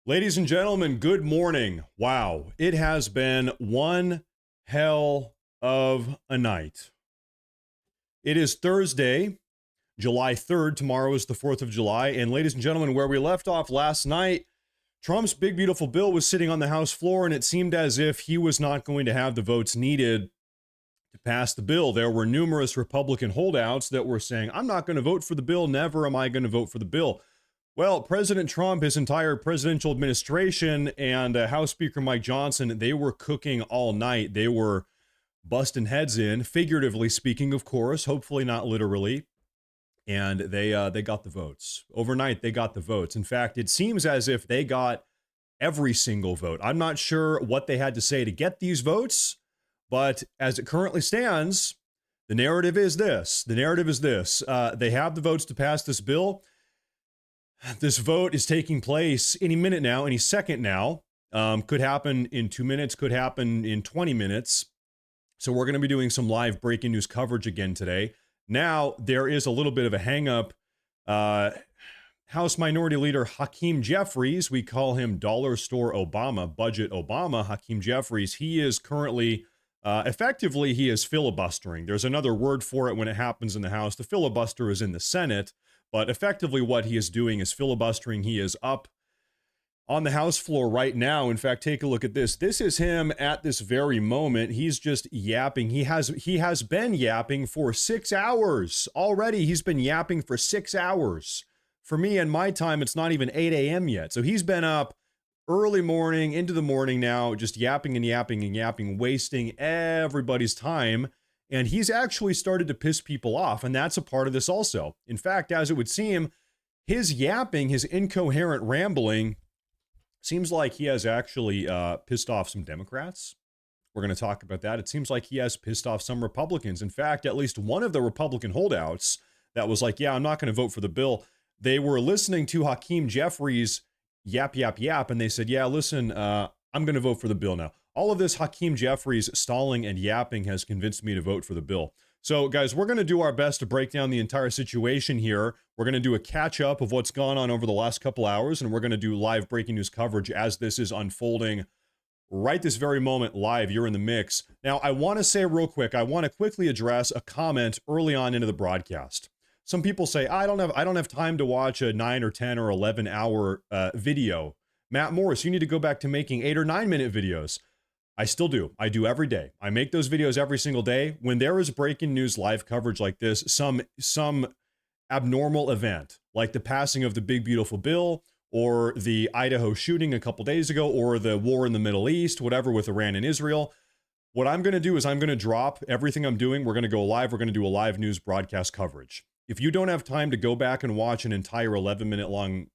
Ladies and gentlemen, good morning. Wow, it has been one hell of a night. It is Thursday, July 3rd. Tomorrow is the 4th of July. And ladies and gentlemen, where we left off last night, Trump's big, beautiful bill was sitting on the House floor, and it seemed as if he was not going to have the votes needed to pass the bill. There were numerous Republican holdouts that were saying, I'm not going to vote for the bill. Never am I going to vote for the bill. Well, President Trump, his entire presidential administration, and House Speaker Mike Johnson, they were cooking all night. They were busting heads in, figuratively speaking, of course, hopefully not literally. And they got the votes. Overnight, they got the votes. In fact, it seems as if they got every single vote. I'm not sure what they had to say to get these votes, but as it currently stands, the narrative is this. The narrative is this. They have the votes to pass this bill. This vote is taking place any minute now, any second now. Could happen in 2 minutes, could happen in 20 minutes. So we're going to be doing some live breaking news coverage again today. Now, there is a little bit of a hang-up. House Minority Leader Hakeem Jeffries, we call him Dollar Store Obama, Budget Obama, Hakeem Jeffries, he is currently, effectively, he is filibustering. There's another word for it when it happens in the House. The filibuster is in the Senate. But effectively what he is doing is filibustering. He is up on the House floor right now. In fact, take a look at this. This is him at this very moment. He's just yapping. He has been yapping for 6 hours already. He's been yapping for 6 hours. For me and my time, it's not even 8 a.m. yet. So he's been up early morning into the morning now, just yapping and yapping and yapping, wasting everybody's time. And he's actually started to piss people off, and that's a part of this also. In fact, as it would seem, his yapping, his incoherent rambling, seems like he has actually pissed off some Democrats. We're going to talk about that. It seems like he has pissed off some Republicans. In fact, at least one of the Republican holdouts that was like, yeah, I'm not going to vote for the bill. They were listening to Hakeem Jeffries yap, yap, yap, and they said, yeah, listen, I'm going to vote for the bill now. All of this Hakeem Jeffries stalling and yapping has convinced me to vote for the bill. So, guys, we're going to do our best to break down the entire situation here. We're going to do a catch-up of what's gone on over the last couple hours, and we're going to do live breaking news coverage as this is unfolding right this very moment live. You're in the mix. Now, I want to say real quick, I want to quickly address a comment early on into the broadcast. Some people say, I don't have time to watch a 9 or 10 or 11 hour video. Matt Morris, you need to go back to making 8 or 9 minute videos. I still do. I do every day. I make those videos every single day. When there is breaking news live coverage like this, some abnormal event, like the passing of the big, beautiful bill, or the Idaho shooting a couple days ago, or the war in the Middle East, whatever with Iran and Israel, what I'm going to do is I'm going to drop everything I'm doing. We're going to go live. We're going to do a live news broadcast coverage. If you don't have time to go back and watch an entire 11-minute long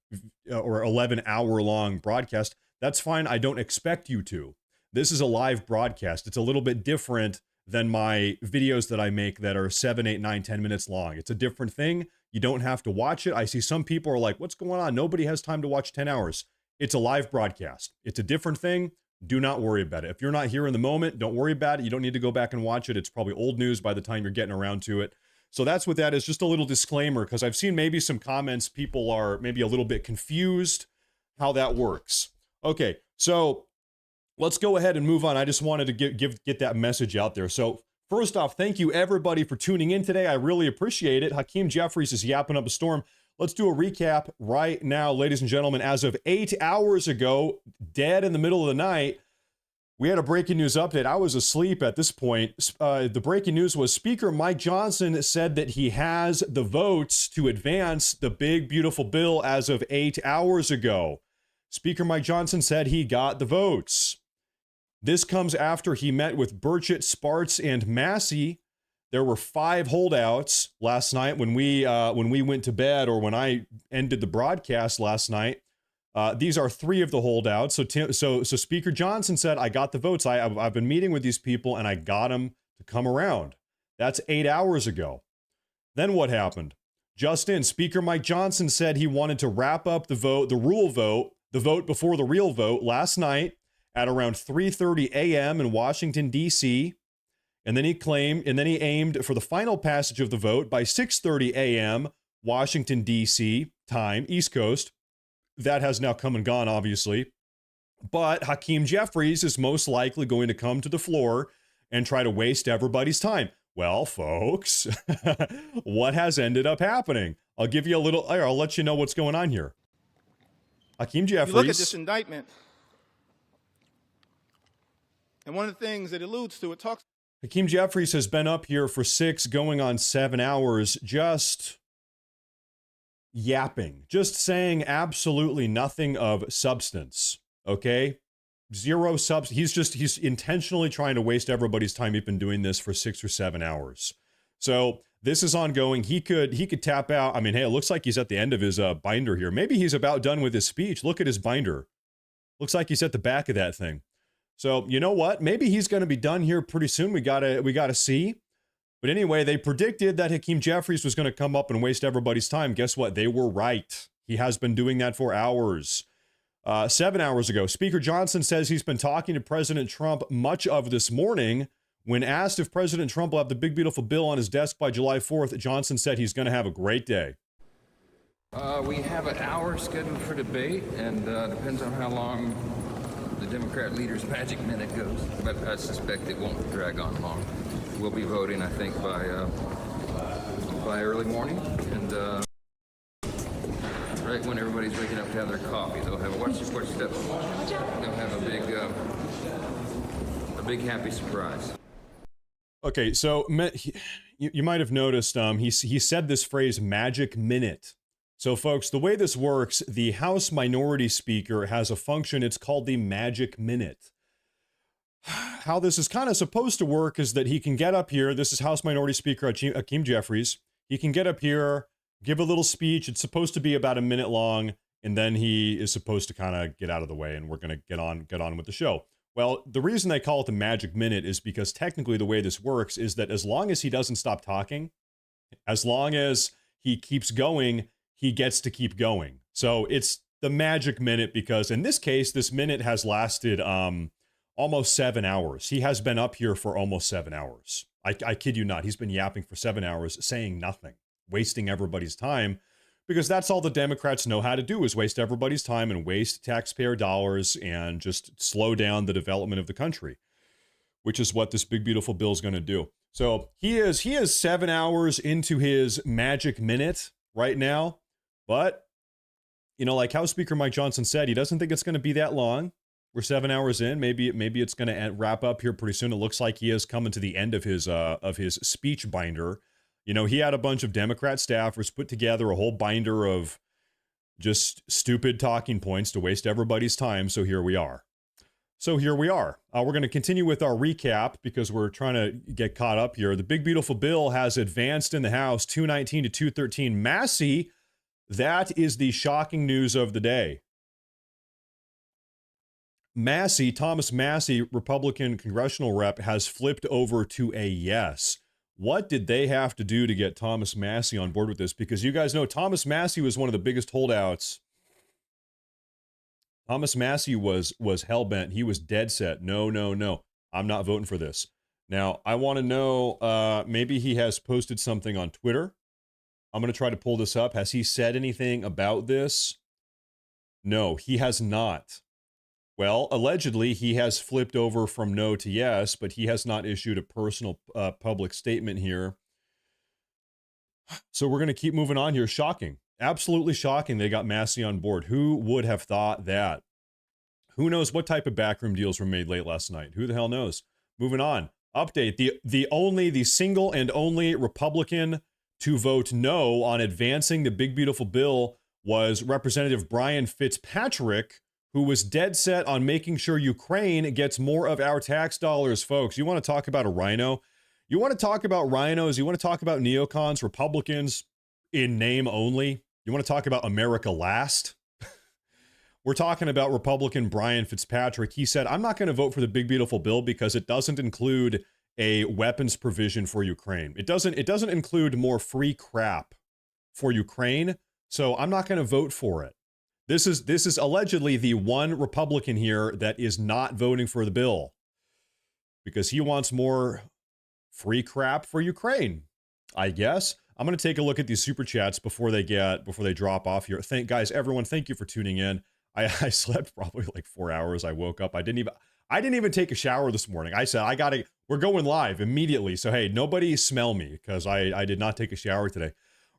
or 11-hour long broadcast, that's fine. I don't expect you to. This is a live broadcast. It's a little bit different than my videos that I make that are 7, 8, 9, 10 minutes long. It's a different thing. You don't have to watch it. I see some people are like, what's going on? Nobody has time to watch 10 hours. It's a live broadcast. It's a different thing. Do not worry about it. If you're not here in the moment, don't worry about it. You don't need to go back and watch it. It's probably old news by the time you're getting around to it. So that's what that is. Just a little disclaimer, because I've seen maybe some comments. People are maybe a little bit confused how that works. Okay, so let's go ahead and move on. I just wanted to get that message out there. So first off, thank you everybody for tuning in today. I really appreciate it. Hakeem Jeffries is yapping up a storm. Let's do a recap right now, ladies and gentlemen. As of 8 hours ago, dead in the middle of the night, we had a breaking news update. I was asleep at this point. The breaking news was Speaker Mike Johnson said that he has the votes to advance the big, beautiful bill as of 8 hours ago. Speaker Mike Johnson said he got the votes. This comes after he met with Burchett, Spartz, and Massey. There were 5 holdouts last night when we went to bed, or when I ended the broadcast last night. These are 3 of the holdouts. So Speaker Johnson said, I got the votes. I've been meeting with these people, and I got them to come around. That's 8 hours ago. Then what happened? Just in, Speaker Mike Johnson said he wanted to wrap up the vote, the vote before the real vote last night at around 3:30 a.m. in Washington, D.C., and then he aimed for the final passage of the vote by 6:30 a.m. Washington, D.C. time, East Coast. that has now come and gone, obviously. But Hakeem Jeffries is most likely going to come to the floor and try to waste everybody's time. Well, folks, what has ended up happening? I'll give you a little, I'll let you know what's going on here. Hakeem Jeffries. You look at this indictment, and one of the things it alludes to, it talks. Hakeem Jeffries has been up here for 6, going on 7 hours, just yapping, just saying absolutely nothing of substance. Okay? Zero substance. He's intentionally trying to waste everybody's time. He's been doing this for 6 or 7 hours. So this is ongoing. He could tap out. I mean, hey, it looks like he's at the end of his binder here. Maybe he's about done with his speech. Look at his binder. Looks like he's at the back of that thing. So you know what? Maybe he's going to be done here pretty soon. We gotta see. But anyway, they predicted that Hakeem Jeffries was going to come up and waste everybody's time. Guess what? They were right. He has been doing that for hours. 7 hours ago, Speaker Johnson says he's been talking to President Trump much of this morning. When asked if President Trump will have the big, beautiful bill on his desk by July 4th, Johnson said he's going to have a great day. We have an hour scheduled for debate, and depends on how long the Democrat leader's magic minute goes. But I suspect it won't drag on long. We'll be voting, I think, by early morning, and right when everybody's waking up to have their coffee, they'll have watch your step. They'll have a big happy surprise. Okay, so you might have noticed he said this phrase magic minute. So folks, the way this works, the House Minority Speaker has a function. It's called the magic minute. How this is kind of supposed to work is that he can get up here. This is House Minority Speaker Hakeem Jeffries. He can get up here, give a little speech. It's supposed to be about a minute long, and then he is supposed to kind of get out of the way, and we're going to get on with the show. Well, the reason they call it the magic minute is because technically the way this works is that as long as he doesn't stop talking, as long as he keeps going, he gets to keep going. So it's the magic minute because in this case, this minute has lasted almost 7 hours. He has been up here for almost 7 hours. I kid you not. He's been yapping for 7 hours, saying nothing, wasting everybody's time, because that's all the Democrats know how to do is waste everybody's time and waste taxpayer dollars and just slow down the development of the country, which is what this big, beautiful bill is going to do. So he is 7 hours into his magic minute right now. But, you know, like House Speaker Mike Johnson said, he doesn't think it's going to be that long. We're 7 hours in. Maybe it's going to wrap up here pretty soon. It looks like he is coming to the end of his speech binder. You know, he had a bunch of Democrat staffers put together a whole binder of just stupid talking points to waste everybody's time. So here we are. We're going to continue with our recap because we're trying to get caught up here. The big, beautiful bill has advanced in the House 219 to 213. Massey, that is the shocking news of the day. Massey, Thomas Massey, Republican congressional rep, has flipped over to a yes. What did they have to do to get Thomas Massey on board with this? Because you guys know Thomas Massey was one of the biggest holdouts. Thomas Massey was hell-bent. He was dead set. No. I'm not voting for this. Now, I want to know, maybe he has posted something on Twitter. I'm going to try to pull this up. Has he said anything about this? No, he has not. Well, allegedly, he has flipped over from no to yes, but he has not issued a personal public statement here. So we're going to keep moving on here. Shocking. Absolutely shocking they got Massey on board. Who would have thought that? Who knows what type of backroom deals were made late last night? Who the hell knows? Moving on. Update. The single and only Republican to vote no on advancing the big, beautiful bill was Representative Brian Fitzpatrick, who was dead set on making sure Ukraine gets more of our tax dollars, folks. You want to talk about a rhino? You want to talk about rhinos? You want to talk about neocons, Republicans in name only? You want to talk about America last? We're talking about Republican Brian Fitzpatrick. He said, I'm not going to vote for the big, beautiful bill because it doesn't include a weapons provision for Ukraine. It doesn't include more free crap for Ukraine. So I'm not going to vote for it. This is allegedly the one Republican here that is not voting for the bill because he wants more free crap for Ukraine, I guess. I'm going to take a look at these super chats before they drop off here. Everyone, thank you for tuning in. I slept probably like 4 hours. I woke up. I didn't even take a shower this morning. I said, we're going live immediately. So, hey, nobody smell me because I did not take a shower today.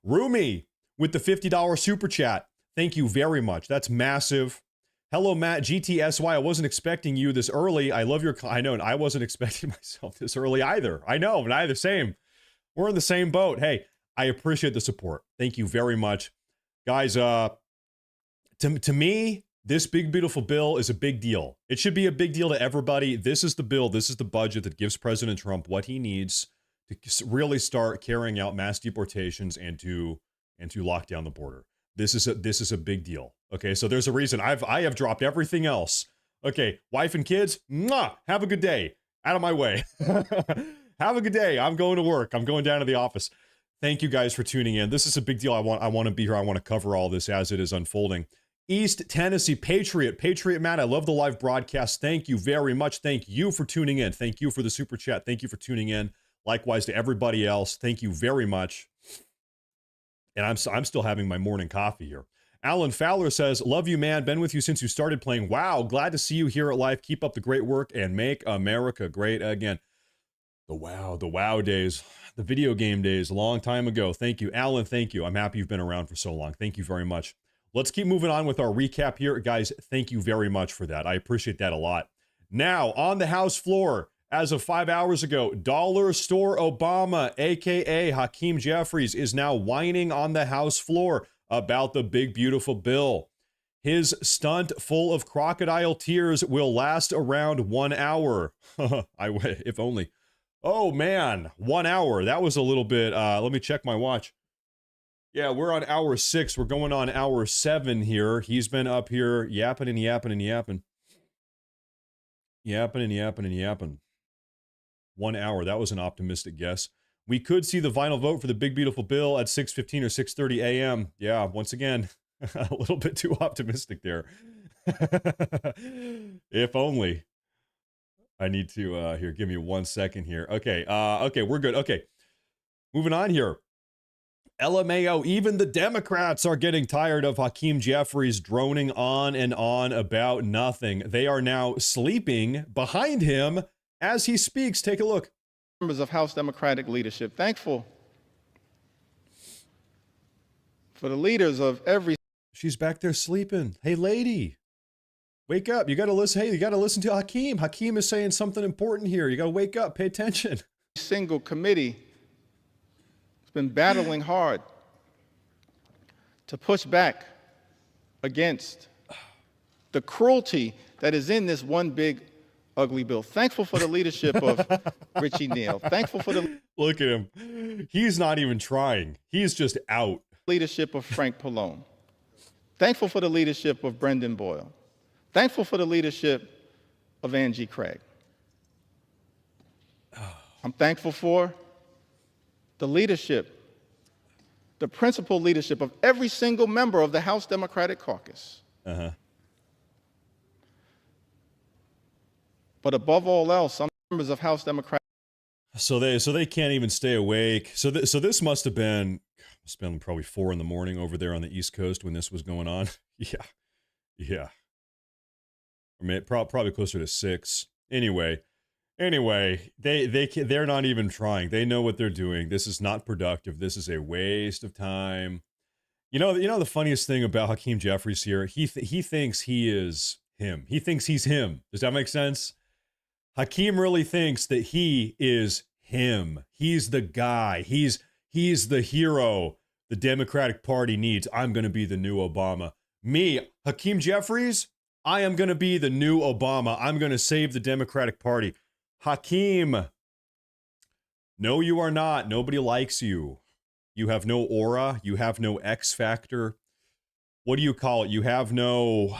Rumi with the $50 super chat. Thank you very much. That's massive. Hello, Matt, GTSY. I wasn't expecting you this early. I love your, I know, and I wasn't expecting myself this early either. I know, neither, same. We're in the same boat. Hey, I appreciate the support. Thank you very much. Guys, to me, this big, beautiful bill is a big deal. It should be a big deal to everybody. This is the bill. This is the budget that gives President Trump what he needs to really start carrying out mass deportations and to lock down the border. This is a big deal. Okay, so there's a reason I have dropped everything else. Okay, wife and kids, mwah, have a good day. Out of my way. Have a good day. I'm going to work. I'm going down to the office. Thank you guys for tuning in. This is a big deal. I want to be here. I want to cover all this as it is unfolding. East Tennessee Patriot Matt, I love the live broadcast. Thank you very much. Thank you for tuning in. Thank you for the super chat. Thank you for tuning in. Likewise to everybody else. Thank you very much. And I'm still having my morning coffee here. Alan Fowler says, love you, man. Been with you since you started playing. Wow. Glad to see you here at live. Keep up the great work and make America great again. The wow days, the video game days, a long time ago. Thank you, Alan. Thank you. I'm happy you've been around for so long. Thank you very much. Let's keep moving on with our recap here. Guys, thank you very much for that. I appreciate that a lot. Now, on the House floor, as of 5 hours ago, Dollar Store Obama, a.k.a. Hakeem Jeffries, is now whining on the House floor about the big, beautiful bill. His stunt full of crocodile tears will last around 1 hour. If only. Oh, man, 1 hour. That was a little bit, let me check my watch. Yeah, we're on hour 6. We're going on hour 7 here. He's been up here yapping and yapping and yapping. Yapping and yapping and yapping. 1 hour. That was an optimistic guess. We could see the final vote for the big, beautiful bill at 6:15 or 6:30 a.m. Yeah, once again, a little bit too optimistic there. If only. I need to, here, give me 1 second here. Okay, okay, we're good. Okay, moving on here. LMAO, even the Democrats are getting tired of Hakeem Jeffries droning on and on about nothing. They are now sleeping behind him as he speaks. Take a look. Members of House Democratic leadership, thankful for the leaders of every. She's back there sleeping. Hey, lady, wake up. You got to listen. Hey, you got to listen to Hakeem. Hakeem is saying something important here. You got to wake up. Pay attention. Single committee has been battling hard to push back against the cruelty that is in this one big ugly bill. Thankful for the leadership of Richie Neal. Thankful for the look at him. He's not even trying. He's just out. Leadership of Frank Pallone. Thankful for the leadership of Brendan Boyle. Thankful for the leadership of Angie Craig. I'm thankful for the leadership, the principal leadership of every single member of the House Democratic Caucus. But above all else, some members of House Democrats. So they can't even stay awake. So this must have been probably 4 a.m. over there on the East Coast when this was going on. Yeah. Or maybe, probably closer to 6. Anyway, they're not even trying. They know what they're doing. This is not productive. This is a waste of time. You know the funniest thing about Hakeem Jeffries here, he thinks he is him. He thinks he's him. Does that make sense? Hakeem really thinks that he is him. He's the guy. He's the hero the Democratic Party needs. I'm going to be the new Obama. Me, Hakeem Jeffries, I am going to be the new Obama. I'm going to save the Democratic Party. Hakeem, no, you are not. Nobody likes you. You have no aura. You have no X factor. What do you call it? You have no...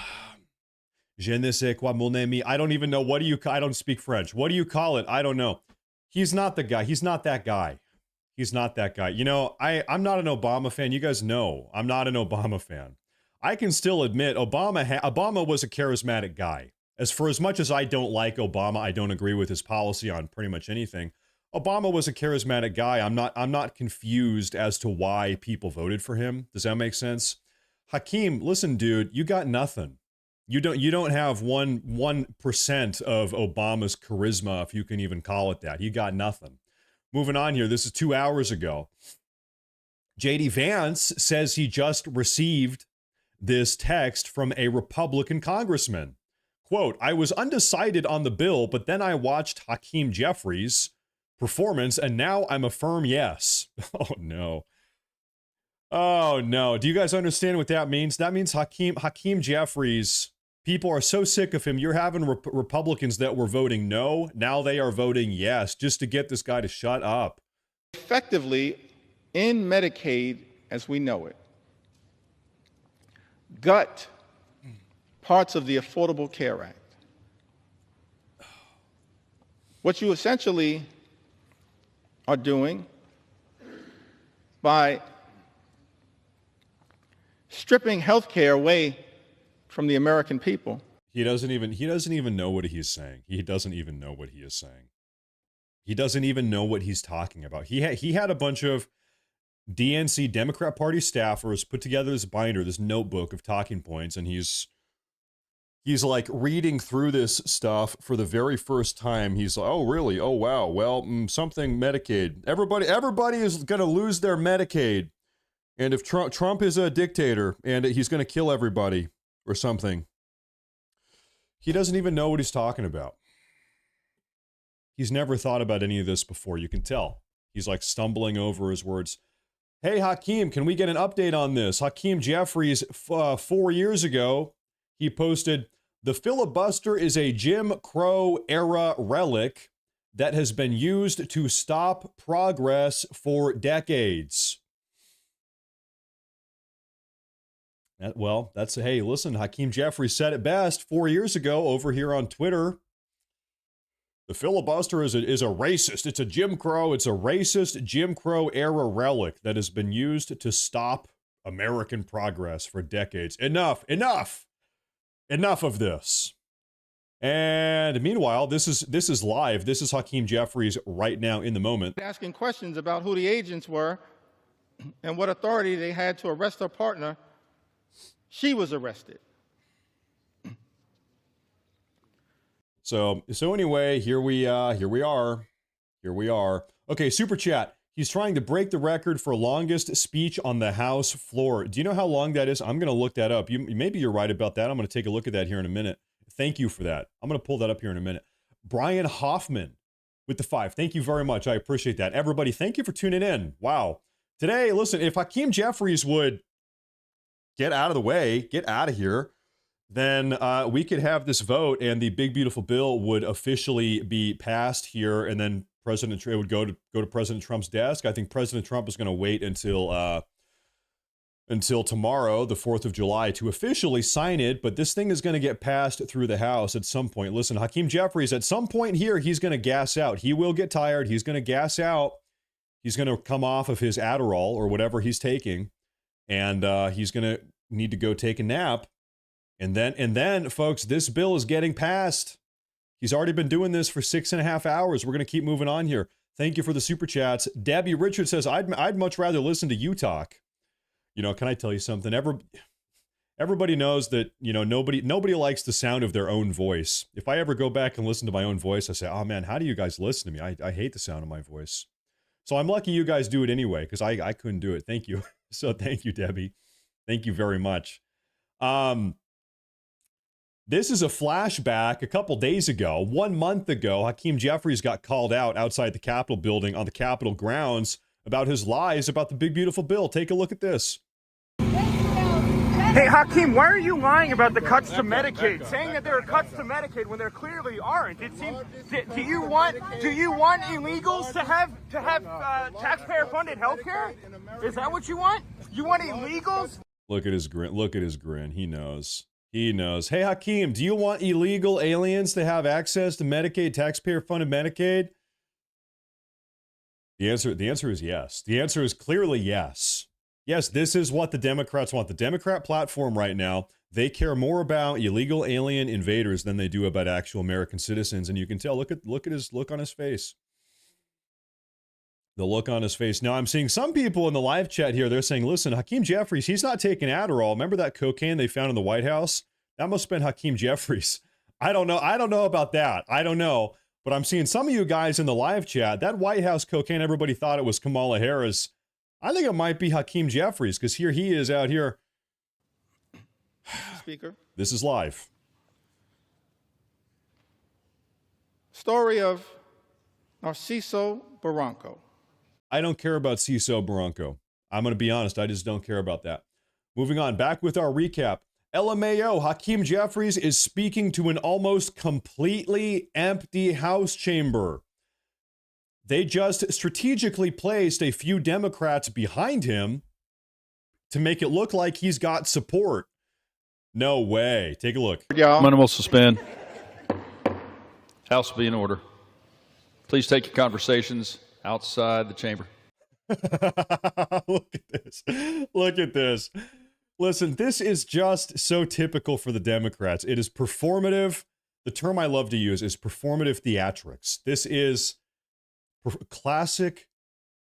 Je ne sais quoi, mon ami. I don't even know. I don't speak French. What do you call it? I don't know. He's not the guy. He's not that guy. He's not that guy. You know, I'm not an Obama fan. You guys know I'm not an Obama fan. I can still admit Obama was a charismatic guy. As much as I don't like Obama, I don't agree with his policy on pretty much anything. Obama was a charismatic guy. I'm not confused as to why people voted for him. Does that make sense? Hakeem, listen, dude, you got nothing. You don't have 1% of Obama's charisma, if you can even call it that. You got nothing. Moving on here. This is 2 hours ago. JD Vance says he just received this text from a Republican congressman. Quote, I was undecided on the bill, but then I watched Hakeem Jeffries' performance, and now I'm a firm yes. Oh, no. Oh, no. Do you guys understand what that means? That means Hakeem Jeffries, people are so sick of him. You're having Republicans that were voting no. Now they are voting yes, just to get this guy to shut up. Effectively, in Medicaid as we know it, gut parts of the Affordable Care Act. What you essentially are doing by stripping health care away from the American people. He doesn't even know what he's saying. He doesn't even know what he is saying. He doesn't even know what he's talking about. He had a bunch of DNC Democrat Party staffers put together this binder, this notebook of talking points, and he's like reading through this stuff for the very first time. He's like, oh, really? Oh, wow. Well, something Medicaid. Everybody is going to lose their Medicaid. And if Trump is a dictator and he's going to kill everybody or something. He doesn't even know what he's talking about. He's never thought about any of this before. You can tell. He's like stumbling over his words. Hey, Hakeem, can we get an update on this? Hakeem Jeffries, 4 years ago, he posted, the filibuster is a Jim Crow era relic that has been used to stop progress for decades. Hey, listen, Hakeem Jeffries said it best 4 years ago over here on Twitter. The filibuster is a racist. It's a Jim Crow. It's a racist Jim Crow era relic that has been used to stop American progress for decades. Enough of this. And meanwhile, this is live. This is Hakeem Jeffries right now in the moment. Asking questions about who the agents were and what authority they had to arrest her partner. She was arrested. So anyway, here we are. Okay, super chat. He's trying to break the record for longest speech on the House floor. Do you know how long that is? I'm going to look that up. Maybe you're right about that. I'm going to take a look at that here in a minute. Thank you for that. I'm going to pull that up here in a minute. Brian Hoffman with the 5. Thank you very much. I appreciate that. Everybody, thank you for tuning in. Wow. Today, listen, if Hakeem Jeffries would get out of the way, get out of here, then we could have this vote and the big beautiful bill would officially be passed here, and then it would go to President Trump's desk. I think President Trump is going to wait until tomorrow, the 4th of July, to officially sign it, but this thing is going to get passed through the House at some point. Listen, Hakeem Jeffries, at some point here, he's going to gas out. He will get tired. He's going to gas out. He's going to come off of his Adderall or whatever he's taking, and he's going to need to go take a nap. And then, folks, this bill is getting passed. He's already been doing this for 6.5 hours. We're going to keep moving on here. Thank you for the super chats. Debbie Richard says, I'd much rather listen to you talk. You know, can I tell you something? Everybody knows that, you know, nobody likes the sound of their own voice. If I ever go back and listen to my own voice, I say, oh man, how do you guys listen to me? I hate the sound of my voice. So I'm lucky you guys do it anyway, because I couldn't do it. Thank you. So thank you, Debbie. Thank you very much. This is a flashback a couple days ago. 1 month ago, Hakeem Jeffries got called out outside the Capitol building on the Capitol grounds about his lies about the big beautiful bill. Take a look at this. Hey, Hakeem, why are you lying about the cuts to Medicaid? Saying that there are cuts to Medicaid when there clearly aren't. It seems. Do you want illegals to have taxpayer-funded health care? Is that what you want? You want illegals? Look at his grin. Look at his grin. He knows. He knows. Hey, Hakeem, do you want illegal aliens to have access to Medicaid, taxpayer-funded Medicaid? The answer is yes. The answer is clearly yes. Yes, this is what the Democrats want. The Democrat platform right now, they care more about illegal alien invaders than they do about actual American citizens, and you can tell. Look at his look on his face. The look on his face. Now, I'm seeing some people in the live chat here. They're saying, listen, Hakeem Jeffries, he's not taking Adderall. Remember that cocaine they found in the White House? That must have been Hakeem Jeffries. I don't know. I don't know about that. I don't know. But I'm seeing some of you guys in the live chat. That White House cocaine, everybody thought it was Kamala Harris. I think it might be Hakeem Jeffries, because here he is out here. Speaker. This is live. Story of Narciso Barranco. I don't care about Ciso Barranco. I'm going to be honest. I just don't care about that. Moving on. Back with our recap. LMAO, Hakeem Jeffries is speaking to an almost completely empty House chamber. They just strategically placed a few Democrats behind him to make it look like he's got support. No way. Take a look. Minimal suspend. House will be in order. Please take your conversations outside the chamber. Look at this. Look at this. Listen, this is just so typical for the Democrats. It is performative. The term I love to use is performative theatrics. This is classic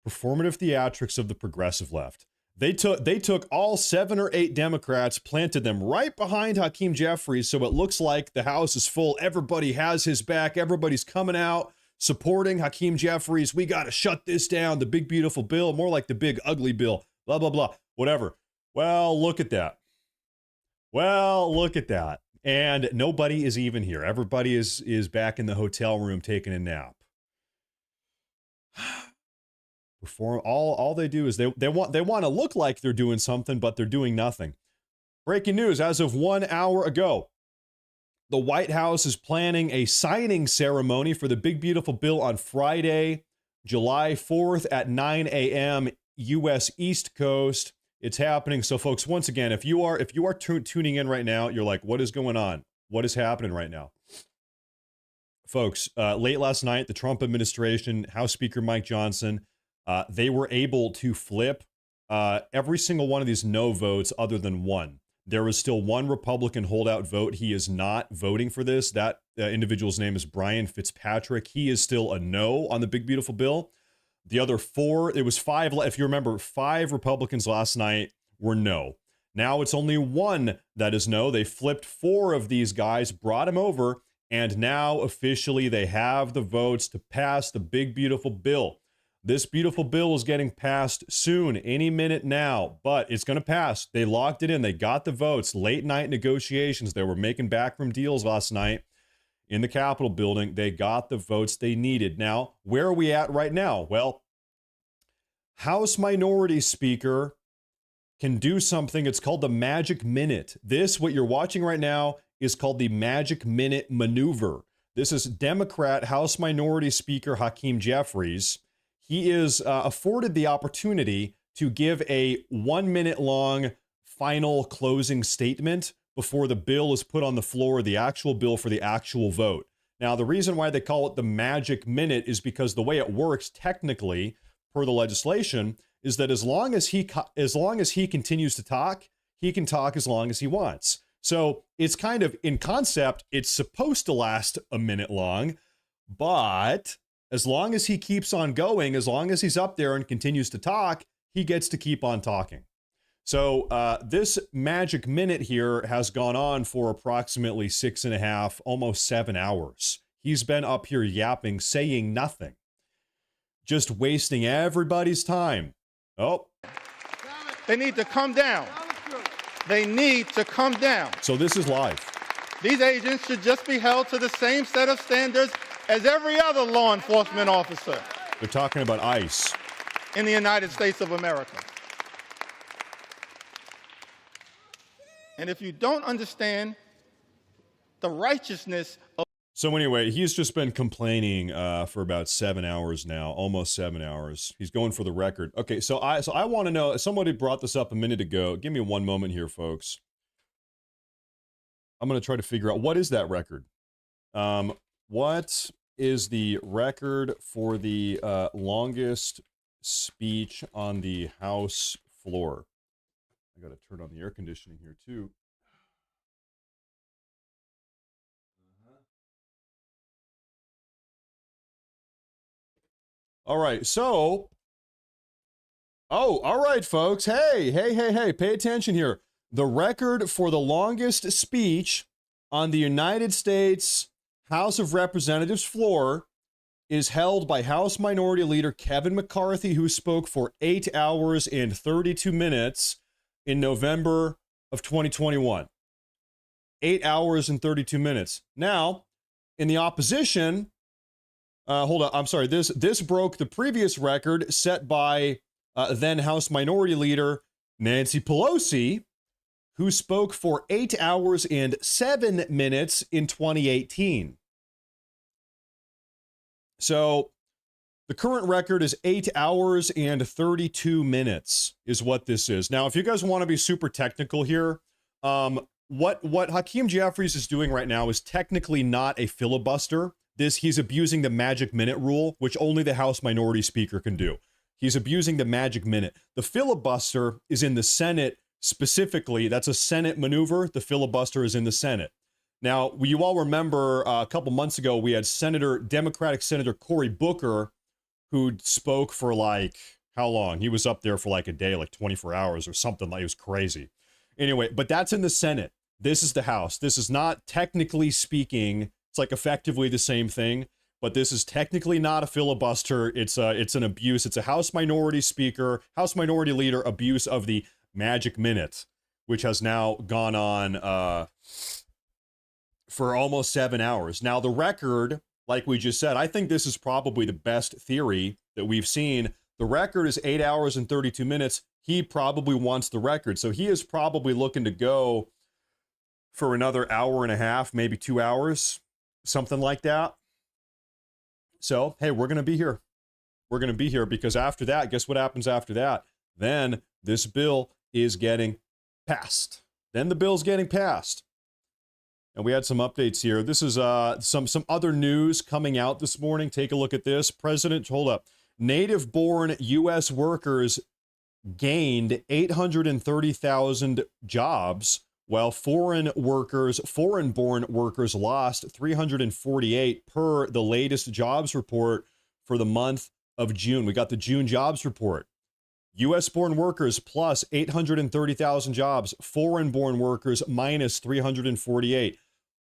performative theatrics of the progressive left. They took all 7 or 8 Democrats, planted them right behind Hakeem Jeffries, so it looks like the House is full. Everybody has his back. Everybody's coming out, supporting Hakeem Jeffries. We got to shut this down. The big, beautiful bill, more like the big, ugly bill, blah, blah, blah, whatever. Well, look at that. Well, look at that. And nobody is even here. Everybody is back in the hotel room taking a nap. All they do is they want to look like they're doing something, but they're doing nothing. Breaking news as of 1 hour ago. The White House is planning a signing ceremony for the big beautiful bill on Friday, July 4th at 9 a.m. U.S. East Coast. It's happening. So folks, once again, if you are tuning in right now, you're like, what is going on? What is happening right now? Folks, late last night, the Trump administration, House Speaker Mike Johnson, they were able to flip every single one of these no votes other than one. There is still one Republican holdout vote. He is not voting for this. That individual's name is Brian Fitzpatrick. He is still a no on the big, beautiful bill. The other 4, it was 5, if you remember, 5 Republicans last night were no. Now it's only 1 that is no. They flipped 4 of these guys, brought him over, and now officially they have the votes to pass the big, beautiful bill. This beautiful bill is getting passed soon, any minute now, but it's going to pass. They locked it in. They got the votes. Late night negotiations. They were making backroom deals last night in the Capitol building. They got the votes they needed. Now, where are we at right now? Well, House Minority Speaker can do something. It's called the Magic Minute. This, what you're watching right now, is called the Magic Minute Maneuver. This is Democrat House Minority Speaker Hakeem Jeffries. He is afforded the opportunity to give a 1-minute long final closing statement before the bill is put on the floor, the actual bill for the actual vote. Now, the reason why they call it the Magic Minute is because the way it works technically per the legislation is that as long as he continues to talk, he can talk as long as he wants. So it's kind of, in concept, it's supposed to last a minute long, but as long as he keeps on going, as long as he's up there and continues to talk, he gets to keep on talking. So this magic minute here has gone on for approximately 6.5, almost 7 hours. He's been up here yapping, saying nothing, just wasting everybody's time. Oh. They need to come down. They need to come down. So this is live. These agents should just be held to the same set of standards as every other law enforcement officer. They're talking about ICE. In the United States of America. And if you don't understand the righteousness of... So anyway, he's just been complaining for about 7 hours now, almost 7 hours. He's going for the record. Okay, so I want to know, somebody brought this up a minute ago. Give me 1 moment here, folks. I'm going to try to figure out, what is that record? What is the record for the longest speech on the House floor? I got to turn on the air conditioning here, too. All right, so Oh, all right, folks. Hey, pay attention here. The record for the longest speech on the United States House of Representatives floor is held by House Minority Leader Kevin McCarthy, who spoke for 8 hours and 32 minutes in November of 2021. 8 hours and 32 minutes. Now, in the opposition, hold on, I'm sorry, this broke the previous record set by then House Minority Leader Nancy Pelosi, who spoke for 8 hours and 7 minutes in 2018. So the current record is 8 hours and 32 minutes is what this is. Now, if you guys want to be super technical here, what Hakeem Jeffries is doing right now is technically not a filibuster. He's abusing the magic minute rule, which only the House Minority Speaker can do. He's abusing the magic minute. The filibuster is in the Senate specifically. That's a Senate maneuver. The filibuster is in the Senate. Now, you all remember a couple months ago, we had Democratic Senator Cory Booker, who spoke for like, how long? He was up there for like a day, like 24 hours or something. Like, it was crazy. Anyway, but that's in the Senate. This is the House. This is not, technically speaking, it's like effectively the same thing, but this is technically not a filibuster. It's an abuse. It's a House Minority Speaker, House Minority Leader abuse of the magic minute, which has now gone on for almost 7 hours. Now, the record, like we just said, I think this is probably the best theory that we've seen. The record is 8 hours and 32 minutes. He probably wants the record. So he is probably looking to go for another hour and a half, maybe 2 hours, something like that. So, hey, we're going to be here. We're going to be here because after that, guess what happens after that? Then this bill is getting passed. Then the bill's getting passed. And we had some updates here. This is some other news coming out this morning. Take a look at this. Native-born U.S. workers gained 830,000 jobs, while foreign-born workers lost 348 per the latest jobs report for the month of June. We got the June jobs report. U.S.-born workers plus 830,000 jobs, foreign-born workers minus 348.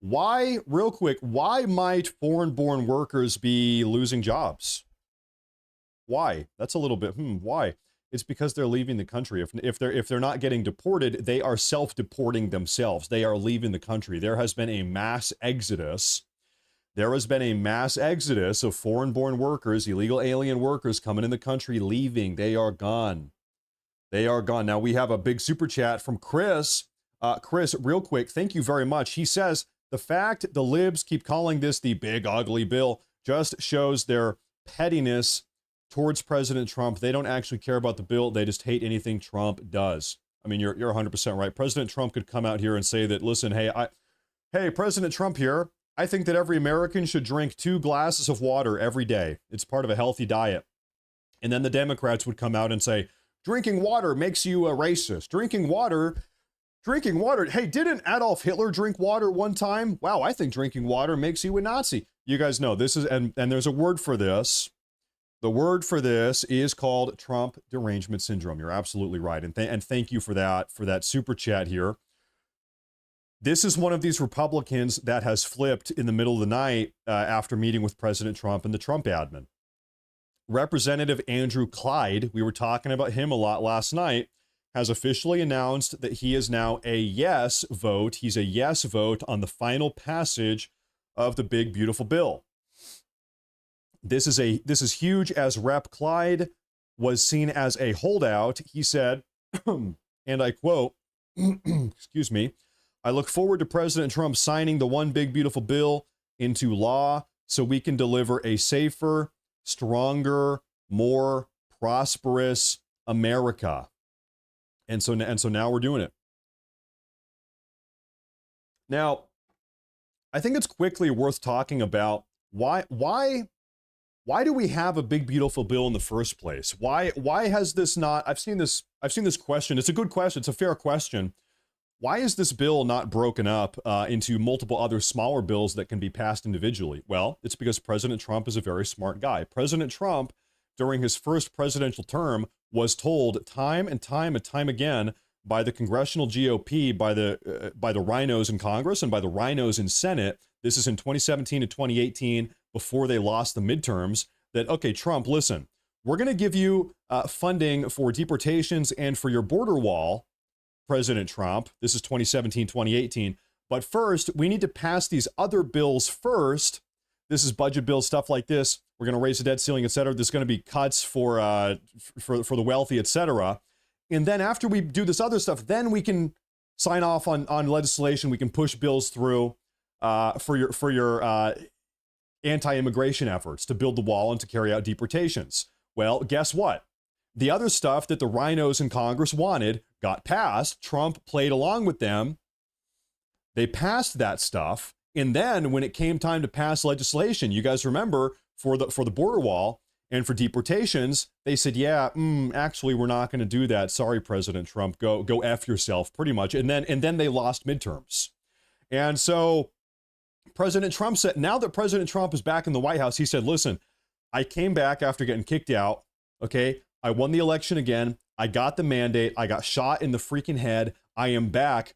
Why, real quick, why might foreign-born workers be losing jobs? Why? That's a little bit, why? It's because they're leaving the country. If they're not getting deported, they are self-deporting themselves. They are leaving the country. There has been a mass exodus. There has been a mass exodus of foreign-born workers, illegal alien workers coming in the country, leaving. They are gone. They are gone. Now, we have a big super chat from Chris. Chris, real quick, thank you very much. He says, the fact the libs keep calling this the big ugly bill just shows their pettiness towards President Trump. They don't actually care about the bill. They just hate anything Trump does. I mean, you're 100% right. President Trump could come out here and say that, listen, hey, President Trump here, I think that every American should drink 2 glasses of water every day. It's part of a healthy diet. And then the Democrats would come out and say, drinking water makes you a racist. Drinking water. Hey, didn't Adolf Hitler drink water one time? Wow, I think drinking water makes you a Nazi. You guys know this is, and there's a word for this. The word for this is called Trump derangement syndrome. You're absolutely right. And thank you for that super chat here. This is one of these Republicans that has flipped in the middle of the night after meeting with President Trump and the Trump admin. Representative Andrew Clyde, we were talking about him a lot last night, has officially announced that he is now a yes vote. He's a yes vote on the final passage of the big, beautiful bill. This is huge, as Rep. Clyde was seen as a holdout. He said, and I quote, excuse me, I look forward to President Trump signing the one big, beautiful bill into law so we can deliver a safer, stronger, more prosperous America. And so now we're doing it. Now, I think it's quickly worth talking about why do we have a big, beautiful bill in the first place? Why has this not, I've seen this question. It's a good question. It's a fair question. Why is this bill not broken up into multiple other smaller bills that can be passed individually? Well, it's because President Trump is a very smart guy. President Trump, during his first presidential term, was told time and time and time again by the congressional GOP, by the rhinos in Congress and by the rhinos in Senate. This is in 2017 and 2018, before they lost the midterms, that, okay, Trump, listen, we're going to give you funding for deportations and for your border wall, President Trump. This is 2017, 2018. But first, we need to pass these other bills first. This is budget bills, stuff like this. We're going to raise the debt ceiling, et cetera. There's going to be cuts for the wealthy, et cetera. And then after we do this other stuff, then we can sign off on legislation. We can push bills through for your anti-immigration efforts to build the wall and to carry out deportations. Well, guess what? The other stuff that the rhinos in Congress wanted got passed. Trump played along with them. They passed that stuff. And then when it came time to pass legislation, you guys remember, for the border wall and for deportations, they said, yeah, actually, we're not going to do that. Sorry, President Trump, go F yourself, pretty much. And then they lost midterms. And so President Trump said, now that President Trump is back in the White House, he said, listen, I came back after getting kicked out. Okay, I won the election again. I got the mandate. I got shot in the freaking head. I am back.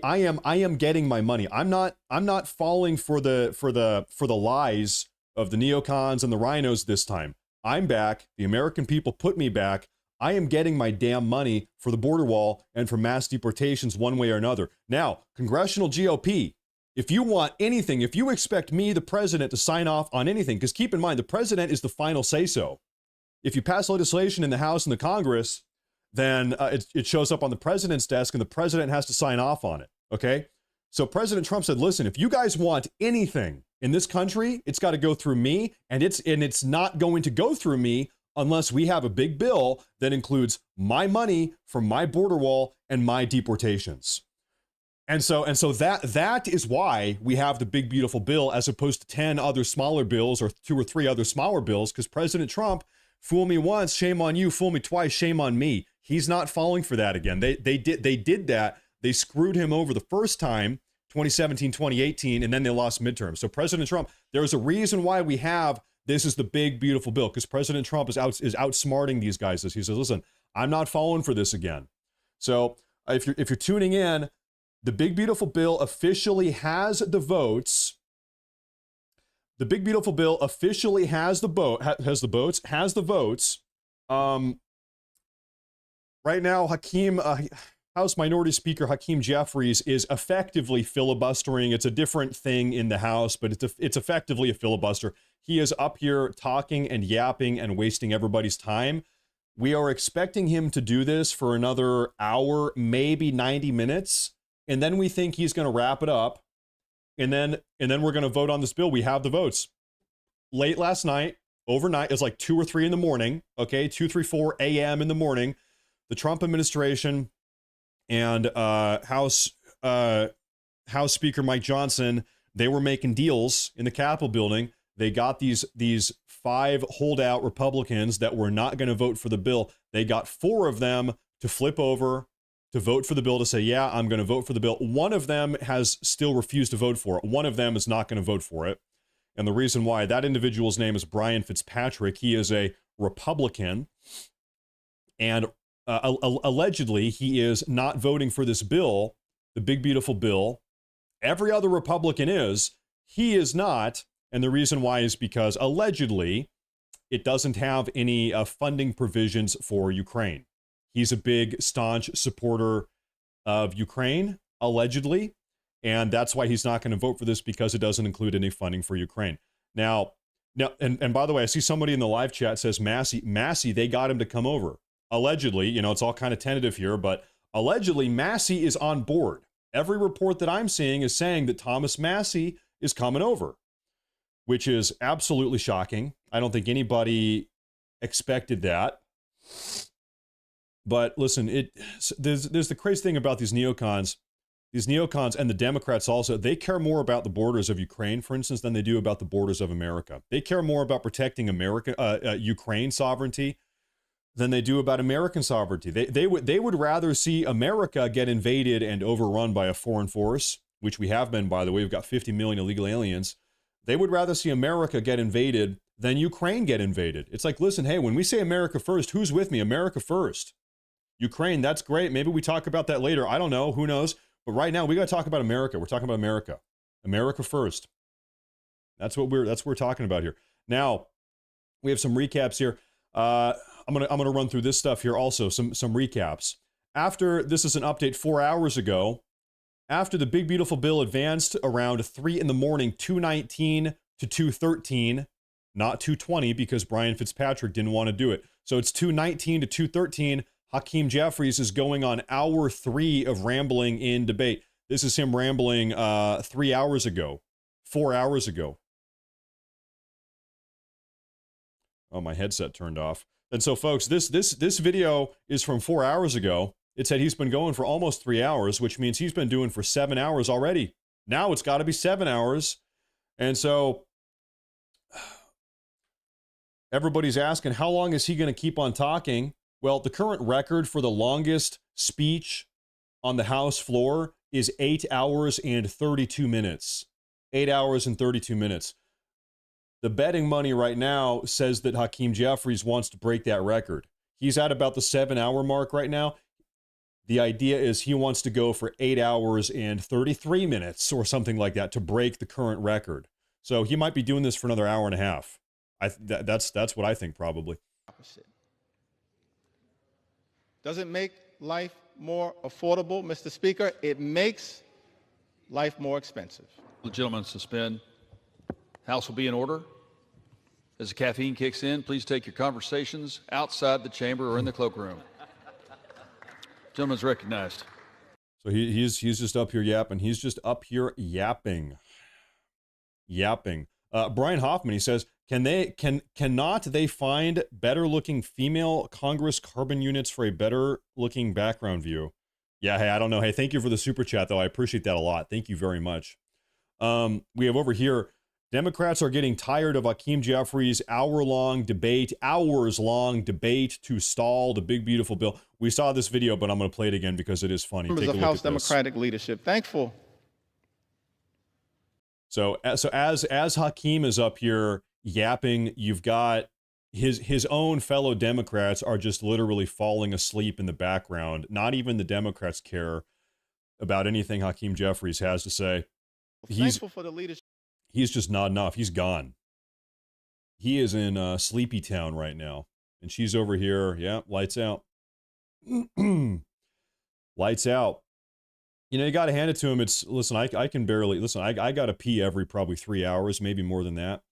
I am getting my money. I'm not falling for the lies of the neocons and the rhinos this time. I'm back. The American people put me back. I am getting my damn money for the border wall and for mass deportations one way or another. Now, congressional GOP, if you want anything, if you expect me, the president, to sign off on anything, because keep in mind, the president is the final say-so. If you pass legislation in the House and the Congress, then it shows up on the president's desk and the president has to sign off on it, okay? So President Trump said, listen, if you guys want anything in this country, it's got to go through me, and it's not going to go through me unless we have a big bill that includes my money for my border wall and my deportations. And so that is why we have the big, beautiful bill as opposed to 10 other smaller bills or 2 or 3 other smaller bills, because President Trump, fool me once, shame on you, fool me twice, shame on me. He's not falling for that again. They did that. They screwed him over the first time, 2017, 2018, and then they lost midterms. So President Trump, there's a reason why we have this is the big, beautiful bill, because President Trump is outsmarting these guys. He says, listen, I'm not falling for this again. So if you're tuning in, the big, beautiful bill officially has the votes. The big, beautiful bill officially has the votes. Right now, House Minority Speaker Hakeem Jeffries is effectively filibustering. It's a different thing in the House, but it's effectively a filibuster. He is up here talking and yapping and wasting everybody's time. We are expecting him to do this for another hour, maybe 90 minutes, and then we think he's going to wrap it up, and then we're going to vote on this bill. We have the votes. Late last night, overnight, it's like 2 or 3 in the morning, okay, 2, 3, 4 a.m. in the morning, the Trump administration and House Speaker Mike Johnson, they were making deals in the Capitol building. They got these 5 holdout Republicans that were not going to vote for the bill. They got 4 of them to flip over to vote for the bill, to say, yeah, I'm going to vote for the bill. One of them has still refused to vote for it. One of them is not going to vote for it. And the reason why, that individual's name is Brian Fitzpatrick. He is a Republican. And allegedly, he is not voting for this bill, the big, beautiful bill. Every other Republican is. He is not. And the reason why is because, allegedly, it doesn't have any funding provisions for Ukraine. He's a big, staunch supporter of Ukraine, allegedly. And that's why he's not going to vote for this, because it doesn't include any funding for Ukraine. Now, and by the way, I see somebody in the live chat says Massey, they got him to come over. Allegedly, it's all kind of tentative here, but allegedly Massey is on board. Every report that I'm seeing is saying that Thomas Massey is coming over, which is absolutely shocking. I don't think anybody expected that. But listen, there's the crazy thing about these neocons. These neocons and the Democrats also, they care more about the borders of Ukraine, for instance, than they do about the borders of America. They care more about protecting Ukraine sovereignty than they do about American sovereignty. They would rather see America get invaded and overrun by a foreign force, which we have been, by the way. We've got 50 million illegal aliens. They would rather see America get invaded then Ukraine get invaded. It's like, listen, hey, when we say America first, who's with me? America first. Ukraine, that's great. Maybe we talk about that later. I don't know. Who knows? But right now, we got to talk about America. We're talking about America. America first. That's what we're talking about here. Now, we have some recaps here. I'm gonna run through this stuff here also. Some recaps. After this is an update 4 hours ago. After the big beautiful bill advanced around 3 in the morning, 2:19 to 2:13, not 2:20 because Brian Fitzpatrick didn't want to do it. So it's 2:19 to 2:13. Hakeem Jeffries is going on hour 3 of rambling in debate. This is him rambling 3 hours ago, 4 hours ago. Oh, my headset turned off. And so, folks, this video is from 4 hours ago. It said he's been going for almost 3 hours, which means he's been doing for 7 hours already. Now it's got to be 7 hours. And so everybody's asking, how long is he going to keep on talking? Well, the current record for the longest speech on the House floor is 8 hours and 32 minutes. 8 hours and 32 minutes. The betting money right now says that Hakeem Jeffries wants to break that record. He's at about the 7-hour mark right now. The idea is he wants to go for 8 hours and 33 minutes or something like that to break the current record. So he might be doing this for another hour and a half. That's what I think probably. Opposite. Does it make life more affordable, Mr. Speaker? It makes life more expensive. The gentleman suspend. House will be in order. As the caffeine kicks in, please take your conversations outside the chamber or in the cloakroom. Gentleman's recognized. So he's just up here yapping. He's just up here yapping. Brian Hoffman, he says, cannot they find better looking female Congress carbon units for a better looking background view? Yeah, hey, I don't know. Hey, thank you for the super chat though. I appreciate that a lot. Thank you very much. We have over here, Democrats are getting tired of Hakeem Jeffries' hours-long debate to stall the big, beautiful bill. We saw this video, but I'm going to play it again because it is funny. Members of House Democratic leadership, thankful. So as Hakeem is up here yapping, you've got his own fellow Democrats are just literally falling asleep in the background. Not even the Democrats care about anything Hakeem Jeffries has to say. Thankful for the leadership. He's just nodding off. He's gone. He is in Sleepy Town right now. And she's over here. Yeah, lights out. Lights out. You know, you got to hand it to him. Listen, I can barely, listen, I got to pee every probably 3 hours, maybe more than that.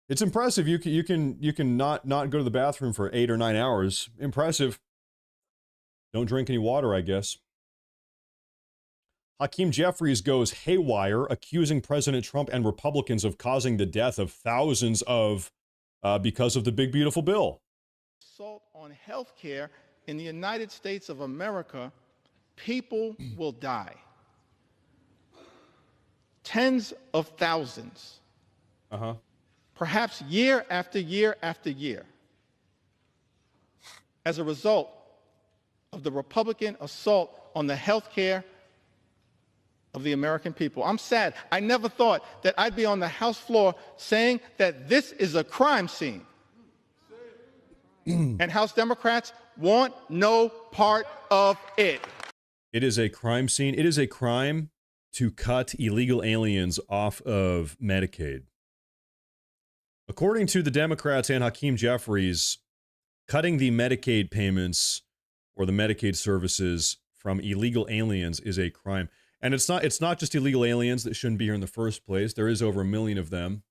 It's impressive. You can not go to the bathroom for 8 or 9 hours. Impressive. Don't drink any water, I guess. Hakeem Jeffries goes haywire, accusing President Trump and Republicans of causing the death of thousands because of the big, beautiful bill. Assault on health care in the United States of America, people will die. Tens of thousands. Perhaps year after year after year. As a result of the Republican assault on the health care of the American people. I'm sad. I never thought that I'd be on the House floor saying that this is a crime scene. And House Democrats want no part of it. It is a crime scene. It is a crime to cut illegal aliens off of Medicaid. According to the Democrats and Hakeem Jeffries, cutting the Medicaid payments or the Medicaid services from illegal aliens is a crime. And it's not just illegal aliens that shouldn't be here in the first place. There is over 1 million of them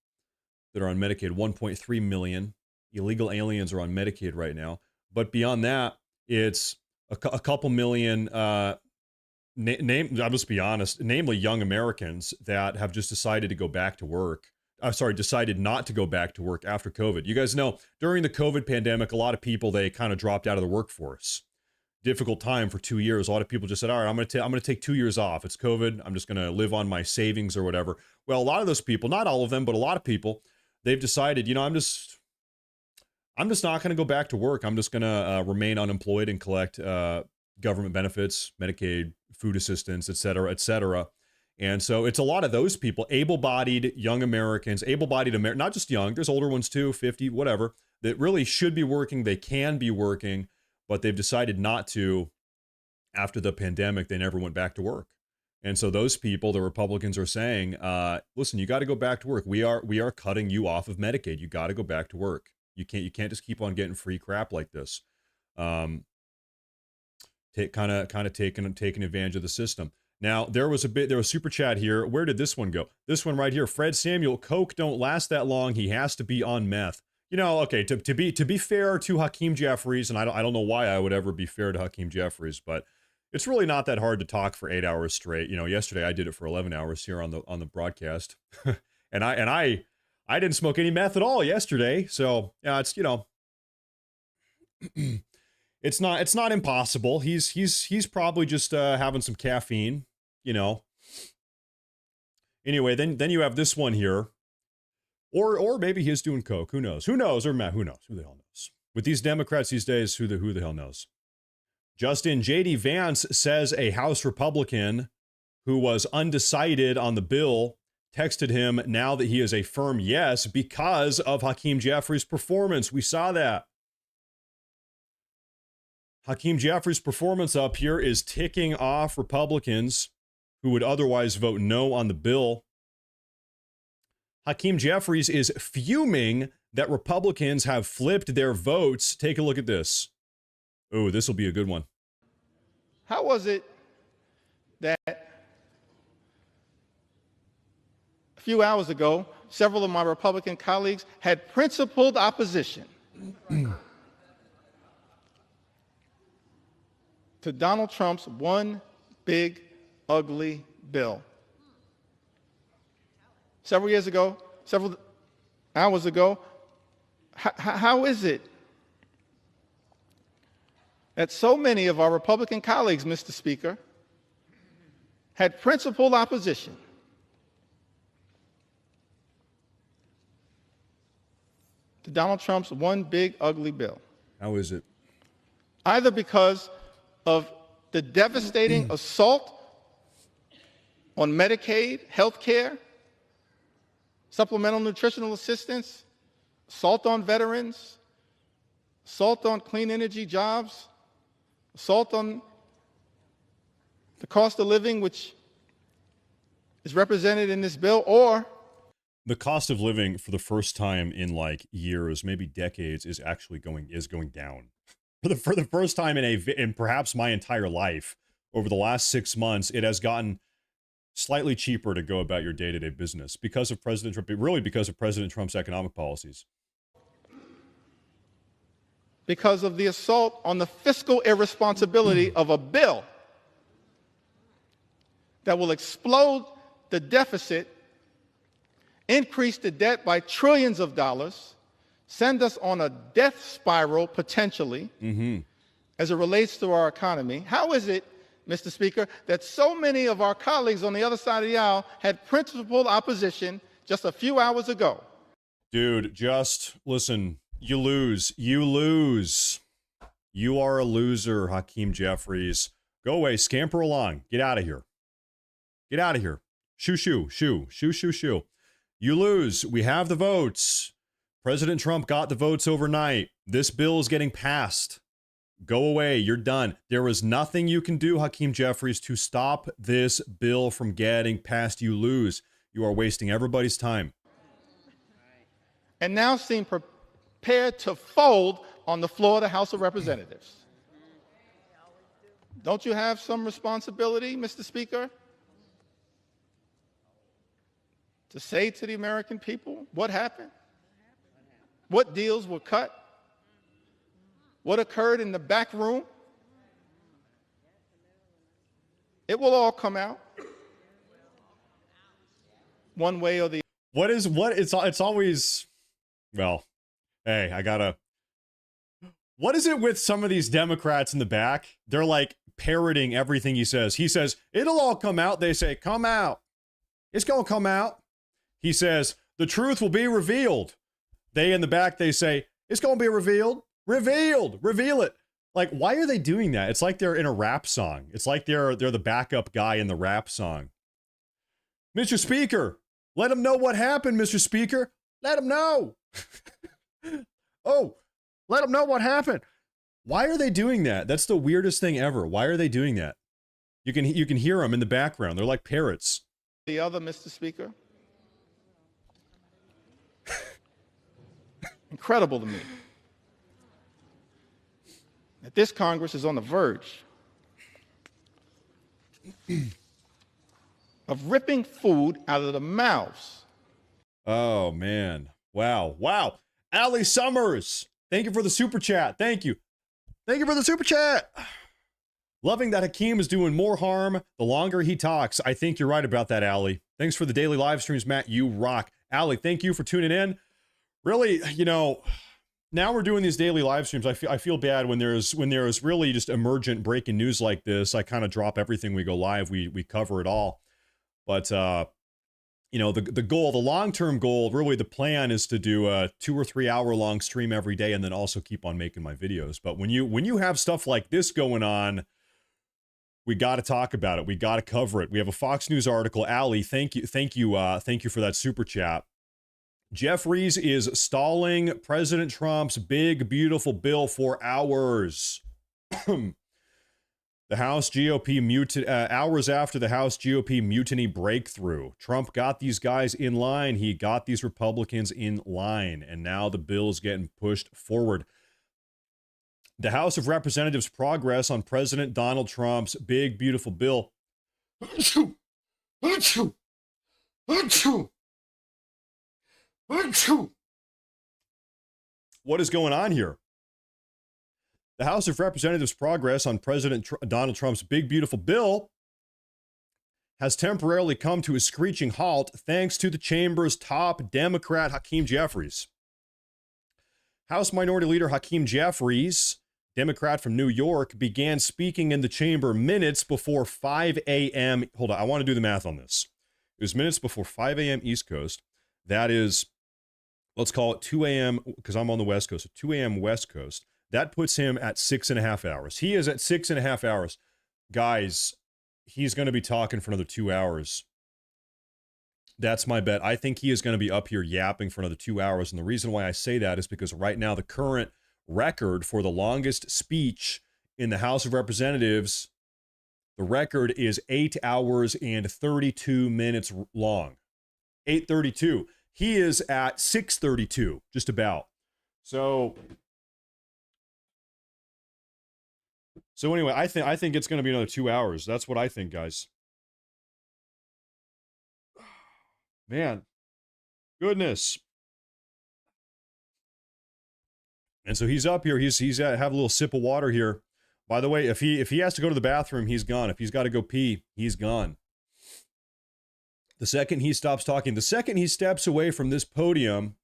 that are on Medicaid. 1.3 million illegal aliens are on Medicaid right now. But beyond that, it's a couple million, I'll just be honest, namely young Americans that have just decided to go back to work. Decided not to go back to work after COVID. You guys know, during the COVID pandemic, a lot of people, they kind of dropped out of the workforce. Difficult time for 2 years. A lot of people just said, all right, I'm going to take 2 years off. It's COVID. I'm just going to live on my savings or whatever. Well, a lot of those people, not all of them, but a lot of people, they've decided, you know, I'm just not going to go back to work. I'm just going to remain unemployed and collect government benefits, Medicaid, food assistance, et cetera, et cetera. And so it's a lot of those people, able-bodied young Americans, able-bodied not just young, there's older ones too, 50, whatever, that really should be working. They can be working, but they've decided not to. After the pandemic, they never went back to work. And so those people, the Republicans are saying, listen, you got to go back to work. We are cutting you off of Medicaid. You got to go back to work. You can't just keep on getting free crap like this. Kind of taking advantage of the system. Now, there was super chat here. Where did this one go? This one right here. Fred Samuel, Coke don't last that long. He has to be on meth. You know, okay, to be fair to Hakeem Jeffries, and I don't know why I would ever be fair to Hakeem Jeffries, but it's really not that hard to talk for 8 hours straight. You know, yesterday I did it for 11 hours here on the broadcast. and I didn't smoke any meth at all yesterday. So, yeah, it's, you know, it's not impossible. He's probably just having some caffeine, you know. Anyway, then you have this one here. Or maybe he's doing coke. Who knows? Who knows? Or Matt, who knows? Who the hell knows? With these Democrats these days, who the hell knows? Justin, J.D. Vance says a House Republican who was undecided on the bill texted him now that he is a firm yes because of Hakeem Jeffries' performance. We saw that. Hakeem Jeffries' performance up here is ticking off Republicans who would otherwise vote no on the bill. Hakeem Jeffries is fuming that Republicans have flipped their votes. Take a look at this. Oh, this will be a good one. How was it that a few hours ago, several of my Republican colleagues had principled opposition to Donald Trump's one big, ugly bill? Several hours ago, how is it that so many of our Republican colleagues, Mr. Speaker, had principled opposition to Donald Trump's one big, ugly bill? How is it? Either because of the devastating assault on Medicaid, health care, supplemental nutritional assistance, assault on veterans, assault on clean energy jobs, assault on the cost of living, which is represented in this bill, or the cost of living for the first time in like years, maybe decades, is actually going down. For the first time in perhaps my entire life, over the last 6 months, it has gotten slightly cheaper to go about your day-to-day business because of President Trump, really because of President Trump's economic policies. because of the assault on the fiscal irresponsibility of a bill that will explode the deficit, increase the debt by trillions of dollars, send us on a death spiral potentially as it relates to our economy. How is it, Mr. Speaker, that so many of our colleagues on the other side of the aisle had principled opposition just a few hours ago? Dude, just listen, you lose. You lose. You are a loser, Hakeem Jeffries. Go away, scamper along. Get out of here. Get out of here. Shoo, shoo, shoo, shoo, shoo, shoo. You lose. We have the votes. President Trump got the votes overnight. This bill is getting passed. Go away. You're done. There was nothing you can do, Hakeem Jeffries, to stop this bill from getting passed. You lose. You are wasting everybody's time. And now seem prepared to fold on the floor of the House of Representatives. Don't you have some responsibility, Mr. Speaker, to say to the American people what happened? What deals were cut? What occurred in the back room? It will all come out one way or the other. It's always, well, hey, what is it with some of these Democrats in the back? They're like parroting everything he says. He says, it'll all come out. They say, come out. It's going to come out. He says, the truth will be revealed. They in the back, they say, it's going to be revealed. Reveal it. Like, why are they doing that? It's like they're in a rap song. It's like they're the backup guy in the rap song. Mr. Speaker, let him know what happened, Mr. Speaker. Let him know. Oh, let him know what happened. Why are they doing that? That's the weirdest thing ever. Why are they doing that? You can hear them in the background. They're like parrots. The other, Mr. Speaker. Incredible to me that this Congress is on the verge of ripping food out of the mouths. Oh, man. Wow. Wow. Allie Summers, thank you for the super chat. Thank you. Thank you for the super chat. Loving that Hakeem is doing more harm the longer he talks. I think you're right about that, Allie. Thanks for the daily live streams, Matt. You rock. Allie, thank you for tuning in. Really, you know, now we're doing these daily live streams. I feel bad when there's really just emergent breaking news like this. I kind of drop everything. We go live. We cover it all. But you know, the goal, the long-term goal, really the plan is to do a 2 or 3 hour long stream every day and then also keep on making my videos. But when you have stuff like this going on, we got to talk about it. We got to cover it. We have a Fox News article. Allie, thank you for that super chat. Jeffries is stalling President Trump's big, beautiful bill for hours. The House GOP hours after the House GOP mutiny breakthrough. Trump got these guys in line. He got these Republicans in line. And now the bill is getting pushed forward. The House of Representatives' progress on President Donald Trump's big, beautiful bill. What is going on here? The House of Representatives' progress on President Donald Trump's big, beautiful bill has temporarily come to a screeching halt thanks to the chamber's top Democrat, Hakeem Jeffries. House Minority Leader Hakeem Jeffries, Democrat from New York, began speaking in the chamber minutes before 5 a.m. Hold on, I want to do the math on this. It was minutes before 5 a.m. East Coast. That is, let's call it 2 a.m. because I'm on the West Coast, so 2 a.m. West Coast. That puts him at 6.5 hours. He is at 6.5 hours. Guys, he's going to be talking for another 2 hours. That's my bet. I think he is going to be up here yapping for another 2 hours. And the reason why I say that is because right now the current record for the longest speech in the House of Representatives, the record is 8 hours and 32 minutes long. 8:32. He is at 6:32, just about. So anyway, I think it's going to be another 2 hours. That's what I think, guys. Man, goodness. And so he's up here. He's have a little sip of water here. By the way, if he has to go to the bathroom, he's gone. If he's got to go pee, he's gone. The second he stops talking, the second he steps away from this podium,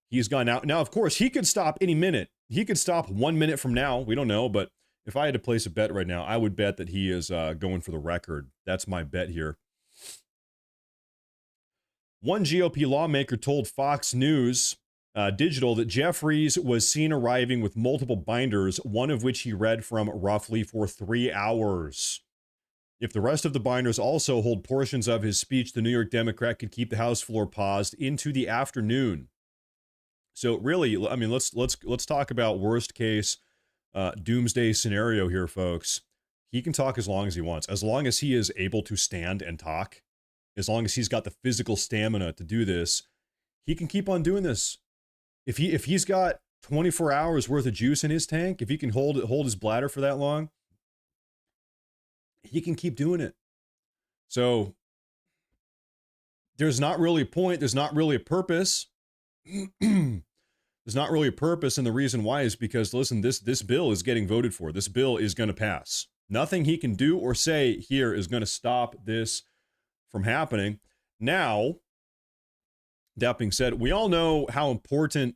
he's gone. Now, of course, he could stop any minute. He could stop 1 minute from now. We don't know, but if I had to place a bet right now, I would bet that he is going for the record. That's my bet here. One GOP lawmaker told Fox News Digital that Jeffries was seen arriving with multiple binders, one of which he read from roughly for 3 hours. If the rest of the binders also hold portions of his speech, the New York Democrat could keep the House floor paused into the afternoon. So really, I mean, let's talk about worst case doomsday scenario here, folks. He can talk as long as he wants, as long as he is able to stand and talk, as long as he's got the physical stamina to do this, he can keep on doing this. If he's got 24 hours worth of juice in his tank, if he can hold his bladder for that long, he can keep doing it. So there's not really a point. There's not really a purpose. There's not really a purpose. And the reason why is because, listen, this bill is getting voted for. This bill is going to pass. Nothing he can do or say here is going to stop this from happening. Now, that being said, we all know how important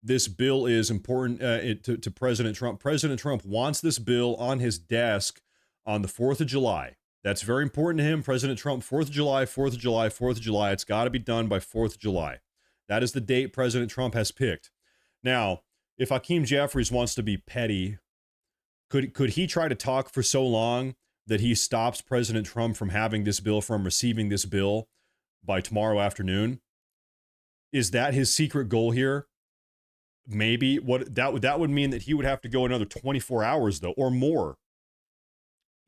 this bill is important to President Trump. President Trump wants this bill on his desk on the 4th of July. That's very important to him. President Trump, 4th of July, 4th of July, 4th of July. It's got to be done by 4th of July. That is the date President Trump has picked. Now, if Hakeem Jeffries wants to be petty, could he try to talk for so long that he stops President Trump from having this bill, from receiving this bill by tomorrow afternoon? Is that his secret goal here? Maybe. What that would mean that he would have to go another 24 hours though, or more.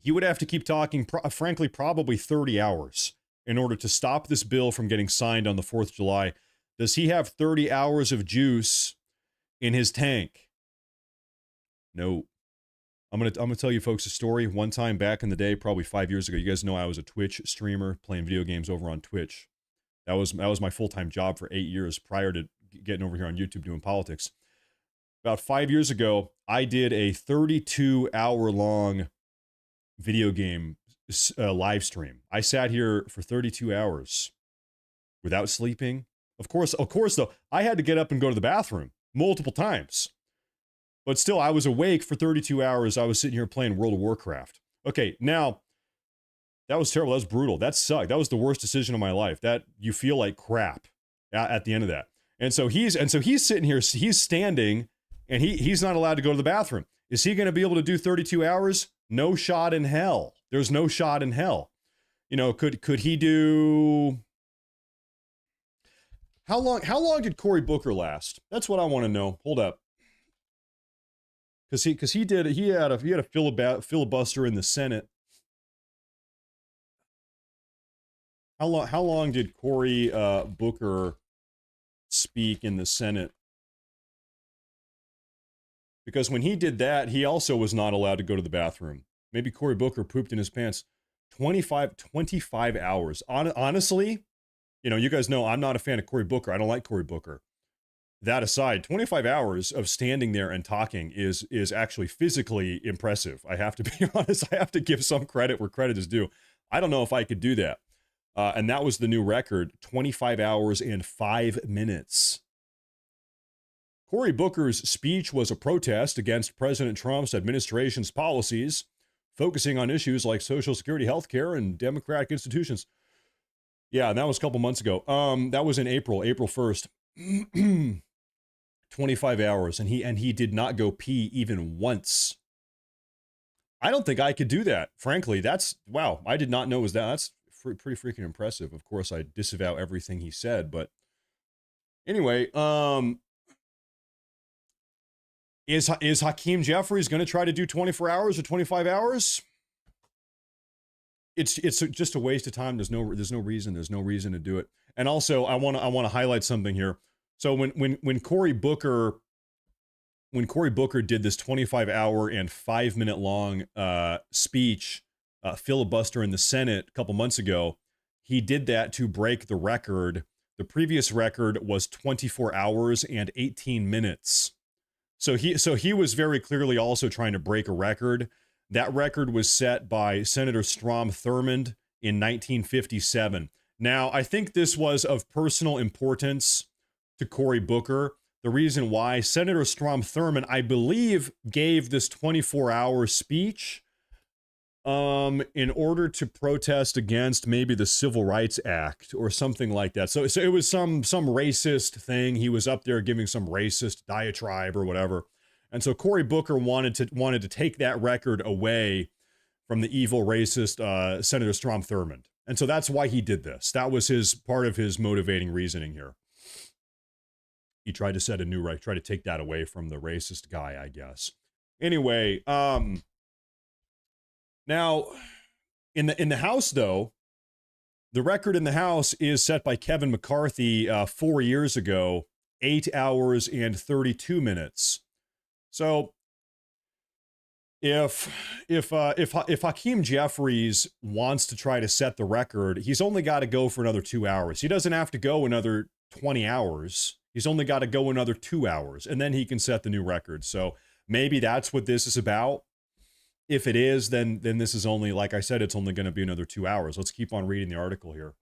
He would have to keep talking, frankly, probably 30 hours in order to stop this bill from getting signed on the 4th of July. Does he have 30 hours of juice in his tank? No. I'm gonna tell you folks a story. One time back in the day, probably 5 years ago, you guys know I was a Twitch streamer playing video games over on Twitch. That was my full-time job for 8 years prior to getting over here on YouTube doing politics. About 5 years ago, I did a 32-hour-long video game live stream. I sat here for 32 hours without sleeping. Of course, though, I had to get up and go to the bathroom multiple times. But still, I was awake for 32 hours. I was sitting here playing World of Warcraft. Okay, now, that was terrible. That was brutal. That sucked. That was the worst decision of my life. That you feel like crap at the end of that. And so he's sitting here, he's standing, and he's not allowed to go to the bathroom. Is he going to be able to do 32 hours? No shot in hell. There's no shot in hell. You know, could he do... How long did Cory Booker last? That's what I want to know. Hold up. Because he had a filibuster in the Senate. How long did Cory Booker speak in the Senate? Because when he did that, he also was not allowed to go to the bathroom. Maybe Cory Booker pooped in his pants. 25 hours. Honestly, you know, you guys know I'm not a fan of Cory Booker. I don't like Cory Booker. That aside, 25 hours of standing there and talking is actually physically impressive. I have to be honest. I have to give some credit where credit is due. I don't know if I could do that. And that was the new record, 25 hours and 5 minutes. Cory Booker's speech was a protest against President Trump's administration's policies, focusing on issues like Social Security, healthcare, and democratic institutions. Yeah, and that was a couple months ago. That was in April 1st. 25 hours, and he did not go pee even once. I don't think I could do that. Frankly, wow. I did not know it was that. That's pretty freaking impressive. Of course, I disavow everything he said, but anyway, is Hakeem Jeffries going to try to do 24 hours or 25 hours? It's just a waste of time. There's no reason to do it. And also, I want to highlight something here. So when Cory Booker did this 25-hour and 5-minute long speech, filibuster in the Senate a couple months ago, he did that to break the record. The previous record was 24 hours and 18 minutes. So he was very clearly also trying to break a record. That record was set by Senator Strom Thurmond in 1957. Now, I think this was of personal importance to Cory Booker. The reason why Senator Strom Thurmond, I believe, gave this 24-hour speech in order to protest against maybe the Civil Rights Act or something like that. So it was some racist thing. He was up there giving some racist diatribe or whatever. And so Cory Booker wanted to take that record away from the evil racist Senator Strom Thurmond. And so that's why he did this. That was part of his motivating reasoning here. He tried to set a new right, try to take that away from the racist guy, I guess. Anyway, now in the House, though, the record in the House is set by Kevin McCarthy 4 years ago, 8 hours and 32 minutes. So if Hakeem Jeffries wants to try to set the record, he's only got to go for another 2 hours. He doesn't have to go another 20 hours. He's only got to go another 2 hours, and then he can set the new record. So maybe that's what this is about. If it is, then this is only, like I said, it's only going to be another 2 hours. Let's keep on reading the article here.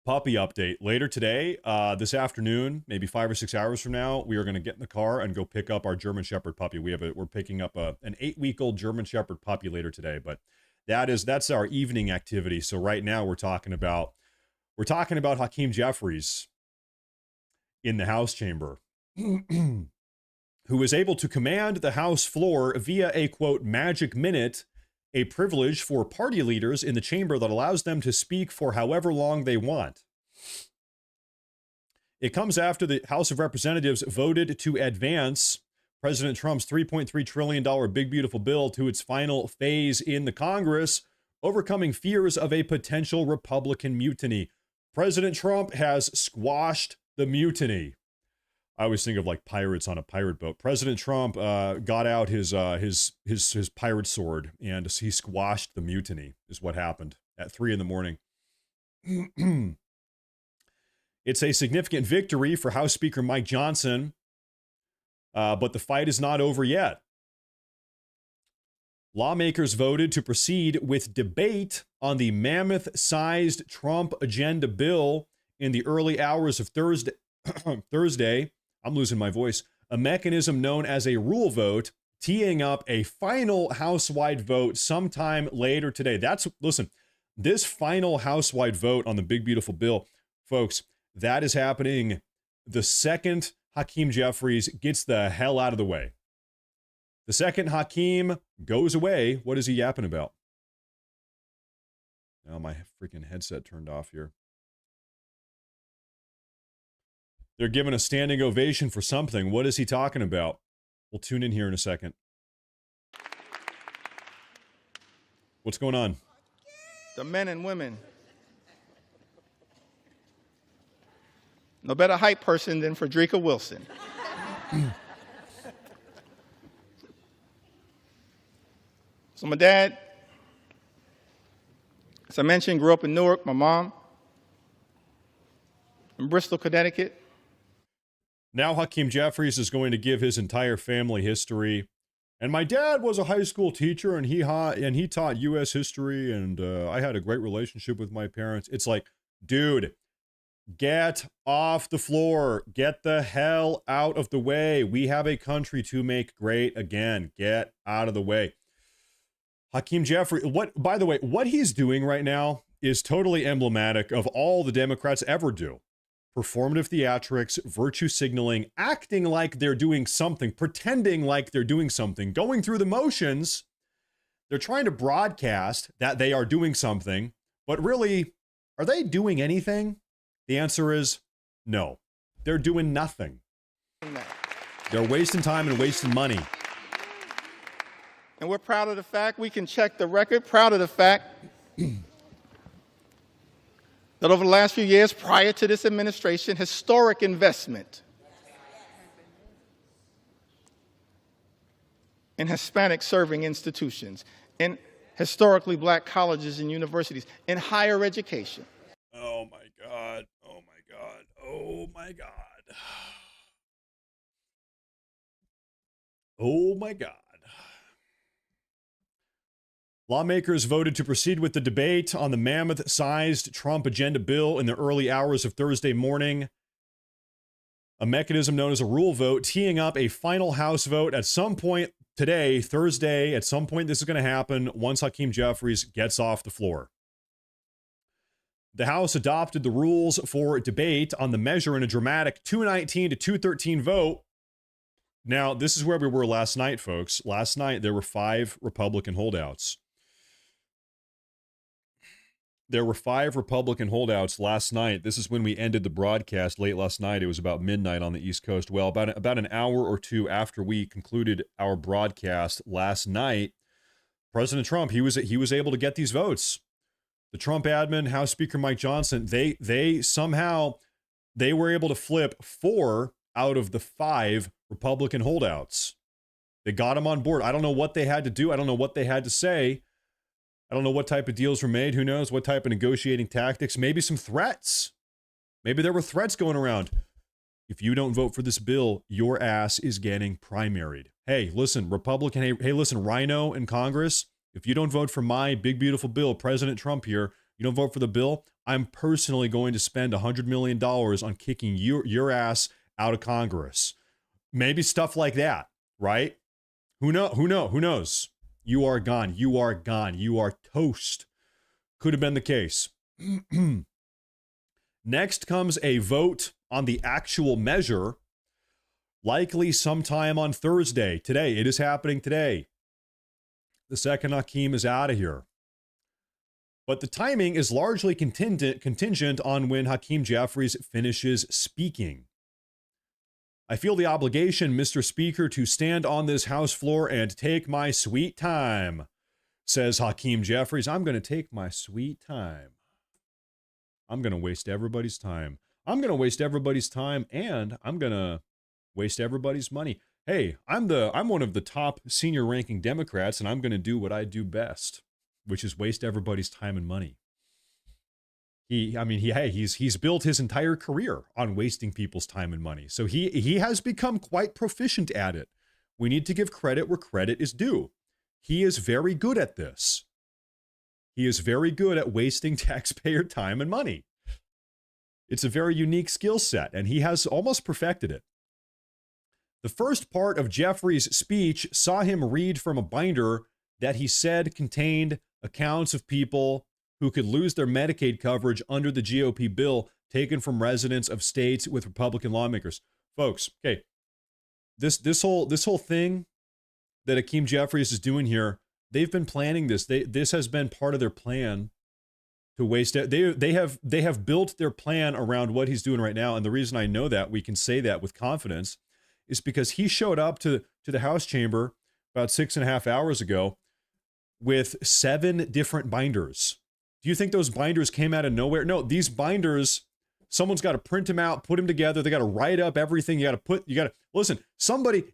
Puppy update. Later today, this afternoon, maybe 5 or 6 hours from now, we are going to get in the car and go pick up our German Shepherd puppy. We're picking up an 8-week-old German Shepherd puppy later today, but that's our evening activity. So right now we're talking about Hakeem Jeffries in the House chamber, who was able to command the House floor via a, quote, magic minute a privilege for party leaders in the chamber that allows them to speak for however long they want. It comes after the House of Representatives voted to advance President Trump's $3.3 trillion big beautiful bill to its final phase in the Congress, overcoming fears of a potential Republican mutiny. President Trump has squashed the mutiny. I always think of like pirates on a pirate boat. President Trump got out his pirate sword and he squashed the mutiny, is what happened at 3 a.m. It's a significant victory for House Speaker Mike Johnson, but the fight is not over yet. Lawmakers voted to proceed with debate on the mammoth-sized Trump agenda bill in the early hours of Thursday. I'm losing my voice. A mechanism known as a rule vote, teeing up a final House-wide vote sometime later today. Listen, this final House-wide vote on the big beautiful bill, folks, that is happening the second Hakeem Jeffries gets the hell out of the way. The second Hakeem goes away, what is he yapping about? Oh, my freaking headset turned off here. They're giving a standing ovation for something. What is he talking about? We'll tune in here in a second. What's going on? The men and women. No better hype person than Frederica Wilson. So my dad, as I mentioned, grew up in Newark. My mom in Bristol, Connecticut. Now Hakeem Jeffries is going to give his entire family history. And my dad was a high school teacher, and he taught U.S. history, and I had a great relationship with my parents. It's like, dude, get off the floor. Get the hell out of the way. We have a country to make great again. Get out of the way. Hakeem Jeffries, by the way, what he's doing right now is totally emblematic of all the Democrats ever do. Performative theatrics, virtue signaling, acting like they're doing something, pretending like they're doing something, going through the motions. They're trying to broadcast that they are doing something, but really, are they doing anything? The answer is no. They're doing nothing. They're wasting time and wasting money. And we're proud of the fact, we can check the record, proud of the fact that over the last few years prior to this administration, historic investment in Hispanic serving institutions, in historically black colleges and universities, in higher education. Oh my God. Oh my God. Oh my God. Oh my God. Lawmakers voted to proceed with the debate on the mammoth-sized Trump agenda bill in the early hours of Thursday morning. A mechanism known as a rule vote, teeing up a final House vote at some point today, Thursday. At some point, this is going to happen once Hakeem Jeffries gets off the floor. The House adopted the rules for debate on the measure in a dramatic 219 to 213 vote. Now, this is where we were last night, folks. Last night, there were 5 Republican holdouts. There were 5 Republican holdouts last night. This is when we ended the broadcast late last night. It was about midnight on the East Coast. Well, about an hour or two after we concluded our broadcast last night, President Trump, he was able to get these votes. The Trump admin, House Speaker Mike Johnson, they somehow were able to flip 4 out of the 5 Republican holdouts. They got them on board. I don't know what they had to do. I don't know what they had to say. I don't know what type of deals were made. Who knows what type of negotiating tactics? Maybe some threats. Maybe there were threats going around. If you don't vote for this bill, your ass is getting primaried. Hey, listen, Republican. Hey, listen, Rhino in Congress. If you don't vote for my big, beautiful bill, President Trump here, you don't vote for the bill, I'm personally going to spend $100 million on kicking your ass out of Congress. Maybe stuff like that, right? Who knows? You are gone. You are gone. You are toast. Could have been the case. Next comes a vote on the actual measure, likely sometime on Thursday. Today. It is happening today. the second Hakeem is out of here. But the timing is largely contingent on when Hakeem Jeffries finishes speaking. I feel the obligation, Mr. Speaker, to stand on this House floor and take my sweet time, says Hakeem Jeffries. I'm going to take my sweet time. I'm going to waste everybody's time. I'm going to waste everybody's time, and I'm going to waste everybody's money. Hey, I'm one of the top senior ranking Democrats, and I'm going to do what I do best, which is waste everybody's time and money. He's built his entire career on wasting people's time and money. So he has become quite proficient at it. We need to give credit where credit is due. He is very good at this. He is very good at wasting taxpayer time and money. It's a very unique skill set, and he has almost perfected it. The first part of Jeffries' speech saw him read from a binder that he said contained accounts of people who could lose their Medicaid coverage under the GOP bill taken from residents of states with Republican lawmakers. Folks, okay, this whole thing that Hakeem Jeffries is doing here, they've been planning this. This has been part of their plan to waste it. They have built their plan around what he's doing right now, and the reason I know that we can say that with confidence is because he showed up to the House chamber about 6.5 hours ago with 7 different binders. Do you think those binders came out of nowhere? No, these binders, someone's got to print them out, put them together. They got to write up everything. Listen,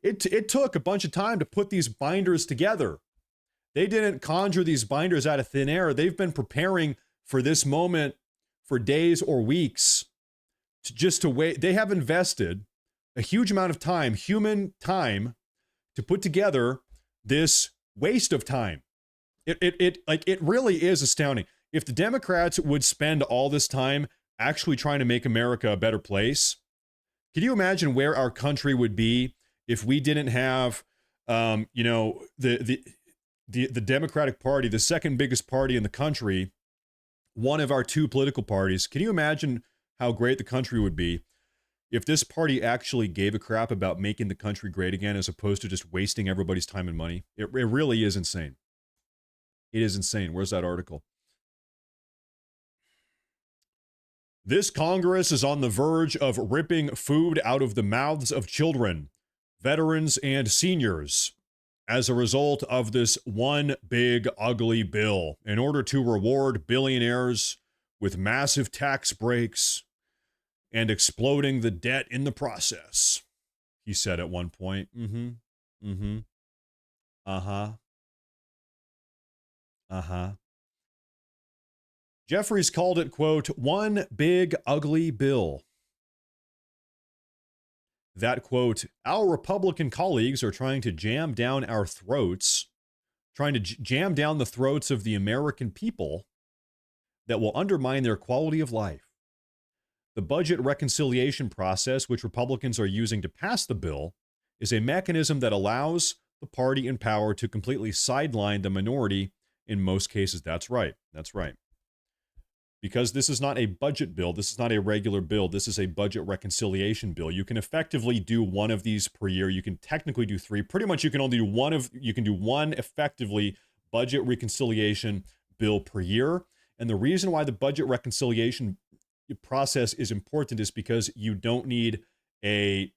it took a bunch of time to put these binders together. They didn't conjure these binders out of thin air. They've been preparing for this moment for days or weeks to wait. They have invested a huge amount of time, human time, to put together this waste of time. It really is astounding. If the Democrats would spend all this time actually trying to make America a better place, can you imagine where our country would be if we didn't have, the Democratic Party, the second biggest party in the country, one of our 2 political parties? Can you imagine how great the country would be if this party actually gave a crap about making the country great again, as opposed to just wasting everybody's time and money? It really is insane. It is insane. Where's that article? This Congress is on the verge of ripping food out of the mouths of children, veterans, and seniors as a result of this one big ugly bill in order to reward billionaires with massive tax breaks and exploding the debt in the process, he said at one point. Jeffries called it, quote, one big ugly bill. That, quote, our Republican colleagues are trying to jam down our throats, trying to jam down the throats of the American people that will undermine their quality of life. The budget reconciliation process, which Republicans are using to pass the bill, is a mechanism that allows the party in power to completely sideline the minority in most cases. That's right. That's right. Because this is not a budget bill, this is not a regular bill, this is a budget reconciliation bill. You can effectively do one of these per year. You can technically do 3. Pretty much you can only do one effectively budget reconciliation bill per year. And the reason why the budget reconciliation process is important is because you don't need an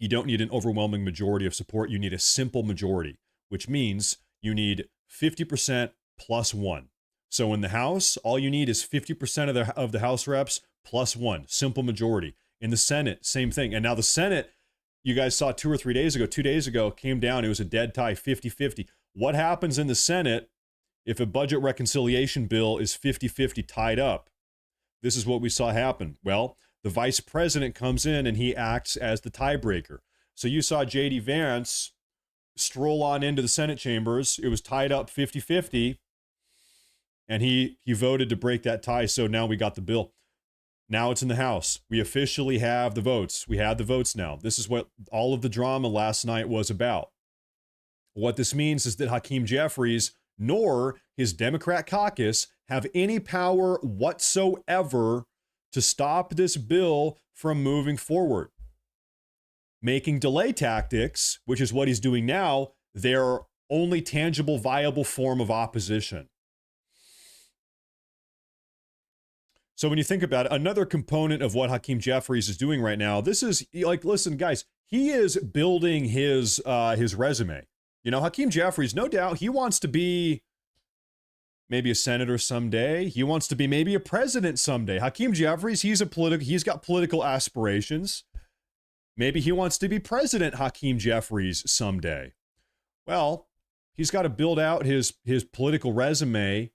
overwhelming majority of support. You need a simple majority, which means you need 50% plus 1. So in the House, all you need is 50% of the House reps plus 1, simple majority. In the Senate, same thing. And now the Senate, you guys saw 2 days ago, came down. It was a dead tie, 50-50. What happens in the Senate if a budget reconciliation bill is 50-50 tied up? This is what we saw happen. Well, the vice president comes in and he acts as the tiebreaker. So you saw J.D. Vance stroll on into the Senate chambers. It was tied up 50-50. And he voted to break that tie, so now we got the bill. Now it's in the House. We officially have the votes. We have the votes now. This is what all of the drama last night was about. What this means is that Hakeem Jeffries nor his Democrat caucus have any power whatsoever to stop this bill from moving forward. Making delay tactics, which is what he's doing now, their only tangible, viable form of opposition. So when you think about it, another component of what Hakeem Jeffries is doing right now, this is like, listen, guys, he is building his resume. You know, Hakeem Jeffries, no doubt, he wants to be maybe a senator someday. He wants to be maybe a president someday. Hakeem Jeffries, he's got political aspirations. Maybe he wants to be president, Hakeem Jeffries, someday. Well, he's got to build out his political resume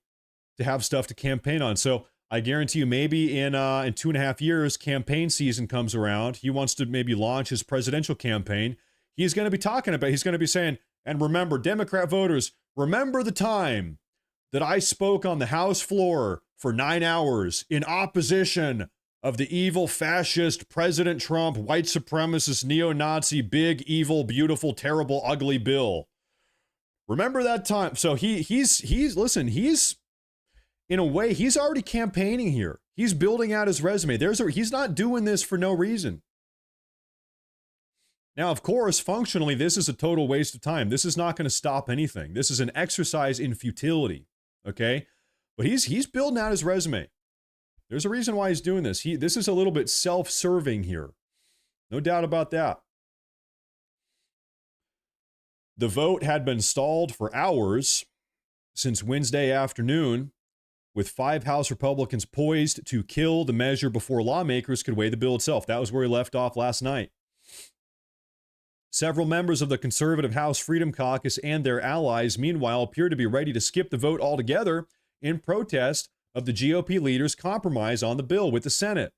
to have stuff to campaign on. So I guarantee you, maybe in 2.5 years, campaign season comes around. He wants to maybe launch his presidential campaign. He's going to be talking about, he's going to be saying, and remember, Democrat voters, remember the time that I spoke on the House floor for 9 hours in opposition of the evil fascist President Trump, white supremacist, neo-Nazi, big, evil, beautiful, terrible, ugly bill. Remember that time? So he's in a way, he's already campaigning here. He's building out his resume. He's not doing this for no reason. Now, of course, functionally, this is a total waste of time. This is not going to stop anything. This is an exercise in futility, okay? But he's building out his resume. There's a reason why he's doing this. This is a little bit self-serving here. No doubt about that. The vote had been stalled for hours since Wednesday afternoon, with 5 House Republicans poised to kill the measure before lawmakers could weigh the bill itself. That was where he left off last night. Several members of the conservative House Freedom Caucus and their allies, meanwhile, appear to be ready to skip the vote altogether in protest of the GOP leaders' compromise on the bill with the Senate.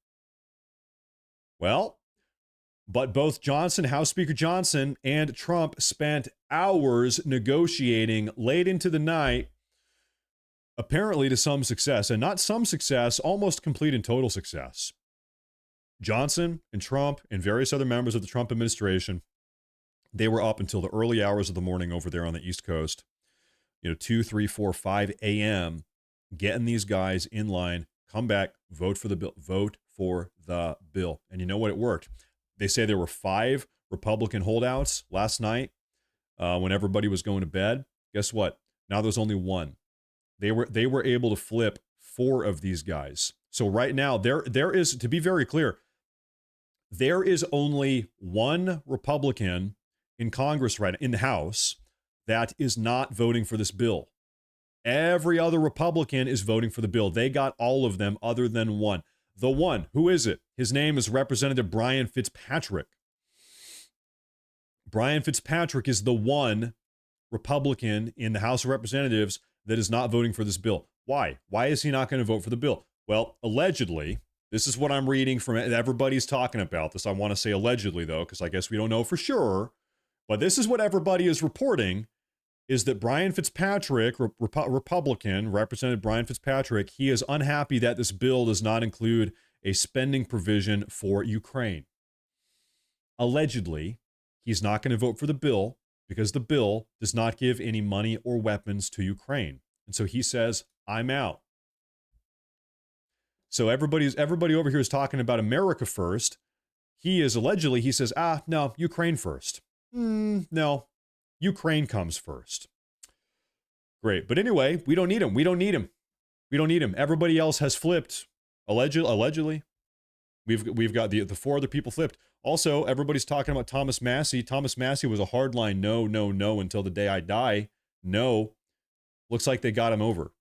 Well, but both House Speaker Johnson and Trump spent hours negotiating late into the night, apparently to some success, and not some success, almost complete and total success. Johnson and Trump and various other members of the Trump administration, they were up until the early hours of the morning over there on the East Coast, 2, 3, 4, 5 a.m., getting these guys in line, come back, vote for the bill, vote for the bill. And you know what? It worked. They say there were 5 Republican holdouts last night when everybody was going to bed. Guess what? Now there's only 1. They were able to flip 4 of these guys. So right now, there is, to be very clear, there is only 1 Republican in Congress right now, in the House, that is not voting for this bill. Every other Republican is voting for the bill. They got all of them other than 1. The one, who is it? His name is Representative Brian Fitzpatrick. Brian Fitzpatrick is the one Republican in the House of Representatives that is not voting for this bill. Why? Why is he not going to vote for the bill? Well, allegedly, this is what I'm reading from it. Everybody's talking about this. I want to say allegedly, though, because I guess we don't know for sure. But this is what everybody is reporting, is that Brian Fitzpatrick, Republican, Representative Brian Fitzpatrick, he is unhappy that this bill does not include a spending provision for Ukraine. Allegedly, he's not going to vote for the bill because the bill does not give any money or weapons to Ukraine. And so he says, I'm out. So everybody over here is talking about America first. He says, no, Ukraine first. No, Ukraine comes first. Great. But anyway, we don't need him. Everybody else has flipped. Allegedly. We've got the 4 other people flipped. Also, everybody's talking about Thomas Massie. Thomas Massie was a hardline no until the day I die. No. Looks like they got him over.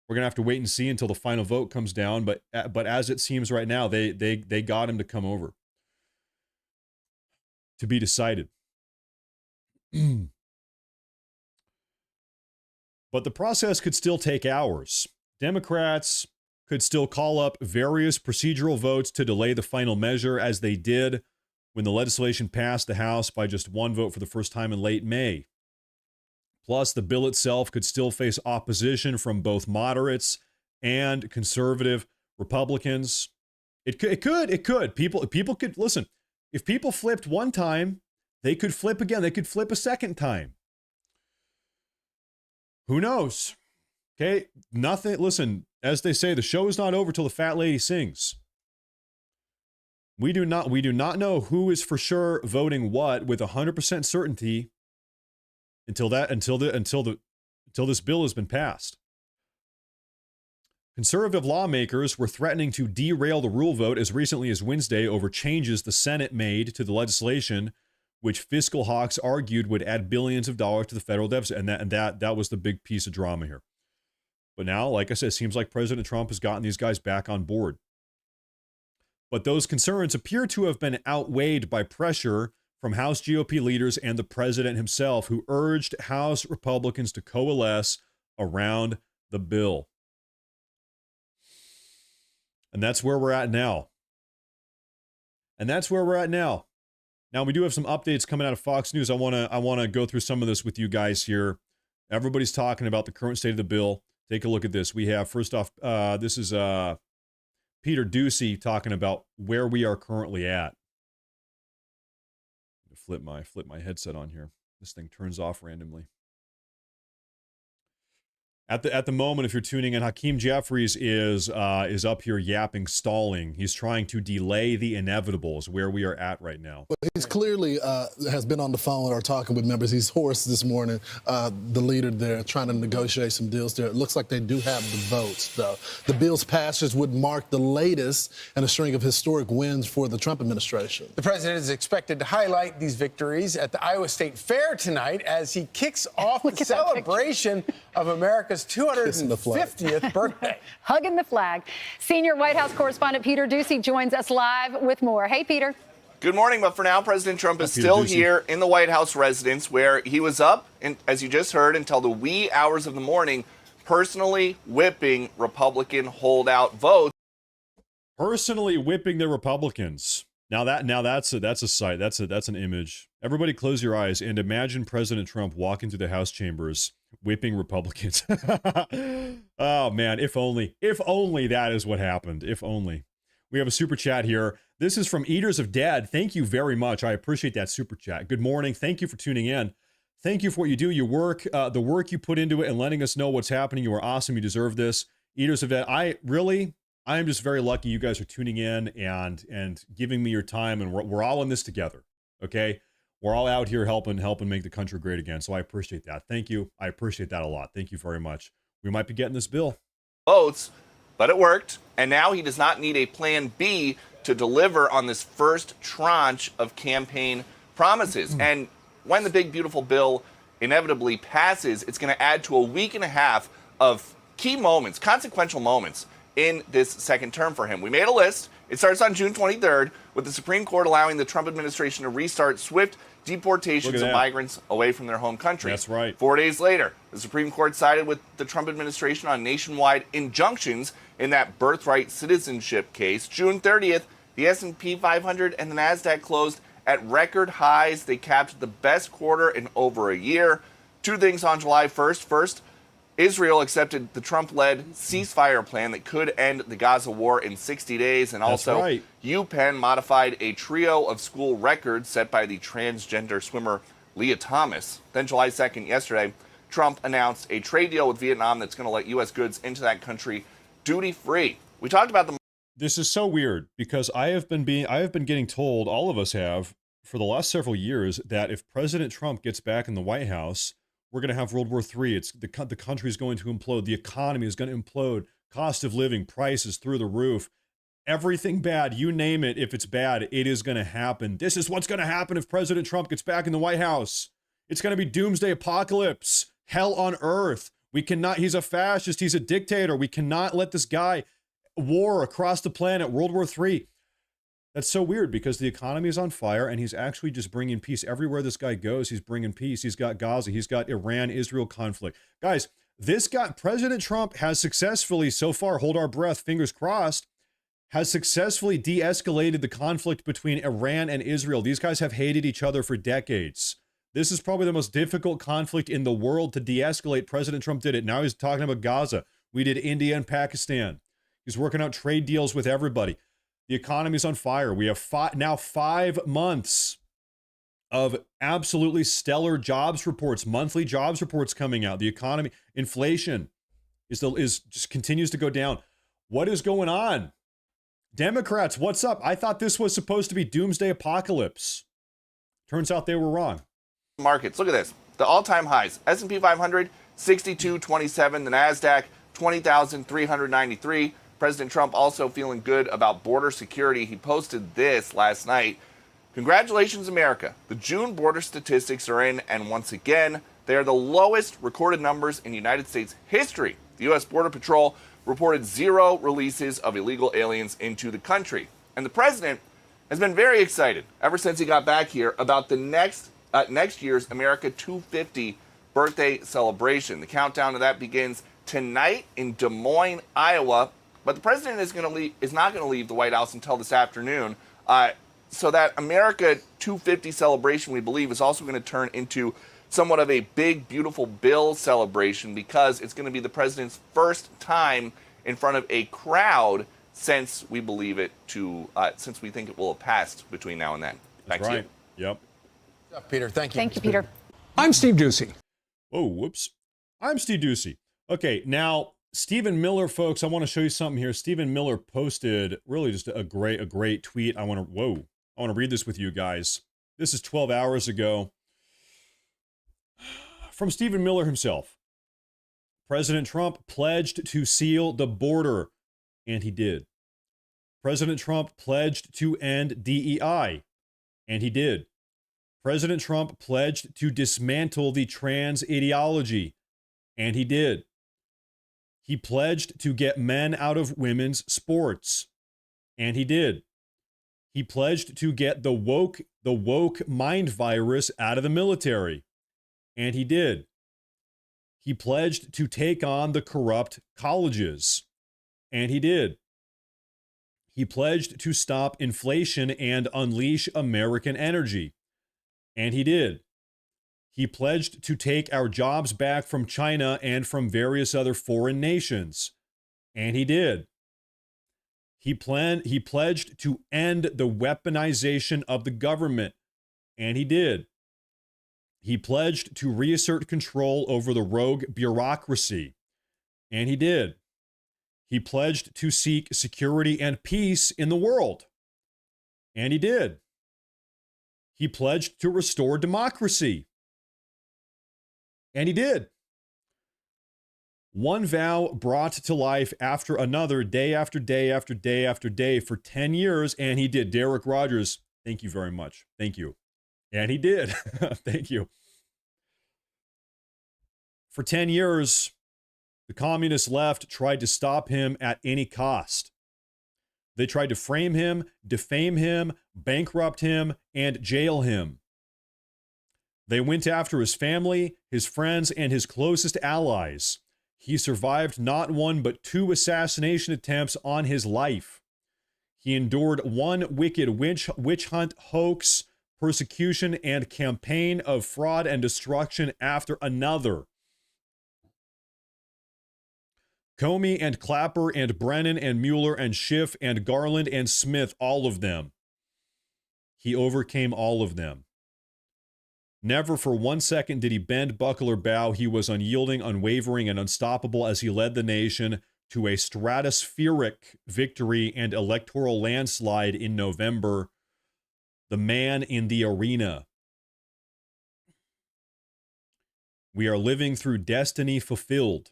We're going to have to wait and see until the final vote comes down, but as it seems right now, they got him to come over. To be decided. But the process could still take hours. Democrats could still call up various procedural votes to delay the final measure, as they did when the legislation passed the House by just 1 vote for the first time in late May. Plus, the bill itself could still face opposition from both moderates and conservative Republicans. It could. People could, listen, if people flipped one time, they could flip again. They could flip a second time. Who knows? Okay, nothing. Listen, as they say, the show is not over till the fat lady sings. We do not know who is for sure voting what with 100% certainty until this bill has been passed. Conservative lawmakers were threatening to derail the rule vote as recently as Wednesday over changes the Senate made to the legislation, which fiscal hawks argued would add billions of dollars to the federal deficit. And that was the big piece of drama here. But now, like I said, it seems like President Trump has gotten these guys back on board. But those concerns appear to have been outweighed by pressure from House GOP leaders and the president himself, who urged House Republicans to coalesce around the bill. And that's where we're at now. Now, we do have some updates coming out of Fox News. I want to go through some of this with you guys here. Everybody's talking about the current state of the bill. Take a look at this. We have, first off, this is Peter Doocy talking about where we are currently at. Flip my headset on here. This thing turns off randomly. At the moment, if you're tuning in, Hakeem Jeffries is up here yapping, stalling. He's trying to delay the inevitable is where we are at right now. Well, he's clearly has been on the phone or talking with members. He's hoarse this morning, the leader there, trying to negotiate some deals there. It looks like they do have the votes, though. The bill's passage would mark the latest in a string of historic wins for the Trump administration. The president is expected to highlight these victories at the Iowa State Fair tonight as he kicks off the celebration of America's 250th birthday. Hugging the flag. Senior White House correspondent Peter Doocy joins us live with more. Hey, Peter. Good morning, but for now, President Trump is still here in the White House residence where he was up, as you just heard, until the wee hours of the morning, personally whipping Republican holdout votes. Personally whipping the Republicans. Now that's a sight. That's an image. Everybody close your eyes and imagine President Trump walking through the House chambers whipping Republicans. Oh man, if only that is what happened. If only. We have a super chat here. This is from Eaters of Dead. Thank you very much. I appreciate that super chat. Good morning. Thank you for tuning in. Thank you for what you do. Your work, the work you put into it and letting us know what's happening. You are awesome. You deserve this. Eaters of Dead. I am just very lucky you guys are tuning in and giving me your time, and we're all in this together. Okay? We're all out here helping make the country great again. So I appreciate that. Thank you. I appreciate that a lot. Thank you very much. We might be getting this bill. Votes, but it worked. And now he does not need a plan B to deliver on this first tranche of campaign promises. And when the big, beautiful bill inevitably passes, it's going to add to a week and a half of key moments, consequential moments in this second term for him. We made a list. It starts on June 23rd with the Supreme Court allowing the Trump administration to restart swift deportations of migrants away from their home country. That's right. 4 days later, the Supreme Court sided with the Trump administration on nationwide injunctions in that birthright citizenship case. June 30th, the S&P 500 and the NASDAQ closed at record highs. They capped the best quarter in over a year. Two things on July 1st. First, Israel accepted the Trump-led ceasefire plan that could end the Gaza war in 60 days. And also, UPenn modified a trio of school records set by the transgender swimmer Leah Thomas. Then July 2nd, yesterday, Trump announced a trade deal with Vietnam that's going to let U.S. goods into that country duty-free. We talked about the... This is so weird because I have been getting told, all of us have, for the last several years, that if President Trump gets back in the White House, we're going to have World War III. The country is going to implode. The economy is going to implode. Cost of living, prices through the roof. Everything bad, you name it. If it's bad, it is going to happen. This is what's going to happen if President Trump gets back in the White House. It's going to be doomsday apocalypse. Hell on earth. We cannot, he's a fascist. He's a dictator. We cannot let this guy war across the planet, World War III. That's so weird because the economy is on fire and he's actually just bringing peace. Everywhere this guy goes, he's bringing peace. He's got Gaza. He's got Iran-Israel conflict. Guys, President Trump has successfully, so far, hold our breath, fingers crossed, has successfully de-escalated the conflict between Iran and Israel. These guys have hated each other for decades. This is probably the most difficult conflict in the world to de-escalate. President Trump did it. Now he's talking about Gaza. We did India and Pakistan. He's working out trade deals with everybody. The economy's on fire. We have now 5 months of absolutely stellar jobs reports, monthly jobs reports coming out. The economy, inflation is just continues to go down. What is going on? Democrats, what's up? I thought this was supposed to be doomsday apocalypse. Turns out they were wrong. Markets, look at this. the all-time highs. S&P 500, 6227. The NASDAQ, 20,393. President Trump also feeling good about border security. He posted this last night. Congratulations, America. The June border statistics are in, and once again, they are the lowest recorded numbers in United States history. The U.S. Border Patrol reported 0 releases of illegal aliens into the country. And the president has been very excited ever since he got back here about the next year's America 250 birthday celebration. The countdown to that begins tonight in Des Moines, Iowa. But the president is not going to leave the White House until this afternoon. So that America 250 celebration, we believe, is also going to turn into somewhat of a big, beautiful bill celebration, because it's going to be the president's first time in front of a crowd since we believe it to, since we think it will have passed between now and then. Back to you. Yep. Peter, thank you. Thank you, Peter. I'm Steve Ducey. Oh, whoops. I'm Steve Ducey. Okay, now, Stephen Miller, folks, I want to show you something here. Stephen Miller posted really just a great tweet. I want to read this with you guys. This is 12 hours ago. From Stephen Miller himself. President Trump pledged to seal the border, and he did. President Trump pledged to end DEI, and he did. President Trump pledged to dismantle the trans ideology, and he did. He pledged to get men out of women's sports, and he did. He pledged to get the woke mind virus out of the military, and he did. He pledged to take on the corrupt colleges, and he did. He pledged to stop inflation and unleash American energy, and he did. He pledged to take our jobs back from China and from various other foreign nations, and he did. He pledged to end the weaponization of the government, and he did. He pledged to reassert control over the rogue bureaucracy, and he did. He pledged to seek security and peace in the world, and he did. He pledged to restore democracy, and he did. One vow brought to life after another, day after day after day after day for 10 years, and he did. Derek Rogers, thank you very much. Thank you. And he did. Thank you. For 10 years, the communist left tried to stop him at any cost. They tried to frame him, defame him, bankrupt him, and jail him. They went after his family, his friends, and his closest allies. He survived not one but 2 assassination attempts on his life. He endured one wicked witch hunt, hoax, persecution, and campaign of fraud and destruction after another. Comey and Clapper and Brennan and Mueller and Schiff and Garland and Smith, all of them. He overcame all of them. Never for 1 second did he bend, buckle, or bow. He was unyielding, unwavering, and unstoppable as he led the nation to a stratospheric victory and electoral landslide in November. The man in the arena. We are living through destiny fulfilled.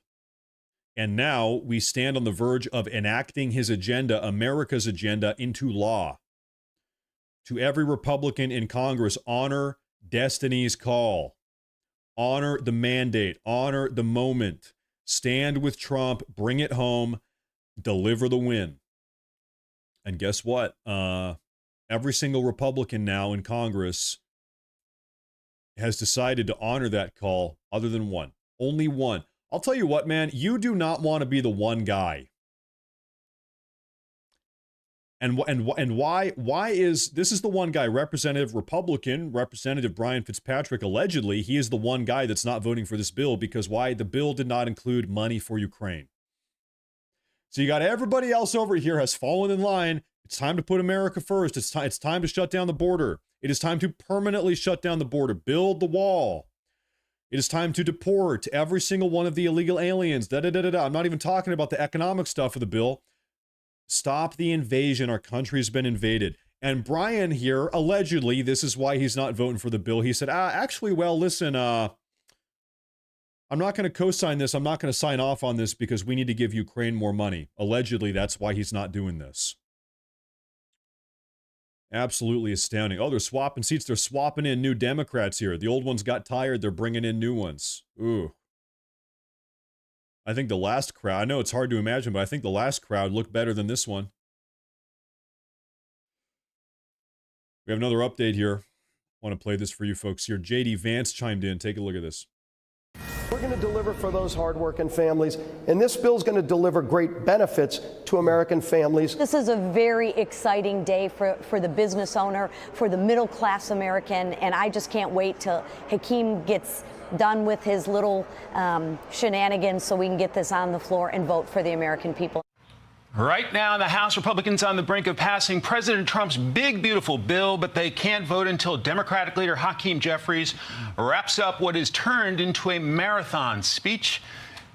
And now we stand on the verge of enacting his agenda, America's agenda, into law. To every Republican in Congress, honor destiny's call. Honor the mandate. Honor the moment. Stand with Trump. Bring it home. Deliver the win. And guess what? Every single Republican now in Congress has decided to honor that call, other than one. Only one. I'll tell you what, man, you do not want to be the one guy. And why is this is the one guy, Representative Brian Fitzpatrick, allegedly, he is the one guy that's not voting for this bill because why? The bill did not include money for Ukraine. So you got everybody else over here has fallen in line. It's time to put America first. It's time to shut down the border. It is time to permanently shut down the border, build the wall. It is time to deport every single one of the illegal aliens. I'm not even talking about the economic stuff of the bill. Stop the invasion. Our country has been invaded. And Brian here, allegedly, this is why he's not voting for the bill. He said, actually, well, listen, I'm not going to co-sign this. I'm not going to sign off on this because we need to give Ukraine more money. Allegedly, that's why he's not doing this. Absolutely astounding. Oh, they're swapping seats. They're swapping in new Democrats here. The old ones got tired. They're bringing in new ones. Ooh. I think the last crowd, I know it's hard to imagine, but I think the last crowd looked better than this one. We have another update here. I want to play this for you folks here. J.D. Vance chimed in. Take a look at this. We're going to deliver for those hardworking families, and this bill is going to deliver great benefits to American families. This is a very exciting day for the business owner, for the middle-class American, and I just can't wait till Hakeem gets done with his little shenanigans so we can get this on the floor and vote for the American people. Right now in the House, Republicans on the brink of passing President Trump's big, beautiful bill, but they can't vote until Democratic leader Hakeem Jeffries wraps up what is turned into a marathon speech.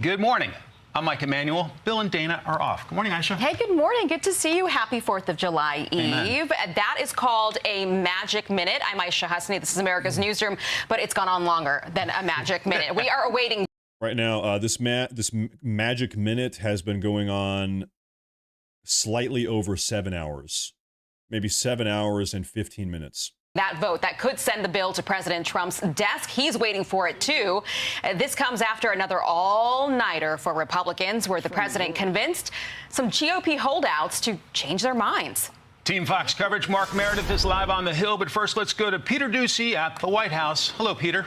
Good morning. I'm Mike Emanuel. Bill and Dana are off. Good morning, Aisha. Hey, good morning. Good to see you. Happy 4th of July Eve. Amen. That is called a magic minute. I'm Aisha Husney. This is America's Newsroom, but it's gone on longer than a magic minute. We are awaiting. Right now, this magic minute has been going on slightly over 7 hours, maybe 7 hours and 15 minutes. That vote that could send the bill to President Trump's desk. He's waiting for it, too. This comes after another all-nighter for Republicans, where the president convinced some GOP holdouts to change their minds. Team Fox coverage. Mark Meredith is live on the Hill. But first, let's go to Peter Doocy at the White House. Hello, Peter.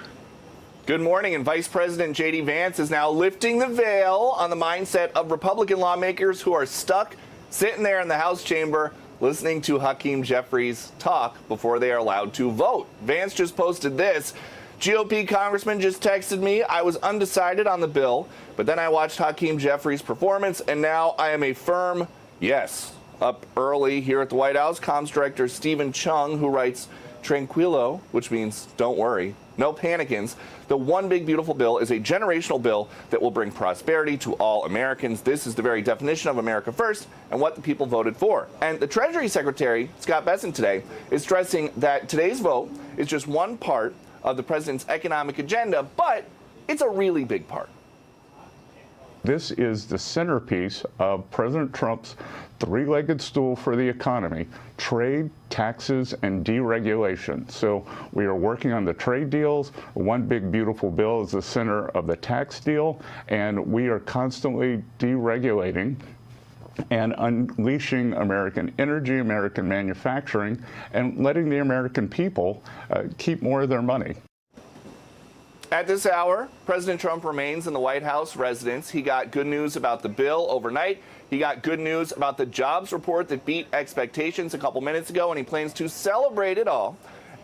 Good morning, and Vice President J.D. Vance is now lifting the veil on the mindset of Republican lawmakers who are stuck sitting there in the House chamber listening to Hakeem Jeffries talk before they are allowed to vote. Vance just posted this. GOP congressman just texted me. I was undecided on the bill, but then I watched Hakeem Jeffries' performance, and now I am a firm yes. Up early here at the White House, comms director Stephen Chung, who writes, Tranquilo, which means don't worry, no panikins. The One Big Beautiful Bill is a generational bill that will bring prosperity to all Americans. This is the very definition of America First and what the people voted for. And the Treasury Secretary, Scott Bessent, today is stressing that today's vote is just one part of the president's economic agenda, but it's a really big part. This is the centerpiece of President Trump's three-legged stool for the economy: trade, taxes, and deregulation. So we are working on the trade deals. One Big Beautiful Bill is the center of the tax deal, and we are constantly deregulating and unleashing American energy, American manufacturing, and letting the American people keep more of their money. At this hour, President Trump remains in the White House residence. He got good news about the bill overnight. He got good news about the jobs report that beat expectations a couple minutes ago, and he plans to celebrate it all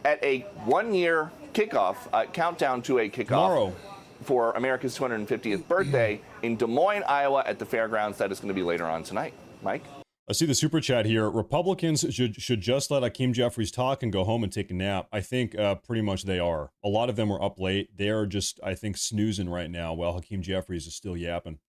at a one-year kickoff, countdown to a kickoff tomorrow for America's 250th birthday in Des Moines, Iowa, at the fairgrounds. That is going to be later on tonight. Mike? I see the super chat here. Republicans should just let Hakeem Jeffries talk and go home and take a nap. I think pretty much they are. A lot of them are up late. They are just, I think, snoozing right now while Hakeem Jeffries is still yapping.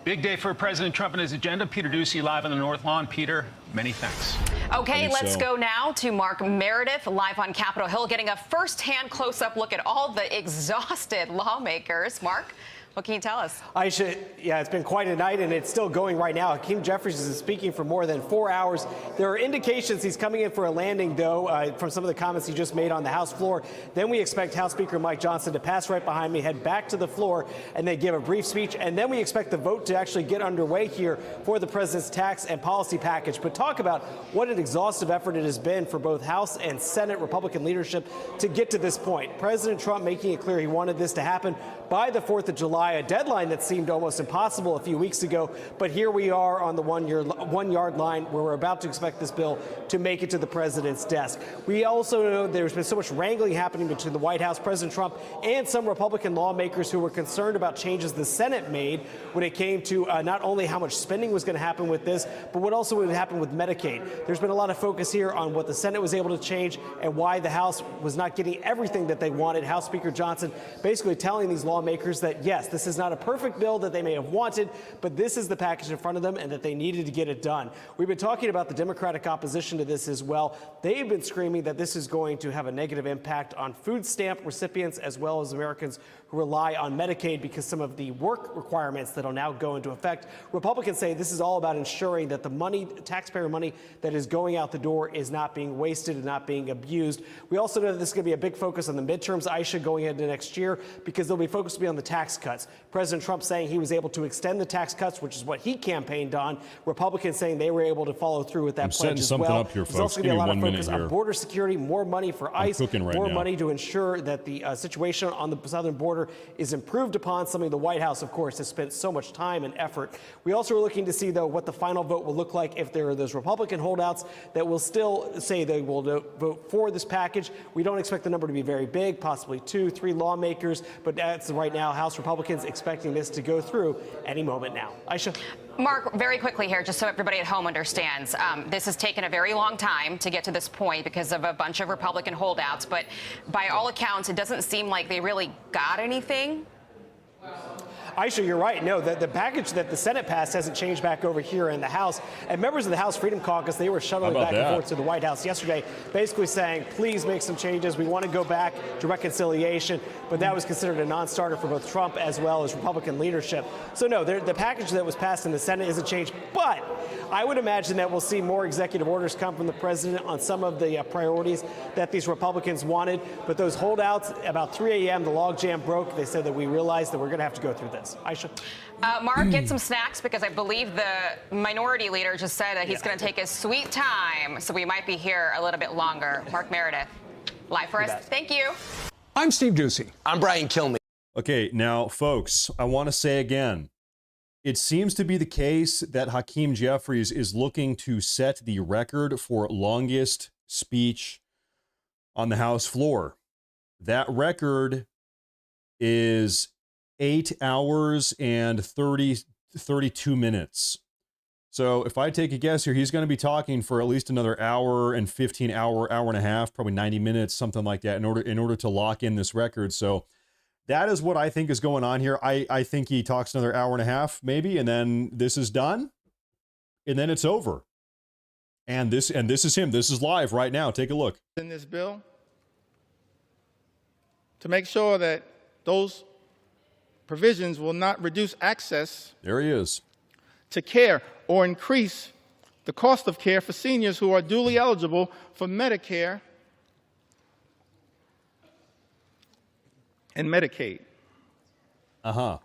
Big day for President Trump and his agenda. Peter Doocy live on the North Lawn. Peter, many thanks. Okay, let's go now to Mark Meredith live on Capitol Hill, getting a first-hand close-up look at all the exhausted lawmakers. Mark, what can you tell us? Aisha, yeah, it's been quite a night, and it's still going right now. Hakeem Jeffries is speaking for more than 4 hours. There are indications he's coming in for a landing, though, from some of the comments he just made on the House floor. Then we expect House Speaker Mike Johnson to pass right behind me, head back to the floor, and then give a brief speech. And then we expect the vote to actually get underway here for the president's tax and policy package. But talk about what an exhaustive effort it has been for both House and Senate Republican leadership to get to this point. President Trump making it clear he wanted this to happen by the 4th of July, a deadline that seemed almost impossible a few weeks ago. But here we are on the one-yard line where we're about to expect this bill to make it to the president's desk. We also know there's been so much wrangling happening between the White House, President Trump, and some Republican lawmakers who were concerned about changes the Senate made when it came to not only how much spending was going to happen with this, but what also would happen with Medicaid. There's been a lot of focus here on what the Senate was able to change and why the House was not getting everything that they wanted. House Speaker Johnson basically telling these lawmakers that, yes, yes, this is not a perfect bill that they may have wanted, but this is the package in front of them and that they needed to get it done. We've been talking about the Democratic opposition to this as well. They've been screaming that this is going to have a negative impact on food stamp recipients as well as Americans who rely on Medicaid because some of the work requirements that will now go into effect. Republicans say this is all about ensuring that the money, taxpayer money that is going out the door is not being wasted and not being abused. We also know that this is going to be a big focus on the midterms, Aisha, going into next year because they'll be focused to be on the tax cuts. President Trump saying he was able to extend the tax cuts, which is what he campaigned on. Republicans saying they were able to follow through with that I'm pledge setting as something well. up here, There's folks. also Give going to me be a lot 1 of minute focus here. on border security, more money for ICE, cooking right more now. money to ensure that the situation on the southern border is improved upon, something the White House, of course, has spent so much time and effort. We also are looking to see, though, what the final vote will look like if there are those Republican holdouts that will still say they will vote for this package. We don't expect the number to be very big, possibly 2, 3 lawmakers, but that's right now House Republicans expecting this to go through any moment now. Aisha? Mark, very quickly here, just so everybody at home understands, this has taken a very long time to get to this point because of a bunch of Republican holdouts, but by all accounts, it doesn't seem like they really got anything. Aisha, you're right. No, the package that the Senate passed hasn't changed back over here in the House. And members of the House Freedom Caucus, they were shuttling back and forth to the White House yesterday, basically saying, please make some changes. We want to go back to reconciliation. But that was considered a non-starter for both Trump as well as Republican leadership. So, no, the package that was passed in the Senate isn't changed. But I would imagine that we'll see more executive orders come from the president on some of the priorities that these Republicans wanted. But those holdouts, about 3 a.m., the logjam broke. They said that we realized that we're going to have to go through this. Aisha? Mark, get some snacks because I believe the minority leader just said that he's going to take his sweet time, so we might be here a little bit longer. Mark Meredith, live for us. Thank you. I'm Steve Ducey. I'm Brian Kilmeade. Okay, now, folks, I want to say again, it seems to be the case that Hakeem Jeffries is looking to set the record for longest speech on the House floor. That record is 8 hours and 32 minutes. So if I take a guess here, he's going to be talking for at least another hour and 15 hour and a half, probably 90 minutes, something like that, in order to lock in this record. So that is what I think is going on here. I think he talks another hour and a half, maybe, and then this is done, and then it's over. And this is him. This is live right now. Take a look. In this bill, to make sure that those provisions will not reduce access There he is. to care or increase the cost of care for seniors who are duly eligible for Medicare and Medicaid. Mr.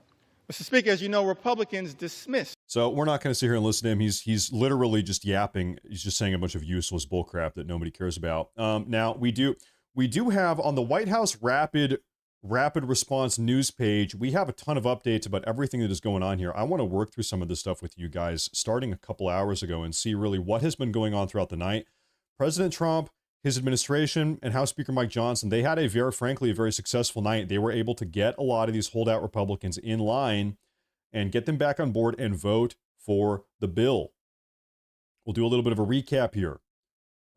Speaker, as you know, Republicans dismissed. So we're not going to sit here and listen to him. He's literally just yapping. He's just saying a bunch of useless bullcrap that nobody cares about. Now we do have on the White House rapid response news page, we have a ton of updates about everything that is going on here. I want to work through some of this stuff with you guys starting a couple hours ago and see really what has been going on throughout the night. President Trump, his administration, and House Speaker Mike Johnson, they had a very successful night. They were able to get a lot of these holdout Republicans in line and get them back on board and vote for the bill. We'll do a little bit of a recap here,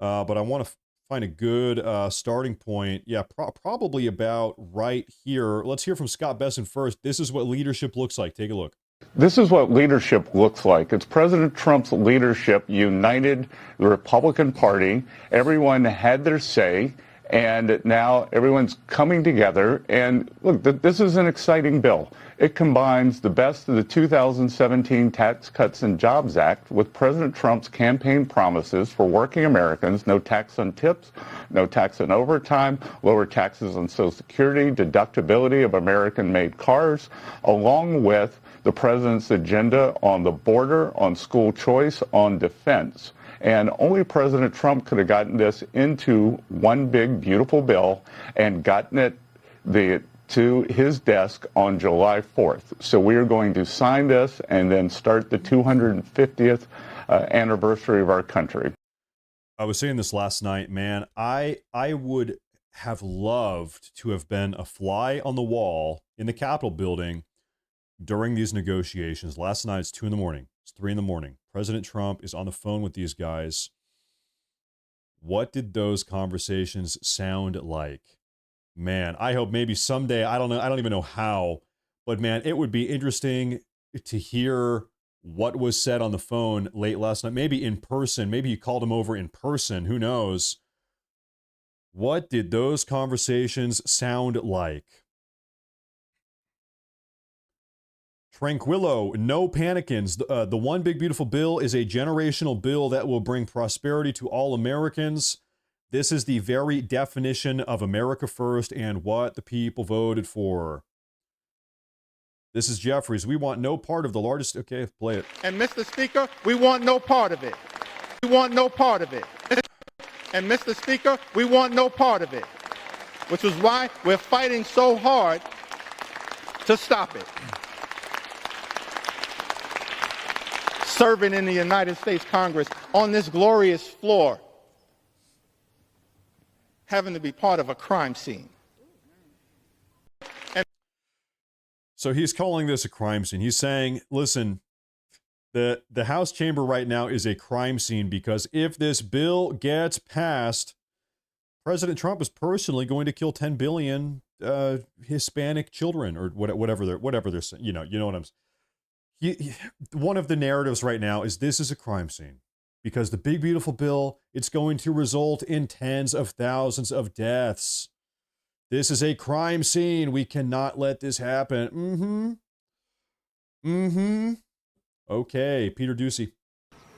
but I want to find a good starting point. Yeah, probably about right here. Let's hear from Scott Besson first. This is what leadership looks like. Take a look. This is what leadership looks like. It's President Trump's leadership united the Republican Party. Everyone had their say, and now everyone's coming together. And look, this is an exciting bill. It combines the best of the 2017 Tax Cuts and Jobs Act with President Trump's campaign promises for working Americans: no tax on tips, no tax on overtime, lower taxes on Social Security, deductibility of American-made cars, along with the president's agenda on the border, on school choice, on defense. And only President Trump could have gotten this into one big, beautiful bill and gotten it to his desk on July 4th. So we are going to sign this and then start the 250th anniversary of our country. I was saying this last night, man. I would have loved to have been a fly on the wall in the Capitol building during these negotiations. Last night, it's 2 in the morning. It's 3 in the morning. President Trump is on the phone with these guys. What did those conversations sound like? Man, I hope maybe someday, I don't know, I don't even know how, But man, it would be interesting to hear what was said on the phone late last night, maybe in person. Maybe you called him over in person. Who knows? What did those conversations sound like? Tranquillo, no panicins. The One Big Beautiful Bill is a generational bill that will bring prosperity to all Americans. This is the very definition of America First and what the people voted for. This is Jeffries. We want no part of the largest... Okay, play it. And Mr. Speaker, we want no part of it. We want no part of it. And Mr. Speaker, we want no part of it. Which is why we're fighting so hard to stop it. Serving in the United States Congress on this glorious floor, having to be part of a crime scene. So he's calling this a crime scene. He's saying, listen, the House chamber right now is a crime scene because if this bill gets passed, President Trump is personally going to kill 10 billion Hispanic children or whatever they're saying. You know what I'm saying. One of the narratives right now is this is a crime scene because the big beautiful bill, it's going to result in tens of thousands of deaths. This is a crime scene. We cannot let this happen. Okay, Peter Ducey.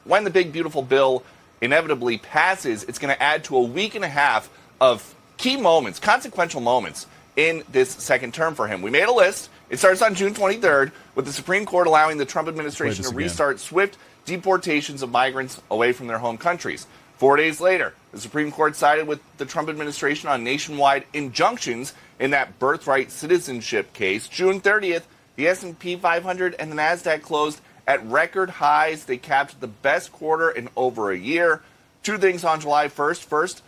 When the big beautiful bill inevitably passes, it's going to add to a week and a half of key moments, consequential moments in this second term for him. We made a list. It starts on June 23rd with the Supreme Court allowing the Trump administration to restart swift deportations of migrants away from their home countries. 4 days later, the Supreme Court sided with the Trump administration on nationwide injunctions in that birthright citizenship case. June 30th, the S&P 500 and the NASDAQ closed at record highs. They capped the best quarter in over a year. Two things on July 1st. First,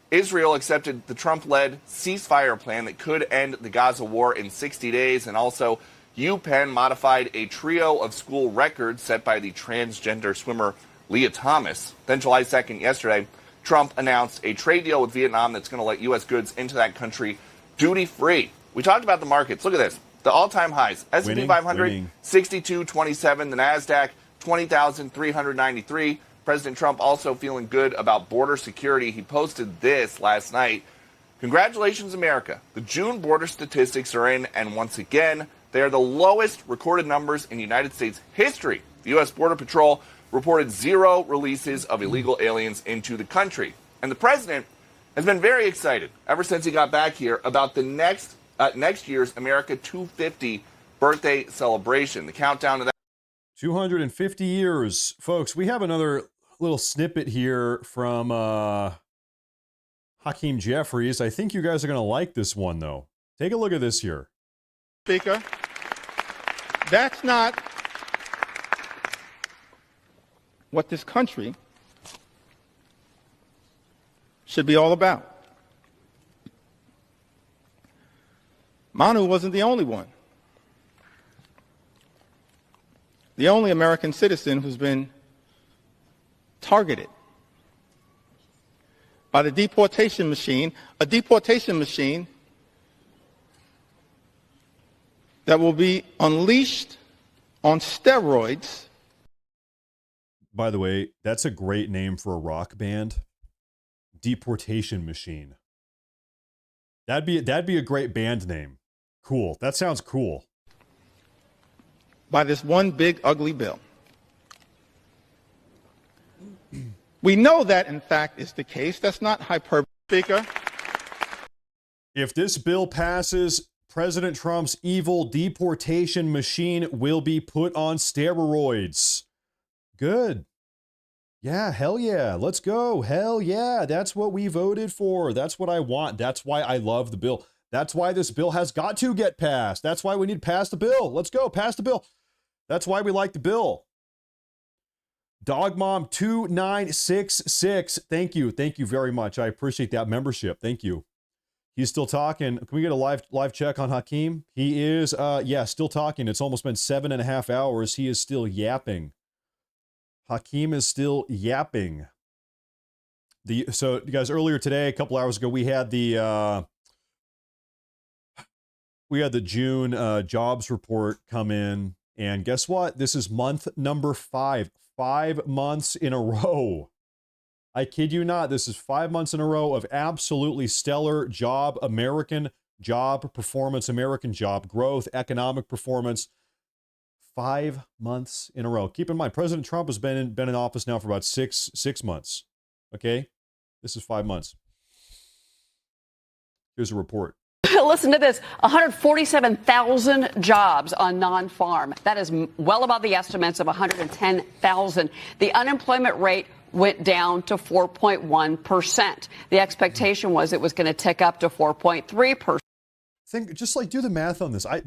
Israel accepted the Trump-led ceasefire plan that could end the Gaza war in 60 days. And also, UPenn modified a trio of school records set by the transgender swimmer Leah Thomas. Then July 2nd, yesterday, Trump announced a trade deal with Vietnam that's going to let U.S. goods into that country duty-free. We talked about the markets. Look at this. The all-time highs. S&P 500, 62.27. The NASDAQ, 20,393. President Trump also feeling good about border security. He posted this last night. Congratulations, America. The June border statistics are in, and once again, they are the lowest recorded numbers in United States history. The U.S. Border Patrol reported 0 releases of illegal aliens into the country. And the president has been very excited ever since he got back here about the next year's America 250 birthday celebration. The countdown to that. 250 years. Folks, we have another little snippet here from Hakeem Jeffries. I think you guys are going to like this one, though. Take a look at this here. Speaker, that's not what this country should be all about. Manu wasn't the only one. The only American citizen who's been targeted by the deportation machine, a deportation machine that will be unleashed on steroids. By the way, that's a great name for a rock band. Deportation Machine. That'd be a great band name. Cool. That sounds cool. By this one big ugly bill. We know that, in fact, is the case. That's not hyperbole, Speaker. If this bill passes, President Trump's evil deportation machine will be put on steroids. Good. Yeah, hell yeah. Let's go. Hell yeah. That's what we voted for. That's what I want. That's why I love the bill. That's why this bill has got to get passed. That's why we need to pass the bill. Let's go. Pass the bill. That's why we like the bill. Dogmom2966. Thank you. Thank you very much. I appreciate that membership. Thank you. He's still talking. Can we get a live check on Hakeem? He is, still talking. It's almost been 7.5 hours. He is still yapping. Hakeem is still yapping. So, you guys, earlier today, a couple hours ago, we had the we had the June jobs report come in, and guess what? This is month number 5. 5 months in a row. I kid you not. This is 5 months in a row of absolutely stellar American job performance, American job growth, economic performance. 5 months in a row. Keep in mind, President Trump has been in office now for about six months. Okay, this is 5 months. Here's a report. Listen to this, 147,000 jobs on non-farm. That is well above the estimates of 110,000. The unemployment rate went down to 4.1%. The expectation was it was going to tick up to 4.3%. Do the math on this. I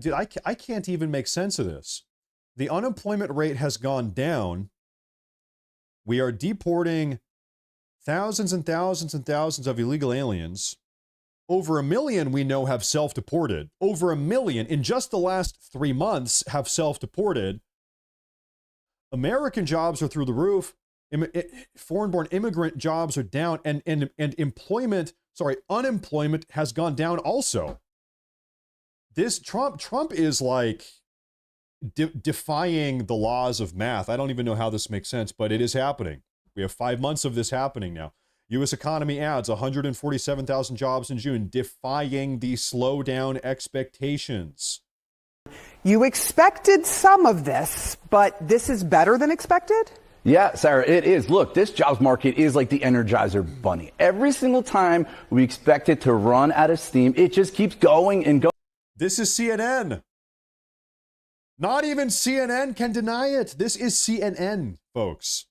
can't even make sense of this. The unemployment rate has gone down. We are deporting thousands and thousands and thousands of illegal aliens. Over 1 million we know have self-deported. Over 1 million in just the last 3 months have self-deported. American jobs are through the roof. Foreign-born immigrant jobs are down, and unemployment has gone down also. This Trump is like defying the laws of math. I don't even know how this makes sense, but it is happening. We have 5 months of this happening now. U.S. economy adds 147,000 jobs in June, defying the slowdown expectations. You expected some of this, but this is better than expected? Yeah, Sarah, it is. Look, this jobs market is like the Energizer Bunny. Every single time we expect it to run out of steam, it just keeps going and going. This is CNN. Not even CNN can deny it. This is CNN, folks.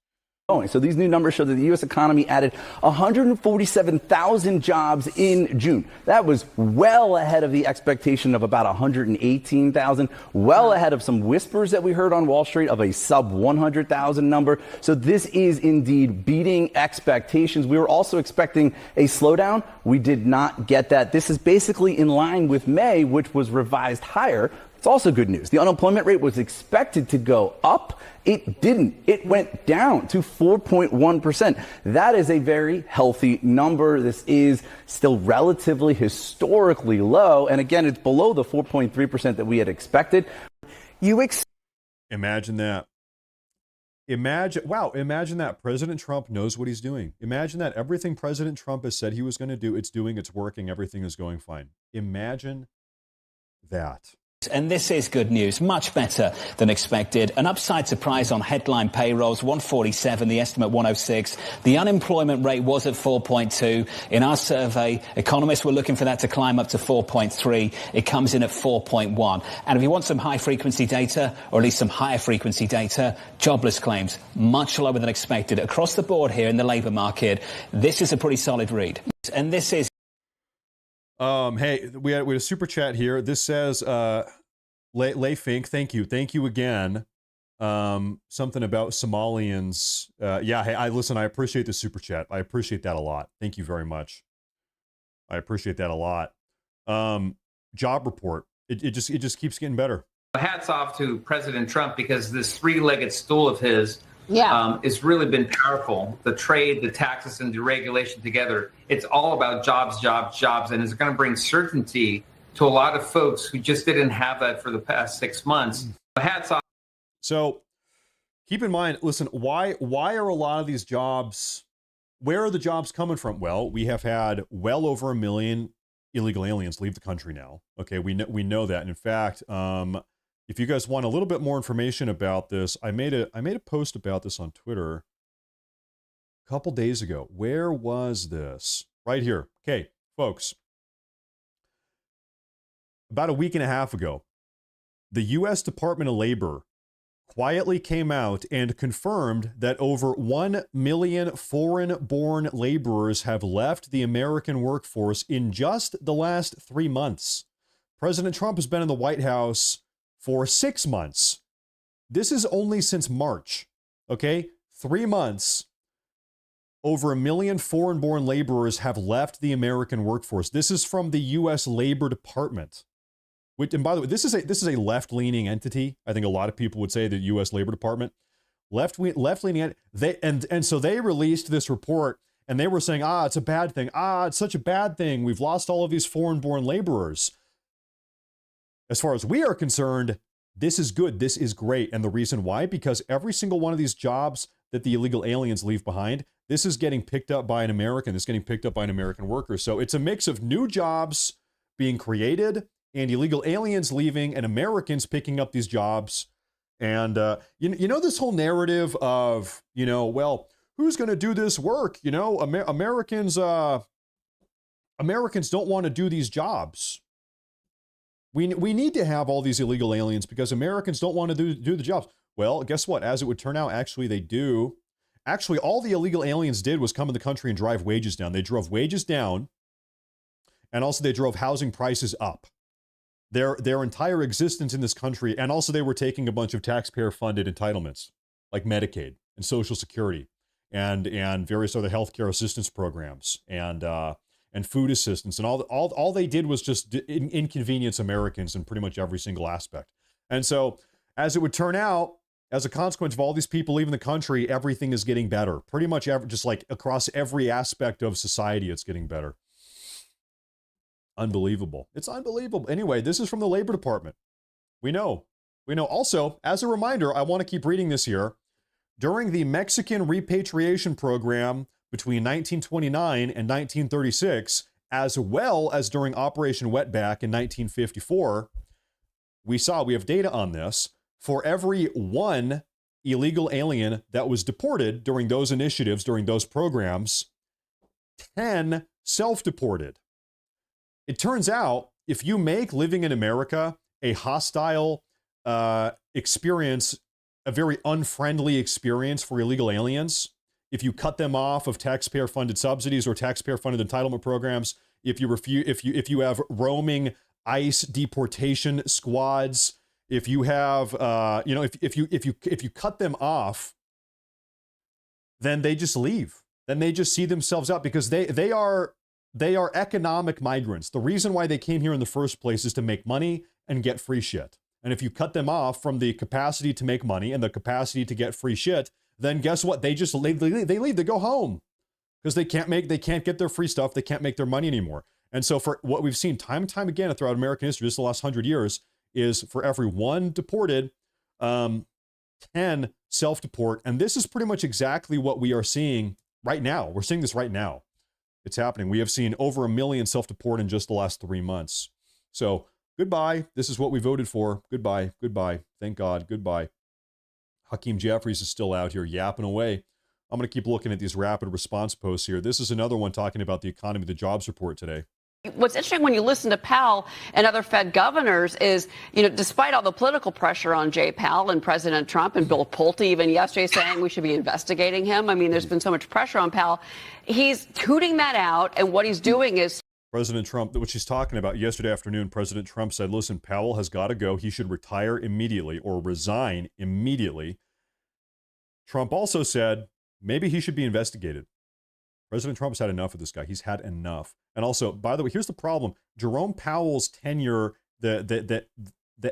So these new numbers show that the U.S. economy added 147,000 jobs in June. That was well ahead of the expectation of about 118,000, well ahead of some whispers that we heard on Wall Street of a sub 100,000 number. So this is indeed beating expectations. We were also expecting a slowdown. We did not get that. This is basically in line with May, which was revised higher. It's also good news. The unemployment rate was expected to go up. It didn't. It went down to 4.1%. That is a very healthy number. This is still relatively historically low. And again, it's below the 4.3% that we had expected. Imagine that. Imagine that. President Trump knows what he's doing. Imagine that everything President Trump has said he was going to do, it's working, everything is going fine. Imagine that. And this is good news, much better than expected. An upside surprise on headline payrolls, 147, the estimate 106. The unemployment rate was at 4.2. In our survey, economists were looking for that to climb up to 4.3. It comes in at 4.1. And if you want some high-frequency data, or at least some higher-frequency data, jobless claims, much lower than expected. Across the board here in the labour market, this is a pretty solid read. And this is... Hey, we had a super chat here. This says, Lay Fink, thank you again. Something about Somalians. Yeah, hey, I appreciate the super chat. I appreciate that a lot. Thank you very much. I appreciate that a lot. Job report. It just keeps getting better. Hats off to President Trump, because this three-legged stool of his it's really been powerful. The trade, the taxes, and deregulation together. It's all about jobs, jobs, jobs, and it's going to bring certainty to a lot of folks who just didn't have that for the past 6 months. Hats off. So keep in mind, listen, why are a lot of these jobs, where are the jobs coming from? Well, we have had well over 1 million illegal aliens leave the country now. Okay, we know that. And in fact, if you guys want a little bit more information about this, I made a post about this on Twitter a couple days ago. Where was this? Right here. Okay, folks. About a week and a half ago, the U.S. Department of Labor quietly came out and confirmed that over 1 million foreign-born laborers have left the American workforce in just the last 3 months. President Trump has been in the White House for 6 months. This is only since March, okay? 3 months, over 1 million foreign-born laborers have left the American workforce. This is from the U.S. Labor Department. And by the way, this is a left-leaning entity. I think a lot of people would say the U.S. Labor Department, left-leaning. So they released this report, and they were saying, it's a bad thing. It's such a bad thing. We've lost all of these foreign-born laborers. as far as we are concerned, this is good. This is great. And the reason why, because every single one of these jobs that the illegal aliens leave behind, this is getting picked up by an American. This is getting picked up by an American worker. So it's a mix of new jobs being created and illegal aliens leaving and Americans picking up these jobs. And, you know, this whole narrative of, you know, well, who's going to do this work? You know, Americans don't want to do these jobs. We need to have all these illegal aliens because Americans don't want to do the jobs. Well, guess what? As it would turn out, actually, they do. Actually, all the illegal aliens did was come in the country and drive wages down. They drove wages down, and also they drove housing prices up. Their entire existence in this country, and also they were taking a bunch of taxpayer-funded entitlements, like Medicaid and Social Security, and various other healthcare assistance programs, and food assistance, and all they did was just inconvenience Americans in pretty much every single aspect. And so, as it would turn out, as a consequence of all these people leaving the country, everything is getting better. Pretty much just like across every aspect of society, it's getting better. Unbelievable. It's unbelievable. Anyway, this is from the Labor Department. We know. Also, as a reminder, I want to keep reading this here. During the Mexican repatriation program between 1929 and 1936, as well as during Operation Wetback in 1954, we have data on this. For every one illegal alien that was deported during those initiatives, during those programs, 10 self-deported. It turns out, if you make living in America a hostile experience, a very unfriendly experience for illegal aliens, if you cut them off of taxpayer-funded subsidies or taxpayer-funded entitlement programs, if you have roaming ICE deportation squads, if you have, if you cut them off, then they just leave. Then they just see themselves out because they are economic migrants. The reason why they came here in the first place is to make money and get free shit. And if you cut them off from the capacity to make money and the capacity to get free shit, then guess what? They just leave. They leave. They go home because they can't get their free stuff. They can't make their money anymore. And so for what we've seen time and time again throughout American history, just the last 100 years, is for every one deported, 10 self-deport. And this is pretty much exactly what we are seeing right now. We're seeing this right now. It's happening. We have seen over 1 million self-deport in just the last 3 months. So goodbye. This is what we voted for. Goodbye. Goodbye. Thank God. Goodbye. Hakeem Jeffries is still out here yapping away. I'm going to keep looking at these rapid response posts here. This is another one talking about the economy, the jobs report today. What's interesting when you listen to Powell and other Fed governors is, despite all the political pressure on Jay Powell and President Trump and Bill Pulte even yesterday saying we should be investigating him. I mean, there's been so much pressure on Powell. He's tooting that out. And what he's doing is President Trump, what she's talking about yesterday afternoon, President Trump said, listen, Powell has got to go. He should retire immediately or resign immediately. Trump also said maybe he should be investigated. President Trump's had enough of this guy. He's had enough. And also, by the way, here's the problem. Jerome Powell's tenure, the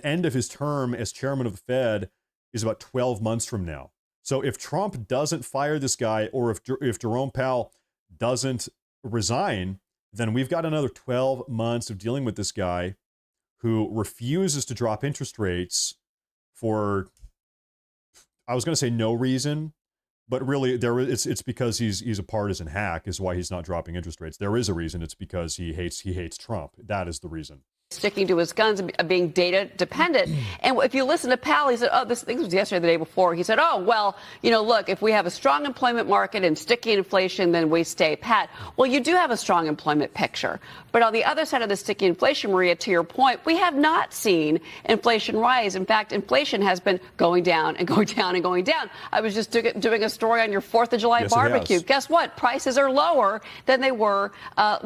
end of his term as chairman of the Fed is about 12 months from now. So if Trump doesn't fire this guy, or if Jerome Powell doesn't resign, then we've got another 12 months of dealing with this guy who refuses to drop interest rates for, I was going to say no reason, but really it's because he's a partisan hack is why he's not dropping interest rates. There is a reason. It's because he hates Trump. That is the reason. Sticking to his guns and being data dependent. And if you listen to Powell, he said, this was yesterday, the day before. He said, look, if we have a strong employment market and sticky inflation, then we stay pat. Well, you do have a strong employment picture. But on the other side of the sticky inflation, Maria, to your point, we have not seen inflation rise. In fact, inflation has been going down and going down and going down. I was just doing a story on your 4th of July barbecue. Guess what? Prices are lower than they were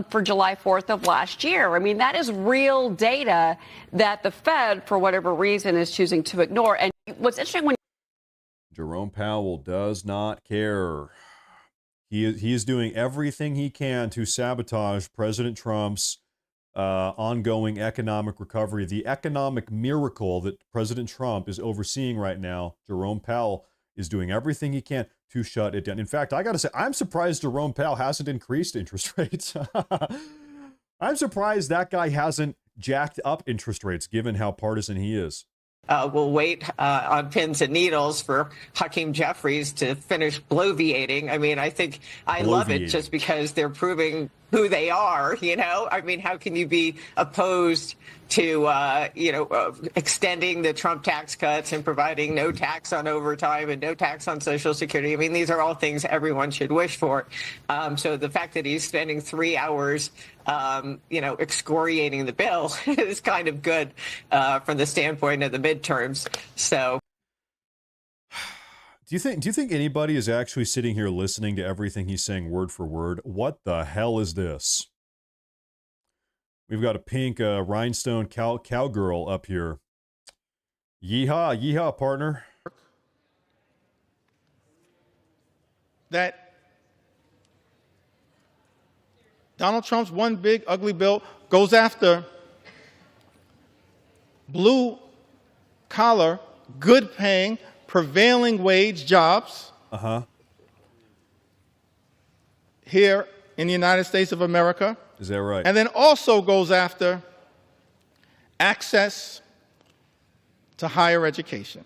for July 4th of last year. I mean, that is real data that the Fed, for whatever reason, is choosing to ignore. And what's interesting when Jerome Powell does not care. He is doing everything he can to sabotage President Trump's ongoing economic recovery. The economic miracle that President Trump is overseeing right now, Jerome Powell is doing everything he can to shut it down. In fact, I got to say, I'm surprised Jerome Powell hasn't increased interest rates. I'm surprised that guy hasn't jacked up interest rates, given how partisan he is. We'll wait on pins and needles for Hakeem Jeffries to finish bloviating. I mean, I think I love it just because they're proving who they are, you know? I mean, how can you be opposed to, extending the Trump tax cuts and providing no tax on overtime and no tax on Social Security? I mean, these are all things everyone should wish for. So the fact that he's spending 3 hours, excoriating the bill is kind of good from the standpoint of the midterms. So. Do you think anybody is actually sitting here listening to everything he's saying word for word? What the hell is this? We've got a pink rhinestone cowgirl up here. Yeehaw, yeehaw, partner. That Donald Trump's one big ugly bill goes after blue collar, good paying, prevailing wage jobs here in the United States of America. Is that right? And then also goes after access to higher education.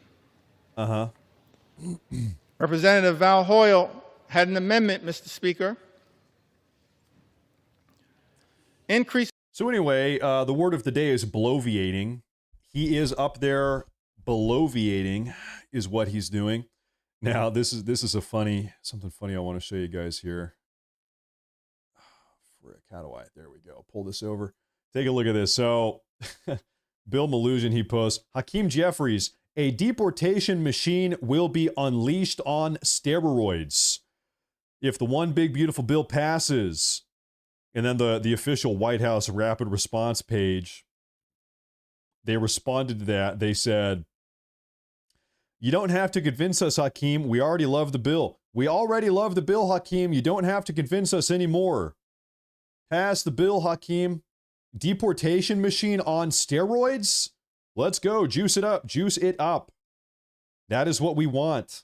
Representative Val Hoyle had an amendment, Mr. Speaker. Increase. So anyway, the word of the day is bloviating. He is up there bloviating is what he's doing. Now, this is something funny I want to show you guys here. Frick, how do I? There we go. Pull this over. Take a look at this. So, Bill Malhusian, he posts, Hakeem Jeffries, a deportation machine will be unleashed on steroids if the one big beautiful bill passes. And then the official White House rapid response page, they responded to that. They said, you don't have to convince us, Hakeem. We already love the bill. We already love the bill, Hakeem. You don't have to convince us anymore. Pass the bill, Hakeem. Deportation machine on steroids? Let's go. Juice it up. Juice it up. That is what we want.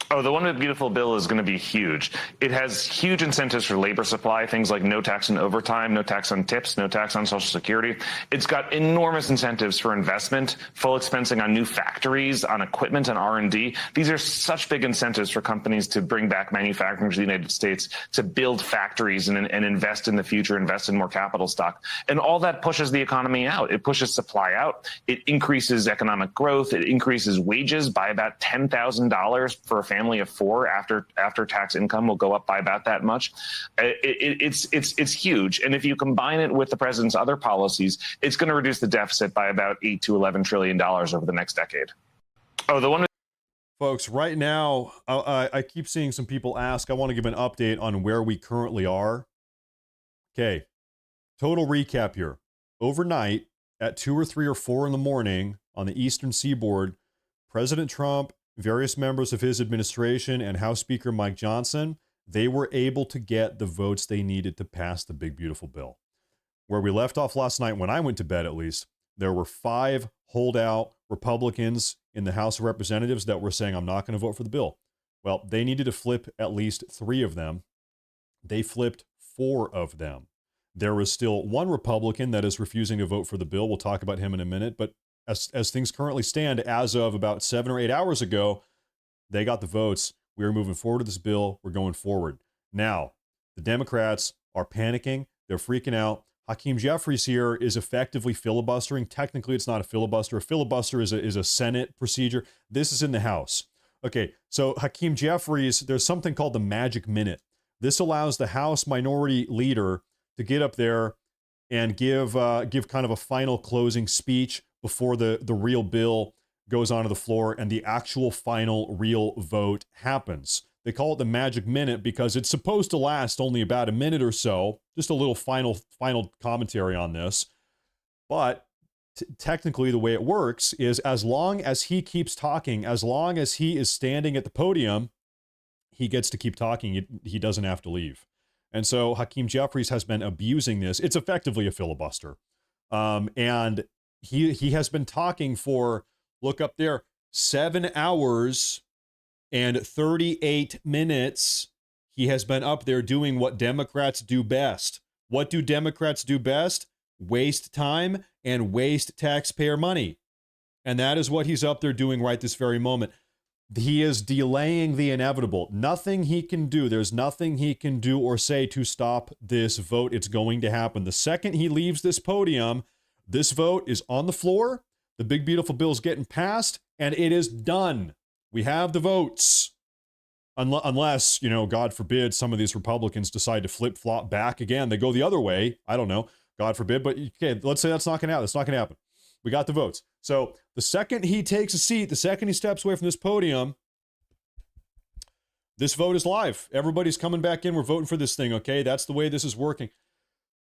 Oh, the one big beautiful bill is going to be huge. It has huge incentives for labor supply, things like no tax on overtime, no tax on tips, no tax on Social Security. It's got enormous incentives for investment, full expensing on new factories, on equipment and R&D. These are such big incentives for companies to bring back manufacturing to the United States, to build factories and invest in the future, invest in more capital stock. And all that pushes the economy out. It pushes supply out. It increases economic growth. It increases wages by about $10,000 for a family of four after tax income will go up by about that much. It's huge. And if you combine it with the president's other policies, it's going to reduce the deficit by about $8 to $11 trillion over the next decade. Oh, the one. Folks, right now, I keep seeing some people ask, I want to give an update on where we currently are. Okay, total recap here. Overnight, at 2 or 3 or 4 in the morning on the eastern seaboard, President Trump, various members of his administration, and House Speaker Mike Johnson, they were able to get the votes they needed to pass the big, beautiful bill. Where we left off last night, when I went to bed at least, there were 5 holdout Republicans in the House of Representatives that were saying, I'm not going to vote for the bill. Well, they needed to flip at least 3 of them. They flipped 4 of them. There was still 1 Republican that is refusing to vote for the bill. We'll talk about him in a minute, but as things currently stand, as of about 7 or 8 hours ago, they got the votes. We are moving forward with this bill. We're going forward. Now, the Democrats are panicking. They're freaking out. Hakeem Jeffries here is effectively filibustering. Technically, it's not a filibuster. A filibuster is a Senate procedure. This is in the House. Okay, so Hakeem Jeffries, there's something called the magic minute. This allows the House minority leader to get up there and give kind of a final closing speech before the real bill goes onto the floor and the actual final real vote happens. They call it the magic minute because it's supposed to last only about a minute or so, just a little final commentary on this. But technically the way it works is as long as he keeps talking, as long as he is standing at the podium, he gets to keep talking. He doesn't have to leave. And so Hakeem Jeffries has been abusing this. It's effectively a filibuster. And he has been talking for, look up there, 7 hours and 38 minutes. He has been up there doing what Democrats do best. What do Democrats do best? waste time, and waste taxpayer money. And that is what he's up there doing right this very moment. He is delaying the inevitable. Nothing he can do. There's nothing he can do or say to stop this vote. It's going to happen. The second he leaves this podium, this vote is on the floor. The big, beautiful bill is getting passed, and it is done. We have the votes. Unless, God forbid, some of these Republicans decide to flip-flop back again. They go the other way. I don't know. God forbid. But okay, let's say that's not going to happen. That's not going to happen. We got the votes. So the second he takes a seat, the second he steps away from this podium, this vote is live. Everybody's coming back in. We're voting for this thing, okay? That's the way this is working.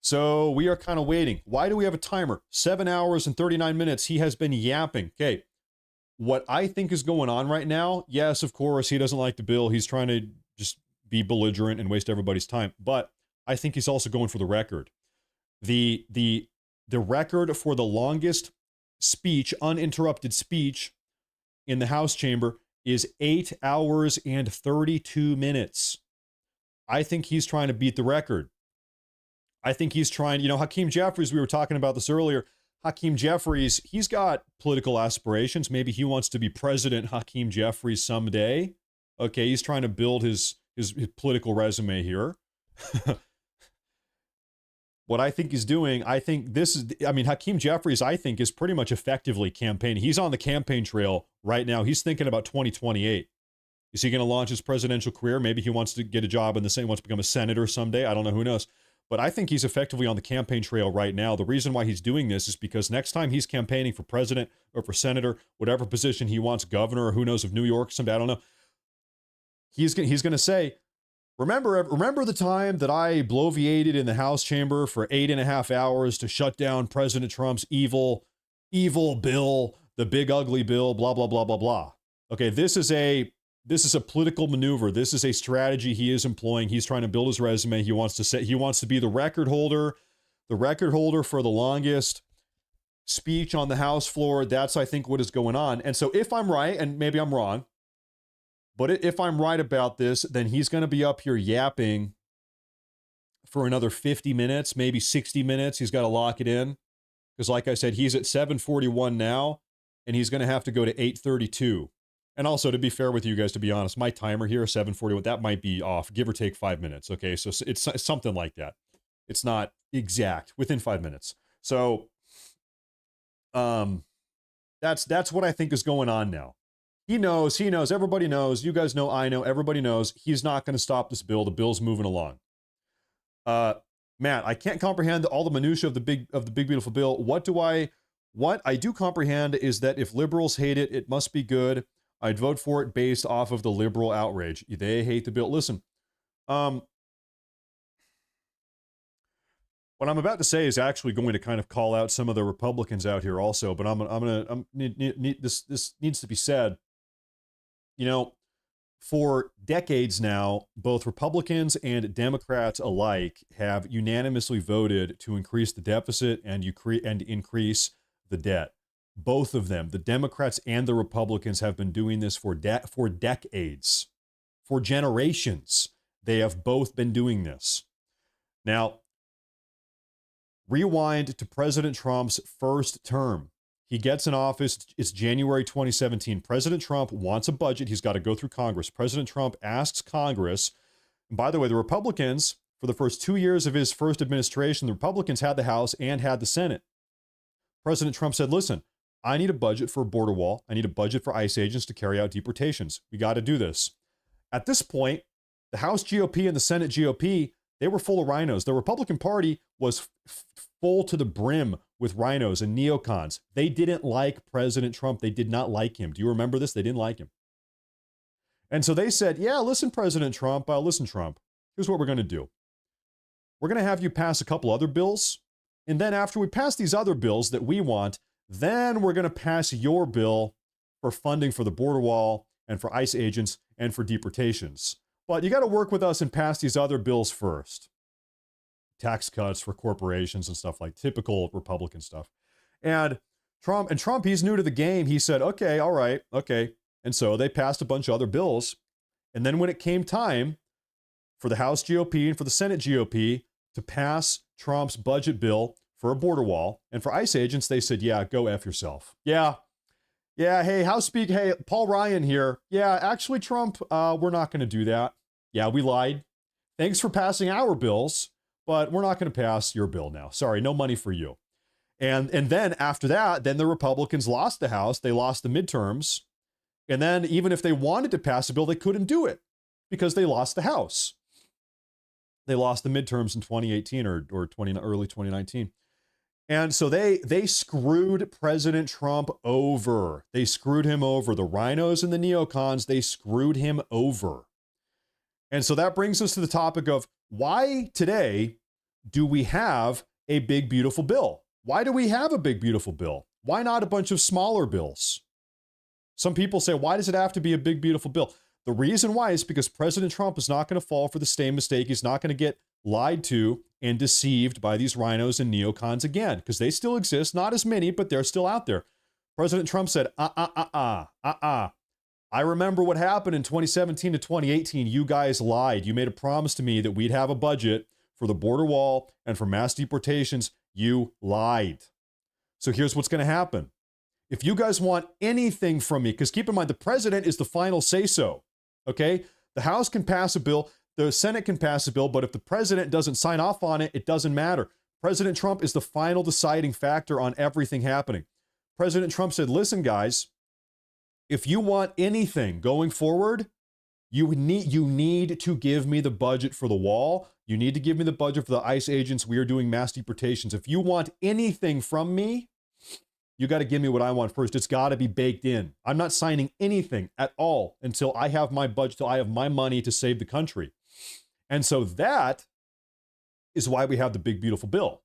So we are kind of waiting. Why do we have a timer? 7 hours and 39 minutes. He has been yapping. Okay. What I think is going on right now, yes, of course, he doesn't like the bill. He's trying to just be belligerent and waste everybody's time. But I think he's also going for the record. The record for the longest speech, uninterrupted speech in the House chamber is 8 hours and 32 minutes. I think he's trying to beat the record. I think he's trying, Hakeem Jeffries, we were talking about this earlier. Hakeem Jeffries, he's got political aspirations. Maybe he wants to be President Hakeem Jeffries someday. Okay, he's trying to build his political resume here. What I think he's doing, Hakeem Jeffries, I think, is pretty much effectively campaigning. He's on the campaign trail right now. He's thinking about 2028. Is he going to launch his presidential career? Maybe he wants to get a job in the same, wants to become a senator someday. I don't know, who knows. But I think he's effectively on the campaign trail right now. The reason why he's doing this is because next time he's campaigning for president or for senator, whatever position he wants, governor, or who knows, of New York someday, I don't know. He's going to say, Remember the time that I bloviated in the House chamber for 8.5 hours to shut down President Trump's evil bill, the big ugly bill, blah, blah, blah, blah, blah. Okay, this is a political maneuver. This is a strategy he is employing. He's trying to build his resume. He wants to be the record holder for the longest speech on the House floor. That's, I think, what is going on. And so if I'm right, and maybe I'm wrong, but if I'm right about this, then he's going to be up here yapping for another 50 minutes, maybe 60 minutes. He's got to lock it in. Because like I said, he's at 7:41 now, and he's going to have to go to 8:32. And also, to be fair with you guys, to be honest, my timer here, 7:41, that might be off, give or take 5 minutes. Okay, so it's something like that. It's not exact, within 5 minutes. So that's what I think is going on now. He knows, everybody knows, you guys know, I know, everybody knows, he's not going to stop this bill. The bill's moving along. Matt, I can't comprehend all the minutia of the big beautiful bill. What I do comprehend is that if liberals hate it, it must be good. I'd vote for it based off of the liberal outrage. They hate the bill. Listen, what I'm about to say is actually going to kind of call out some of the Republicans out here also, but this needs to be said. For decades now, both Republicans and Democrats alike have unanimously voted to increase the deficit and increase the debt. Both of them, the Democrats and the Republicans, have been doing this for decades, for generations. They have both been doing this. Now, rewind to President Trump's first term. He gets in office. It's January 2017. President Trump wants a budget. He's got to go through Congress. President Trump asks Congress. And by the way, the Republicans, for the first 2 years of his first administration, the Republicans had the House and had the Senate. President Trump said, listen, I need a budget for a border wall. I need a budget for ICE agents to carry out deportations. We got to do this. At this point, the House GOP and the Senate GOP, they were full of rhinos. The Republican Party was full to the brim with rhinos and neocons. They didn't like President Trump. They did not like him. Do you remember this? They didn't like him. And so they said, yeah, listen, President Trump, listen, Trump, here's what we're going to do. We're going to have you pass a couple other bills. And then after we pass these other bills that we want, then we're going to pass your bill for funding for the border wall and for ICE agents and for deportations. But you got to work with us and pass these other bills first. Tax cuts for corporations and stuff, like typical Republican stuff. And Trump, he's new to the game. He said, okay, all right, okay. And so they passed a bunch of other bills. And then when it came time for the House GOP and for the Senate GOP to pass Trump's budget bill for a border wall. And for ICE agents, they said, yeah, go F yourself. Yeah, hey, House Speaker, hey, Paul Ryan here. Yeah, actually, Trump, we're not going to do that. Yeah, we lied. Thanks for passing our bills, but we're not going to pass your bill now. Sorry, no money for you. And then after that, then the Republicans lost the House. They lost the midterms. And then even if they wanted to pass a bill, they couldn't do it because they lost the House. They lost the midterms in 2018 or early 2019. And so they screwed President Trump over. They screwed him over. The rhinos and the neocons, they screwed him over. And so that brings us to the topic of why today do we have a big, beautiful bill? Why do we have a big, beautiful bill? Why not a bunch of smaller bills? Some people say, why does it have to be a big, beautiful bill? The reason why is because President Trump is not going to fall for the same mistake. He's not going to get lied to and deceived by these rhinos and neocons again, because they still exist. Not as many, but they're still out there. President Trump said, I remember what happened in 2017 to 2018. You guys lied. You made a promise to me that we'd have a budget for the border wall and for mass deportations. You lied. So here's what's going to happen. If you guys want anything from me, because keep in mind, the president is the final say-so, okay? The House can pass a bill, the Senate can pass a bill, but if the president doesn't sign off on it, it doesn't matter. President Trump is the final deciding factor on everything happening. President Trump said, listen, guys, if you want anything going forward, you need to give me the budget for the wall. You need to give me the budget for the ICE agents. We are doing mass deportations. If you want anything from me, you got to give me what I want first. It's got to be baked in. I'm not signing anything at all until I have my budget, till I have my money to save the country. And so that is why we have the big, beautiful bill.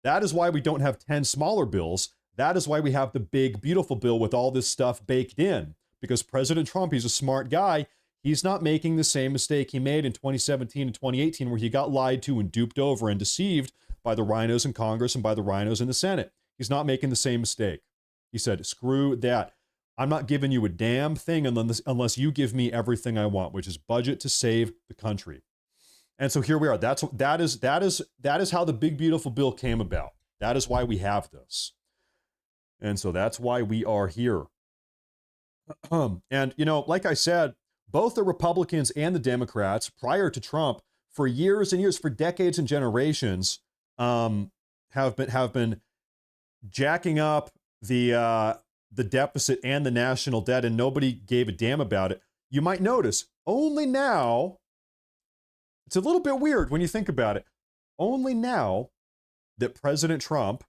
That is why we don't have 10 smaller bills. That is why we have the big, beautiful bill with all this stuff baked in. Because President Trump, he's a smart guy. He's not making the same mistake he made in 2017 and 2018, where he got lied to and duped over and deceived by the rhinos in Congress and by the rhinos in the Senate. He's not making the same mistake. He said, screw that. I'm not giving you a damn thing unless you give me everything I want, which is budget to save the country. And so here we are. That is how the big, beautiful bill came about. That is why we have this. And so that's why we are here. And, like I said, both the Republicans and the Democrats, prior to Trump, for years and years, for decades and generations, have been jacking up the deficit and the national debt, and nobody gave a damn about it. You might notice only now, it's a little bit weird when you think about it, only now that President Trump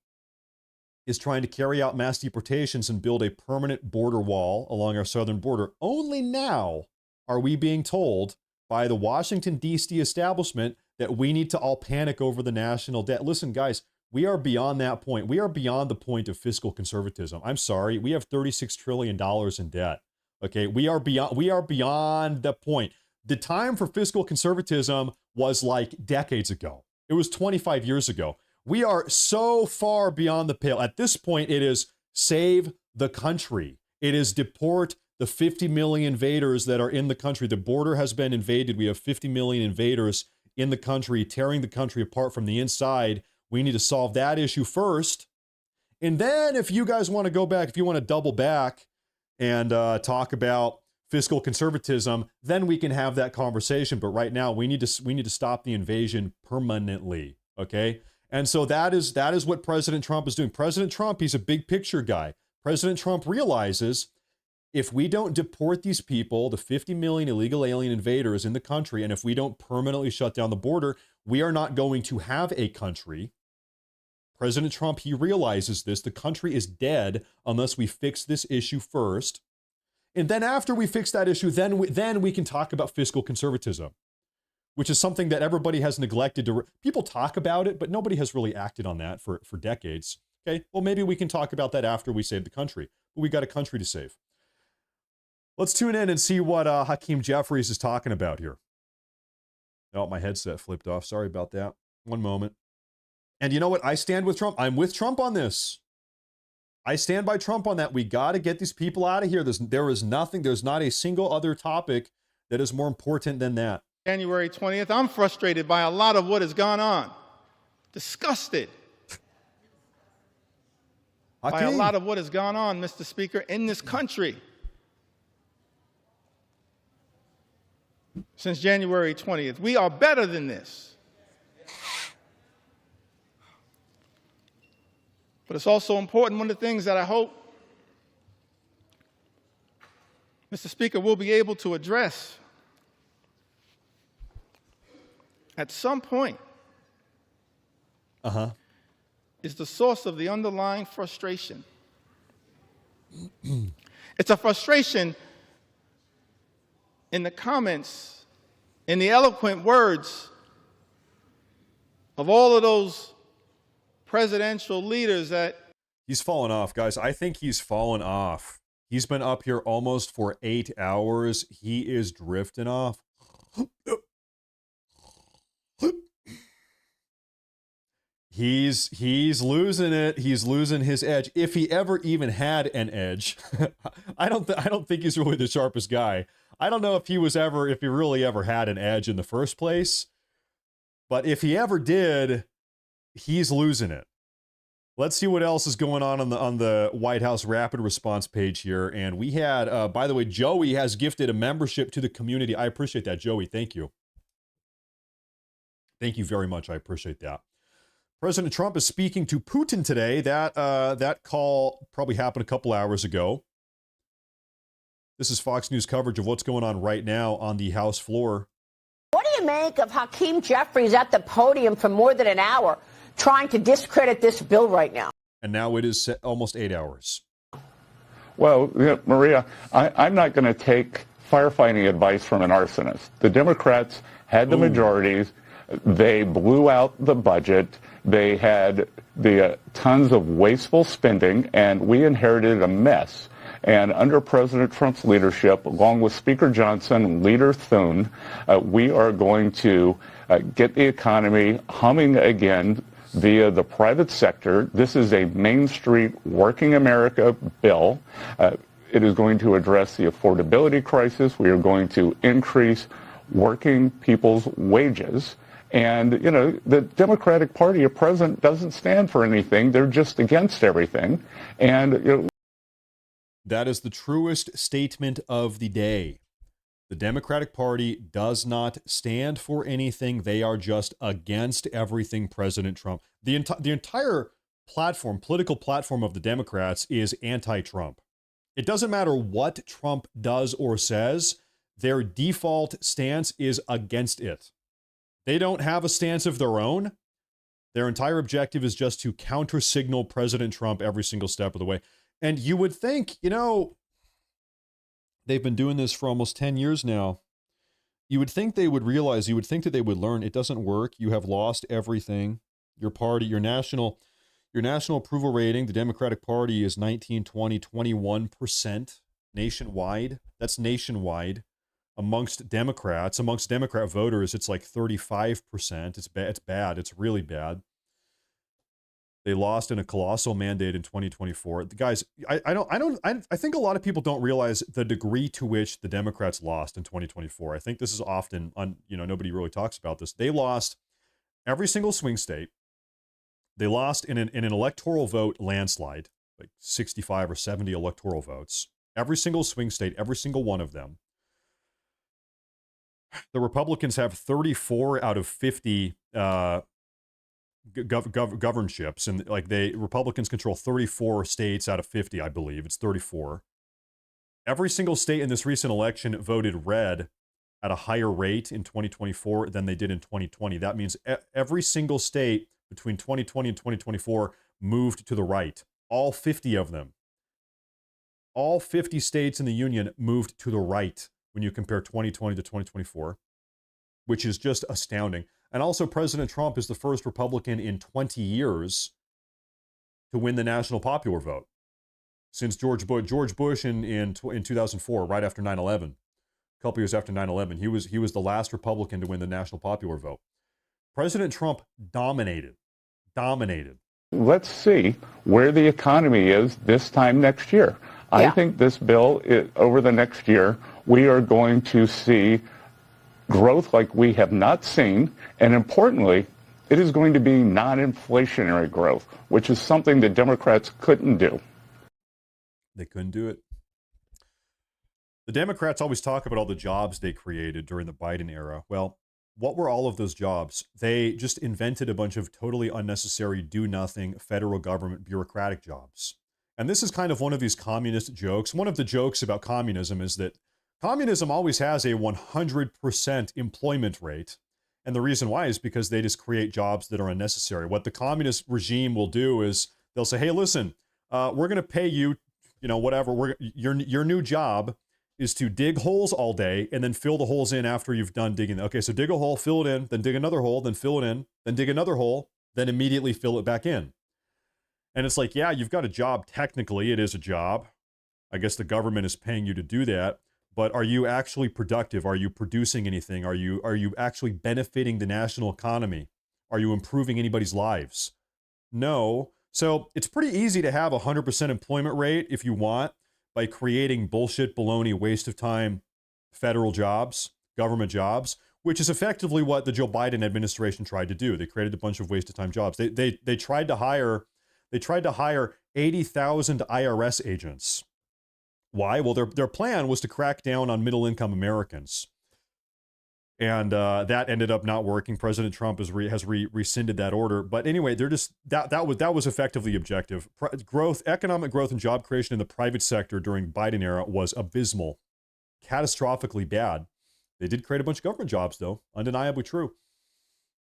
is trying to carry out mass deportations and build a permanent border wall along our southern border, only now are we being told by the Washington, D.C. establishment that we need to all panic over the national debt. Listen, guys, we are beyond that point. We are beyond the point of fiscal conservatism. I'm sorry. We have $36 trillion in debt. Okay, we are beyond the point. The time for fiscal conservatism was like decades ago. It was 25 years ago. We are so far beyond the pale. At this point, it is save the country. It is deport the 50 million invaders that are in the country. The border has been invaded. We have 50 million invaders in the country, tearing the country apart from the inside. We need to solve that issue first. And then if you guys want to go back, if you want to double back and talk about fiscal conservatism, then we can have that conversation. But right now, we need to stop the invasion permanently, okay? And so that is what President Trump is doing. President Trump, he's a big picture guy. President Trump realizes if we don't deport these people, the 50 million illegal alien invaders in the country, and if we don't permanently shut down the border, we are not going to have a country. President Trump, he realizes this. The country is dead unless we fix this issue first. And then after we fix that issue, then we can talk about fiscal conservatism, which is something that everybody has neglected to. People talk about it, but nobody has really acted on that for decades. Okay, well, maybe we can talk about that after we save the country. But we got a country to save. Let's tune in and see what Hakeem Jeffries is talking about here. Oh, my headset flipped off. Sorry about that. One moment. And you know what? I stand with Trump. I'm with Trump on this. I stand by Trump on that. We got to get these people out of here. There's not a single other topic that is more important than that. January 20th, I'm frustrated by a lot of what has gone on. Disgusted. by a lot of what has gone on, Mr. Speaker, in this country since January 20th. We are better than this. But it's also important, one of the things that I hope, Mr. Speaker, we'll be able to address at some point is the source of the underlying frustration. It's a frustration in the comments, in the eloquent words of all of those presidential leaders that... He's fallen off, guys. I think he's fallen off. He's been up here almost for 8 hours. He is drifting off. He's losing it. He's losing his edge. If he ever even had an edge, I don't think he's really the sharpest guy. I don't know if he really ever had an edge in the first place. But if he ever did, he's losing it. Let's see what else is going on the White House rapid response page here. And we had, by the way, Joey has gifted a membership to the community. I appreciate that, Joey. Thank you. Thank you very much. I appreciate that. President Trump is speaking to Putin today. That call probably happened a couple hours ago. This is Fox News coverage of what's going on right now on the House floor. What do you make of Hakeem Jeffries at the podium for more than an hour trying to discredit this bill right now? And now it is almost 8 hours. Well, Maria, I'm not going to take firefighting advice from an arsonist. The Democrats had the majorities. They blew out the budget. They had the tons of wasteful spending, and we inherited a mess. And under President Trump's leadership, along with Speaker Johnson and Leader Thune, we are going to get the economy humming again via the private sector. This is a Main Street Working America bill. It is going to address the affordability crisis. We are going to increase working people's wages. And, you know, the Democratic Party at present doesn't stand for anything. They're just against everything. And, you know, that is the truest statement of the day. The Democratic Party does not stand for anything. They are just against everything President Trump. The entire platform, political platform of the Democrats is anti-Trump. It doesn't matter what Trump does or says. Their default stance is against it. They don't have a stance of their own. Their entire objective is just to counter-signal President Trump every single step of the way. And you would think, you know, they've been doing this for almost 10 years now. You would think they would realize, you would think that they would learn it doesn't work. You have lost everything. Your party, your national approval rating, the Democratic Party is 19, 20, 21% nationwide. That's nationwide. Amongst Democrats, amongst Democrat voters, it's like 35%. It's bad. It's bad. It's really bad. They lost in a colossal mandate in 2024. Guys, I think a lot of people don't realize the degree to which the Democrats lost in 2024. I think this is often, nobody really talks about this. They lost every single swing state. They lost in an electoral vote landslide, like 65 or 70 electoral votes. Every single swing state, every single one of them. The Republicans have 34 out of 50 governorships, and Republicans control 34 states out of 50, I believe. It's 34. Every single state in this recent election voted red at a higher rate in 2024 than they did in 2020. That means every single state between 2020 and 2024 moved to the right. All 50 of them. All 50 states in the union moved to the right when you compare 2020 to 2024, which is just astounding. And also, President Trump is the first Republican in 20 years to win the national popular vote since George Bush in 2004, right after 9/11, a couple years after 9/11. He was the last Republican to win the national popular vote. President Trump dominated. Let's see where the economy is this time next year. I think this bill, over the next year, we are going to see growth like we have not seen. And importantly, It is going to be non-inflationary growth, which is something the Democrats couldn't do. They couldn't do it. The Democrats always talk about all the jobs they created during the Biden era. Well, what were all of those jobs? They just invented a bunch of totally unnecessary, do-nothing federal government bureaucratic jobs. And this is kind of one of these communist jokes. One of the jokes about communism is that communism always has a 100% employment rate. And the reason why is because they just create jobs that are unnecessary. What the communist regime will do is they'll say, hey, listen, we're going to pay you, whatever. Your new job is to dig holes all day and then fill the holes in after you've done digging. Okay, so dig a hole, fill it in, then dig another hole, then fill it in, then dig another hole, then immediately fill it back in. And it's like, yeah, you've got a job. Technically, it is a job. I guess the government is paying you to do that. But are you actually productive? Are you producing anything? Are you actually benefiting the national economy? Are you improving anybody's lives? No. So it's pretty easy to have a 100% employment rate if you want, by creating bullshit, baloney, waste of time, federal jobs, government jobs, which is effectively what the Joe Biden administration tried to do. They created a bunch of waste of time jobs. They tried to hire 80,000 IRS agents. Why? Well, their plan was to crack down on middle income Americans. And that ended up not working. President Trump has rescinded that order. But anyway, they're just that was effectively objective. Economic growth and job creation in the private sector during Biden era was abysmal, catastrophically bad. They did create a bunch of government jobs, though, undeniably true.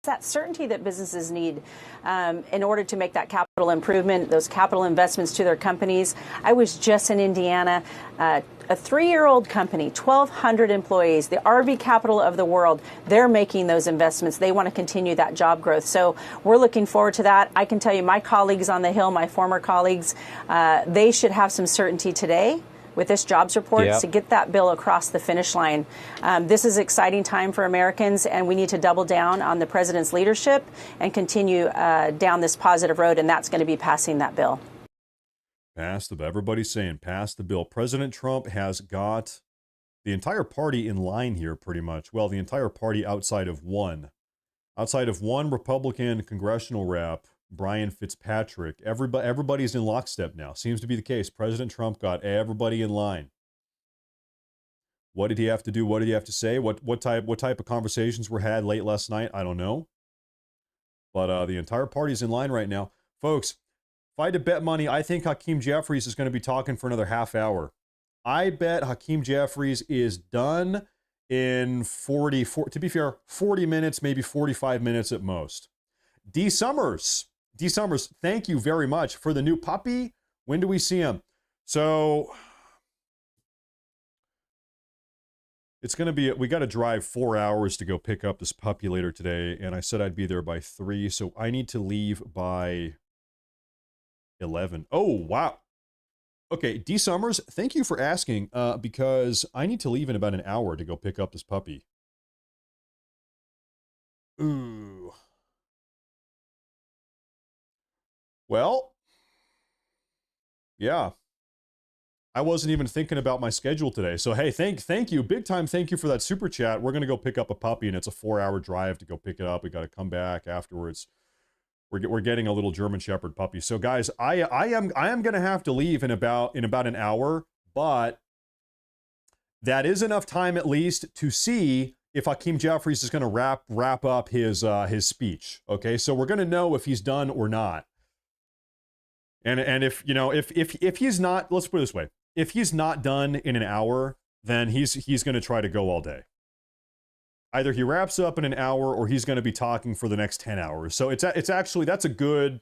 That certainty that businesses need in order to make that capital improvement, those capital investments to their companies. I was just in Indiana, a 3-year-old company, 1,200 employees, the RV capital of the world. They're making those investments. They want to continue that job growth. So we're looking forward to that. I can tell you my colleagues on the Hill, my former colleagues, they should have some certainty today with this jobs report to get that bill across the finish line. This is an exciting time for Americans, and we need to double down on the president's leadership and continue down this positive road, and that's going to be passing that bill. Everybody's saying pass the bill. President Trump has got the entire party in line here pretty much. Well, the entire party outside of one Republican congressional rep, Brian Fitzpatrick. Everybody's in lockstep now. Seems to be the case. President Trump got everybody in line. What did he have to do? What did he have to say? What type of conversations were had late last night? I don't know. But the entire party's in line right now. Folks, if I had to bet money, I think Hakeem Jeffries is going to be talking for another half hour. I bet Hakeem Jeffries is done in 40 minutes, maybe 45 minutes at most. D. Summers, thank you very much for the new puppy. When do we see him? So it's going to be, we got to drive 4 hours to go pick up this puppy later today. And I said I'd be there by 3. So I need to leave by 11. Oh, wow. Okay. D. Summers, thank you for asking, because I need to leave in about an hour to go pick up this puppy. Ooh. Well, yeah, I wasn't even thinking about my schedule today. So, hey, thank you. Big time thank you for that super chat. We're going to go pick up a puppy, and it's a 4-hour drive to go pick it up. We got to come back afterwards. We're getting a little German Shepherd puppy. So, guys, I am going to have to leave in about an hour, but that is enough time at least to see if Hakeem Jeffries is going to wrap up his speech. Okay, so we're going to know if he's done or not. And if if he's not, let's put it this way, if he's not done in an hour, then he's going to try to go all day. Either he wraps up in an hour or he's going to be talking for the next 10 hours. So it's actually that's a good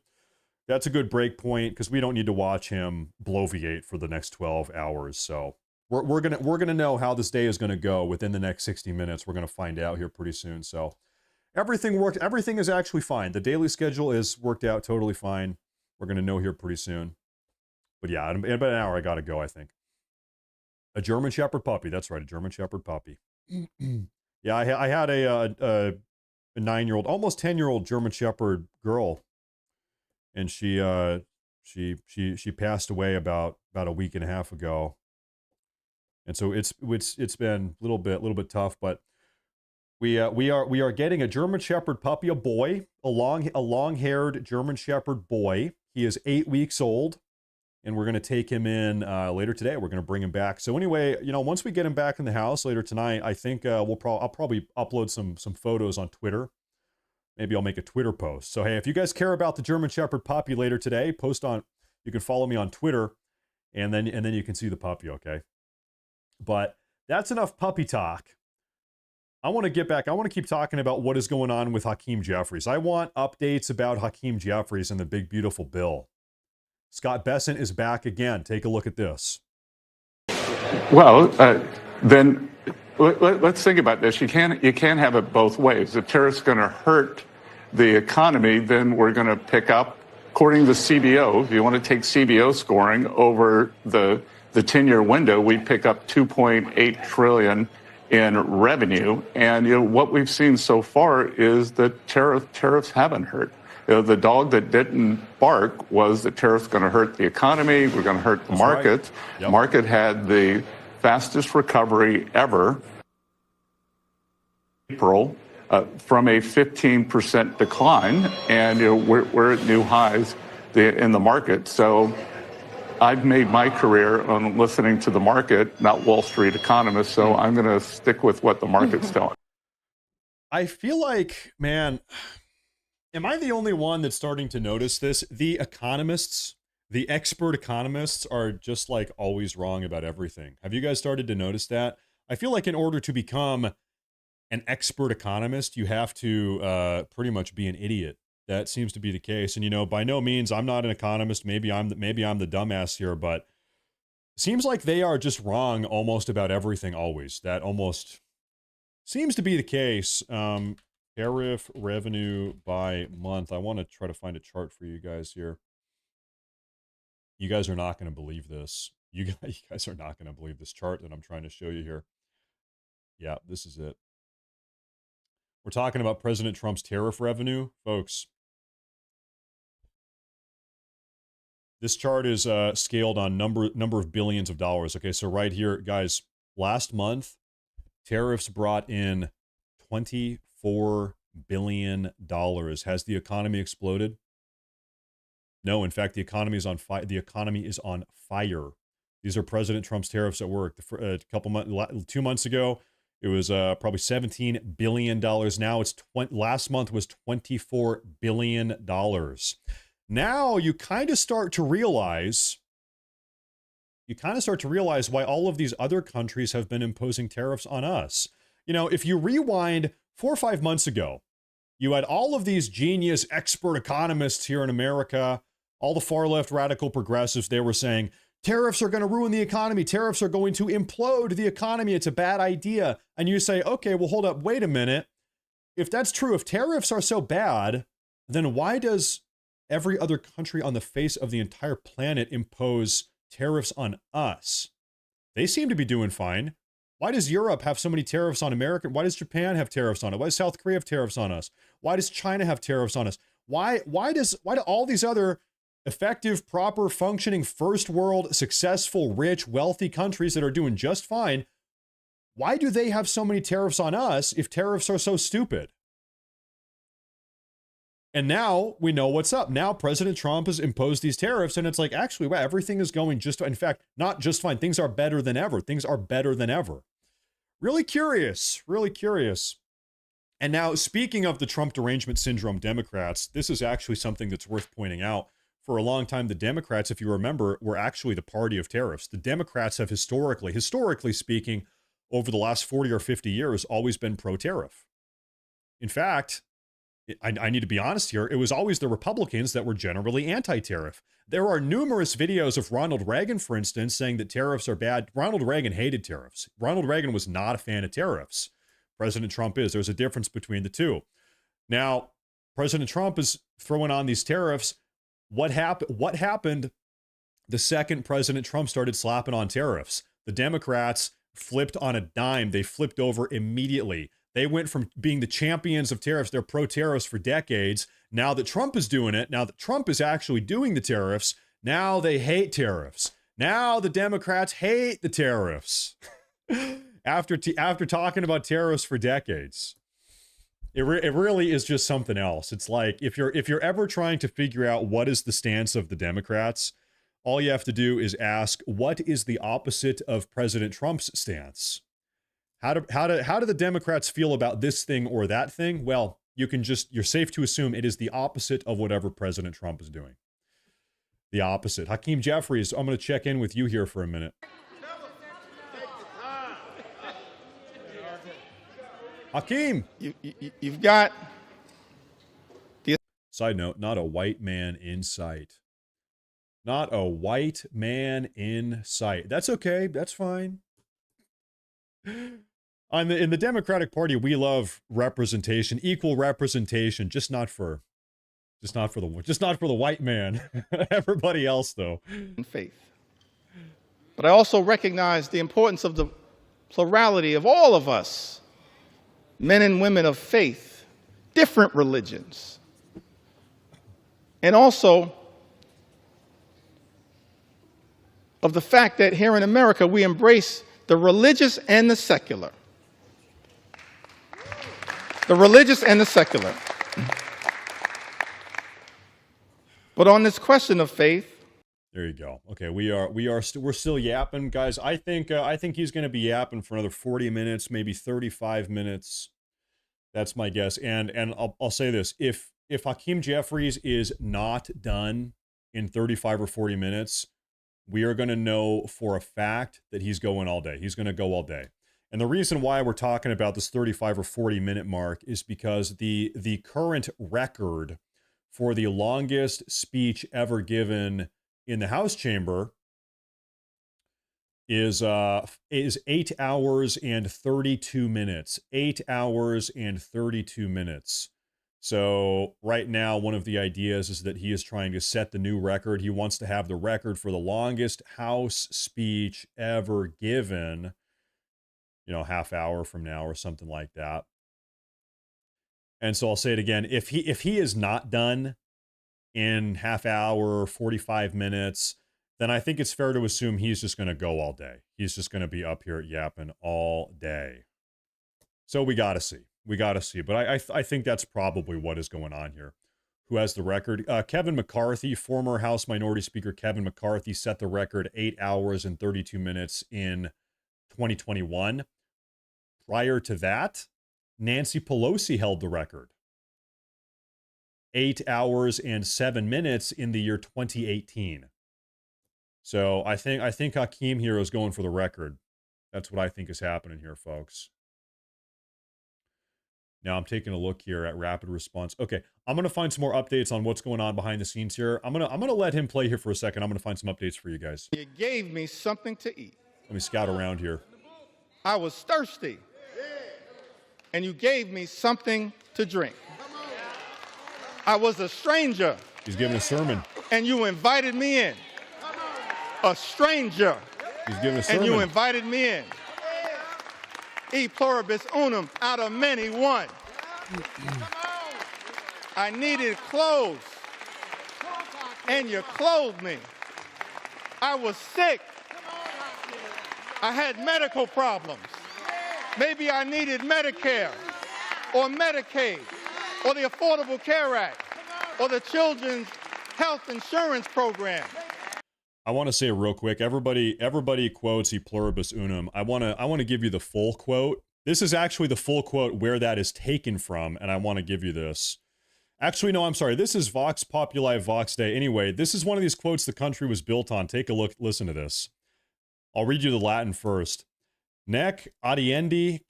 break point, because we don't need to watch him bloviate for the next 12 hours. So we're gonna know how this day is going to go within the next 60 minutes. We're going to find out here pretty soon. So everything worked. Everything is actually fine. The daily schedule is worked out totally fine. We're going to know here pretty soon. But yeah, in about an hour, I got to go, I think. A German Shepherd puppy. That's right, a German Shepherd puppy. Yeah, I had a 9-year-old, almost 10-year-old German Shepherd girl. And she passed away about a week and a half ago. And so it's been a little bit tough, but We are getting a German Shepherd puppy, a boy, a long-haired German Shepherd boy. He is 8 weeks old, and we're going to take him in later today. We're going to bring him back. So anyway, once we get him back in the house later tonight, I think I'll probably upload some photos on Twitter. Maybe I'll make a Twitter post. So hey, if you guys care about the German Shepherd puppy later today, you can follow me on Twitter, and then you can see the puppy. Okay, but that's enough puppy talk. I want to get back. I want to keep talking about what is going on with Hakeem Jeffries. I want updates about Hakeem Jeffries and the big, beautiful bill. Scott Bessent is back again. Take a look at this. Well, then let's think about this. You can't have it both ways. If tariffs going to hurt the economy, then we're going to pick up, according to CBO, if you want to take CBO scoring over the 10-year window, we pick up $2.8 trillion in revenue. And what we've seen so far is that tariffs haven't hurt. The dog that didn't bark was that tariffs going to hurt the economy. We're going to hurt the markets. Right. Yep. Market had the fastest recovery ever. April from a 15% decline, and we're at new highs in the market. So I've made my career on listening to the market, not Wall Street economists, so I'm going to stick with what the market's telling. I feel like, man, am I the only one that's starting to notice this? The economists, the expert economists are just like always wrong about everything. Have you guys started to notice that? I feel like in order to become an expert economist, you have to pretty much be an idiot. That seems to be the case. And, by no means, I'm not an economist. Maybe I'm the dumbass here, but it seems like they are just wrong almost about everything always. That almost seems to be the case. Tariff revenue by month. I want to try to find a chart for you guys here. You guys are not going to believe this. You guys are not going to believe this chart that I'm trying to show you here. Yeah, this is it. We're talking about President Trump's tariff revenue, folks. This chart is scaled on number of billions of dollars. Okay, so right here, guys, last month, tariffs brought in $24 billion. Has the economy exploded? No, in fact, the economy is on fire. The economy is on fire. These are President Trump's tariffs at work. 2 months ago, it was probably $17 billion. Now it's last month was $24 billion. Now you kind of start to realize why all of these other countries have been imposing tariffs on us. If you rewind 4 or 5 months ago, you had all of these genius expert economists here in America, all the far left radical progressives. They were saying tariffs are going to ruin the economy. Tariffs are going to implode the economy. It's a bad idea. And you say, okay, well, hold up. Wait a minute. If that's true, if tariffs are so bad, then why does every other country on the face of the entire planet impose tariffs on us? They seem to be doing fine. Why does Europe have so many tariffs on America? Why does Japan have tariffs on it? Why does South Korea have tariffs on us? Why does China have tariffs on us? Why do all these other effective, proper, functioning, first world, successful, rich, wealthy countries that are doing just fine, why do they have so many tariffs on us if tariffs are so stupid? And now we know what's up. Now President Trump has imposed these tariffs, and it's like, actually, wow, everything is going just, in fact, not just fine. Things are better than ever. Things are better than ever. Really curious, really curious. And now, speaking of the Trump derangement syndrome Democrats, this is actually something that's worth pointing out. For a long time, the Democrats, if you remember, were actually the party of tariffs. The Democrats have historically speaking, over the last 40 or 50 years, always been pro-tariff. In fact, I need to be honest here, it was always the Republicans that were generally anti-tariff. There are numerous videos of Ronald Reagan, for instance, saying that tariffs are bad. Ronald Reagan hated tariffs. Ronald Reagan was not a fan of tariffs. President Trump is. There's a difference between the two. Now, President Trump is throwing on these tariffs. What happened the second President Trump started slapping on tariffs? The Democrats flipped on a dime. They flipped over immediately. They went from being the champions of tariffs, they're pro-tariffs for decades. Now that Trump is doing it, now that Trump is actually doing the tariffs, now they hate tariffs. Now the Democrats hate the tariffs. after talking about tariffs for decades. It really is just something else. It's like if you're ever trying to figure out what is the stance of the Democrats, all you have to do is ask, what is the opposite of President Trump's stance? How do the Democrats feel about this thing or that thing? Well, you're safe to assume it is the opposite of whatever President Trump is doing. The opposite. Hakeem Jeffries, I'm going to check in with you here for a minute. Hakeem, you've got the side note, not a white man in sight. Not a white man in sight. That's okay. That's fine. In the Democratic Party, we love representation, equal representation, just not for the white man. Everybody else, though. Faith. But I also recognize the importance of the plurality of all of us, men and women of faith, different religions, and also of the fact that here in America we embrace the religious and the secular. The religious and the secular. But on this question of faith, there you go. Okay, we're still yapping, guys. I think he's going to be yapping for another 40 minutes, maybe 35 minutes. That's my guess. And I'll say this: if Hakeem Jeffries is not done in 35 or 40 minutes, we are going to know for a fact that he's going all day. He's going to go all day. And the reason why we're talking about this 35 or 40 minute mark is because the current record for the longest speech ever given in the House chamber is 8 hours and 32 minutes. 8 hours and 32 minutes. So right now, one of the ideas is that he is trying to set the new record. He wants to have the record for the longest House speech ever given, half hour from now or something like that. And so I'll say it again. If he is not done in half hour, 45 minutes, then I think it's fair to assume he's just going to go all day. He's just going to be up here yapping all day. So we got to see. But I think that's probably what is going on here. Who has the record? Kevin McCarthy, former House Minority Speaker Kevin McCarthy set the record 8 hours and 32 minutes in 2021. Prior to that, Nancy Pelosi held the record. 8 hours and 7 minutes in the year 2018. So I think Hakeem here is going for the record. That's what I think is happening here, folks. Now I'm taking a look here at rapid response. Okay, I'm gonna find some more updates on what's going on behind the scenes here. I'm gonna let him play here for a second. I'm gonna find some updates for you guys. You gave me something to eat. Let me scout around here. I was thirsty, and you gave me something to drink. I was a stranger. He's giving a sermon. And you invited me in. A stranger. He's giving a sermon. And you invited me in. E pluribus unum, out of many, one. I needed clothes, and you clothed me. I was sick. I had medical problems. Maybe I needed Medicare or Medicaid or the Affordable Care Act or the Children's Health Insurance Program. I want to say real quick, everybody quotes E pluribus unum. I want to give you the full quote. This is actually the full quote where that is taken from, and I want to give you this. Actually, no, I'm sorry. This is Vox Populi Vox Dei. Anyway, this is one of these quotes the country was built on. Take a look, listen to this. I'll read you the Latin first. Nec audiendi,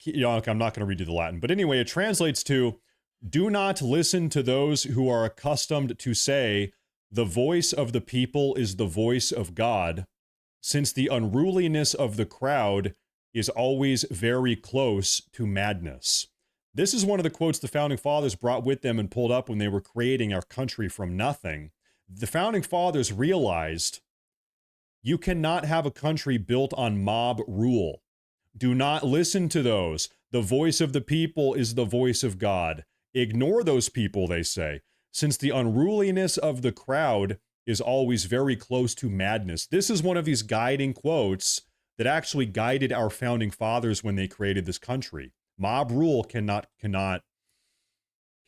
I'm not going to read you the Latin, but anyway, it translates to, do not listen to those who are accustomed to say, the voice of the people is the voice of God, since the unruliness of the crowd is always very close to madness. This is one of the quotes the Founding Fathers brought with them and pulled up when they were creating our country from nothing. The Founding Fathers realized you cannot have a country built on mob rule. Do not listen to those. The voice of the people is the voice of God. Ignore those people, they say, since the unruliness of the crowd is always very close to madness. This is one of these guiding quotes that actually guided our Founding Fathers when they created this country. Mob rule cannot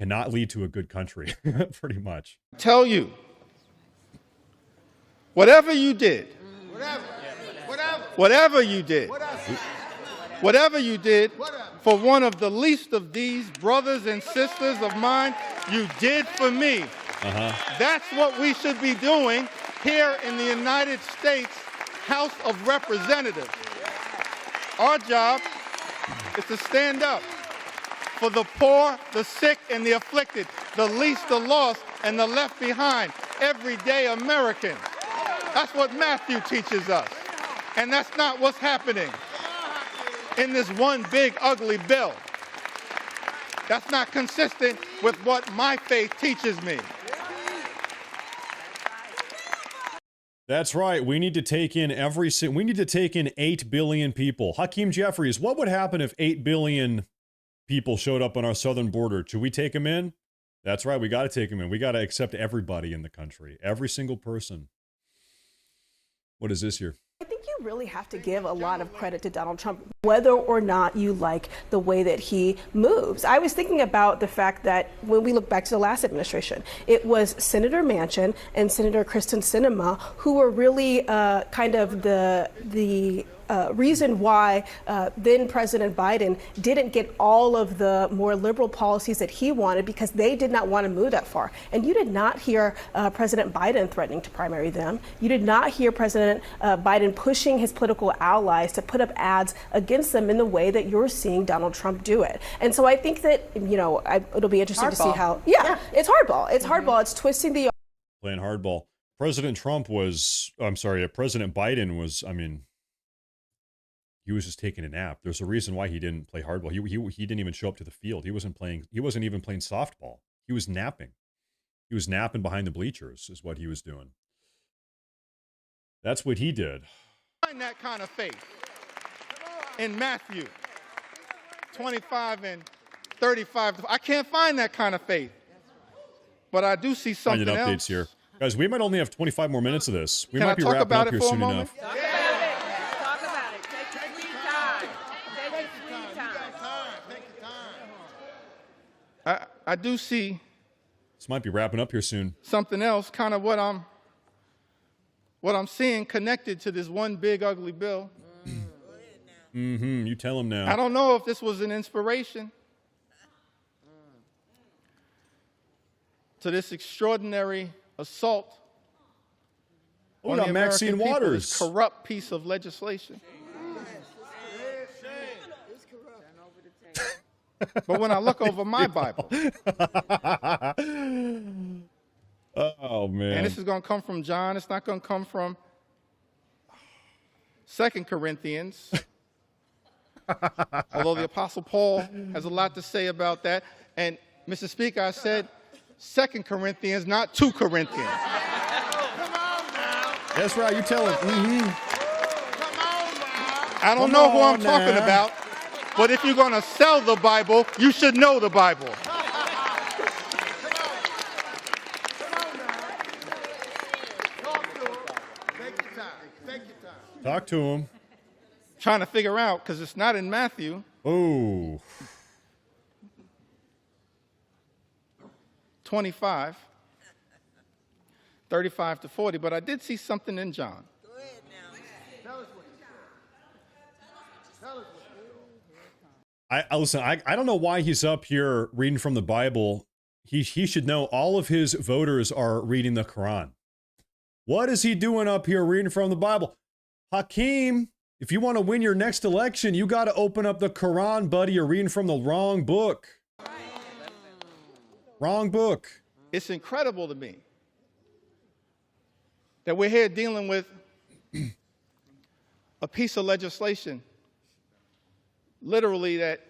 cannot lead to a good country, pretty much. Tell you, whatever you did, whatever you did for one of the least of these brothers and sisters of mine, you did for me. That's what we should be doing here in the United States House of Representatives. Our job is to stand up for the poor, the sick, and the afflicted, the least, the lost, and the left behind, everyday Americans. That's what Matthew teaches us. And that's not what's happening in this one big ugly bill. That's not consistent with what my faith teaches me. That's right. We need to take in we need to take in 8 billion people. Hakeem Jeffries, what would happen if 8 billion people showed up on our southern border? Should we take them in? That's right. We got to take them in. We got to accept everybody in the country. Every single person. What is this here? I think you really have to give a lot of credit to Donald Trump, whether or not you like the way that he moves. I was thinking about the fact that when we look back to the last administration, it was Senator Manchin and Senator Kristen Sinema who were really kind of the reason why then President Biden didn't get all of the more liberal policies that he wanted, because they did not want to move that far. And you did not hear President Biden threatening to primary them. You did not hear President Biden pushing his political allies to put up ads against them in the way that you're seeing Donald Trump do it. And so I think that, it'll be interesting to see how, it's hardball. It's hardball. It's twisting the playing hardball. President Biden was, he was just taking a nap. There's a reason why he didn't play hardball. He didn't even show up to the field. He wasn't even playing softball. He was napping. He was napping behind the bleachers is what he was doing. That's what he did. Find that kind of faith in Matthew 25 and 35. I can't find that kind of faith. But I do see something else. Updates here. Guys, we might only have 25 more minutes of this. We might be wrapping up here soon enough. I do see. This might be wrapping up here soon. Something else, kind of what I'm seeing connected to this one big ugly bill. You tell him now. I don't know if this was an inspiration to this extraordinary assault on the American people, this corrupt piece of legislation. But when I look over my Bible, oh man, and this is going to come from John, it's not going to come from 2 Corinthians, although the Apostle Paul has a lot to say about that. And Mr. Speaker, I said 2 Corinthians, not 2 Corinthians. That's right, you tell him. I don't know who I'm talking about. But if you're going to sell the Bible, you should know the Bible. Talk to him. Trying to figure out, because it's not in Matthew. Oh. 25, 35 to 40, but I did see something in John. Go ahead now. Tell us what you said. Tell us what listen, I don't know why he's up here reading from the Bible. He should know all of his voters are reading the Quran. What is he doing up here reading from the Bible? Hakeem, if you want to win your next election, you got to open up the Quran, buddy. You're reading from the wrong book. Wrong book. It's incredible to me that we're here dealing with a piece of legislation literally that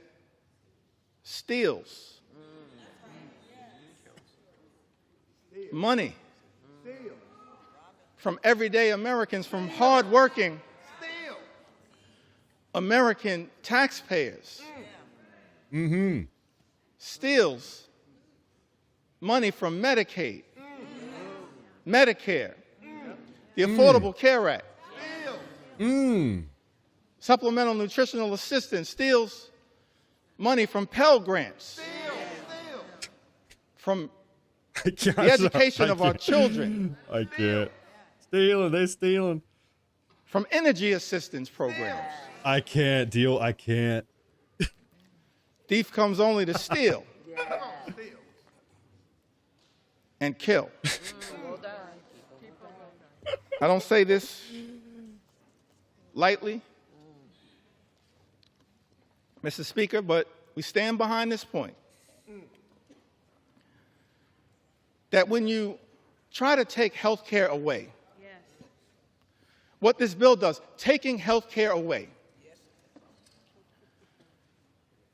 steals money from everyday Americans, from hardworking American taxpayers. Steals money from Medicaid, Medicare, the Affordable Care Act. Supplemental nutritional assistance, steals money from Pell Grants. from the education of our children. I can't. Stealing, they stealing. From energy assistance programs. I can't deal. I can't. Thief comes only to steal and kill. I don't say this lightly, Mr. Speaker, but we stand behind this point. That when you try to take health care away, what this bill does, taking health care away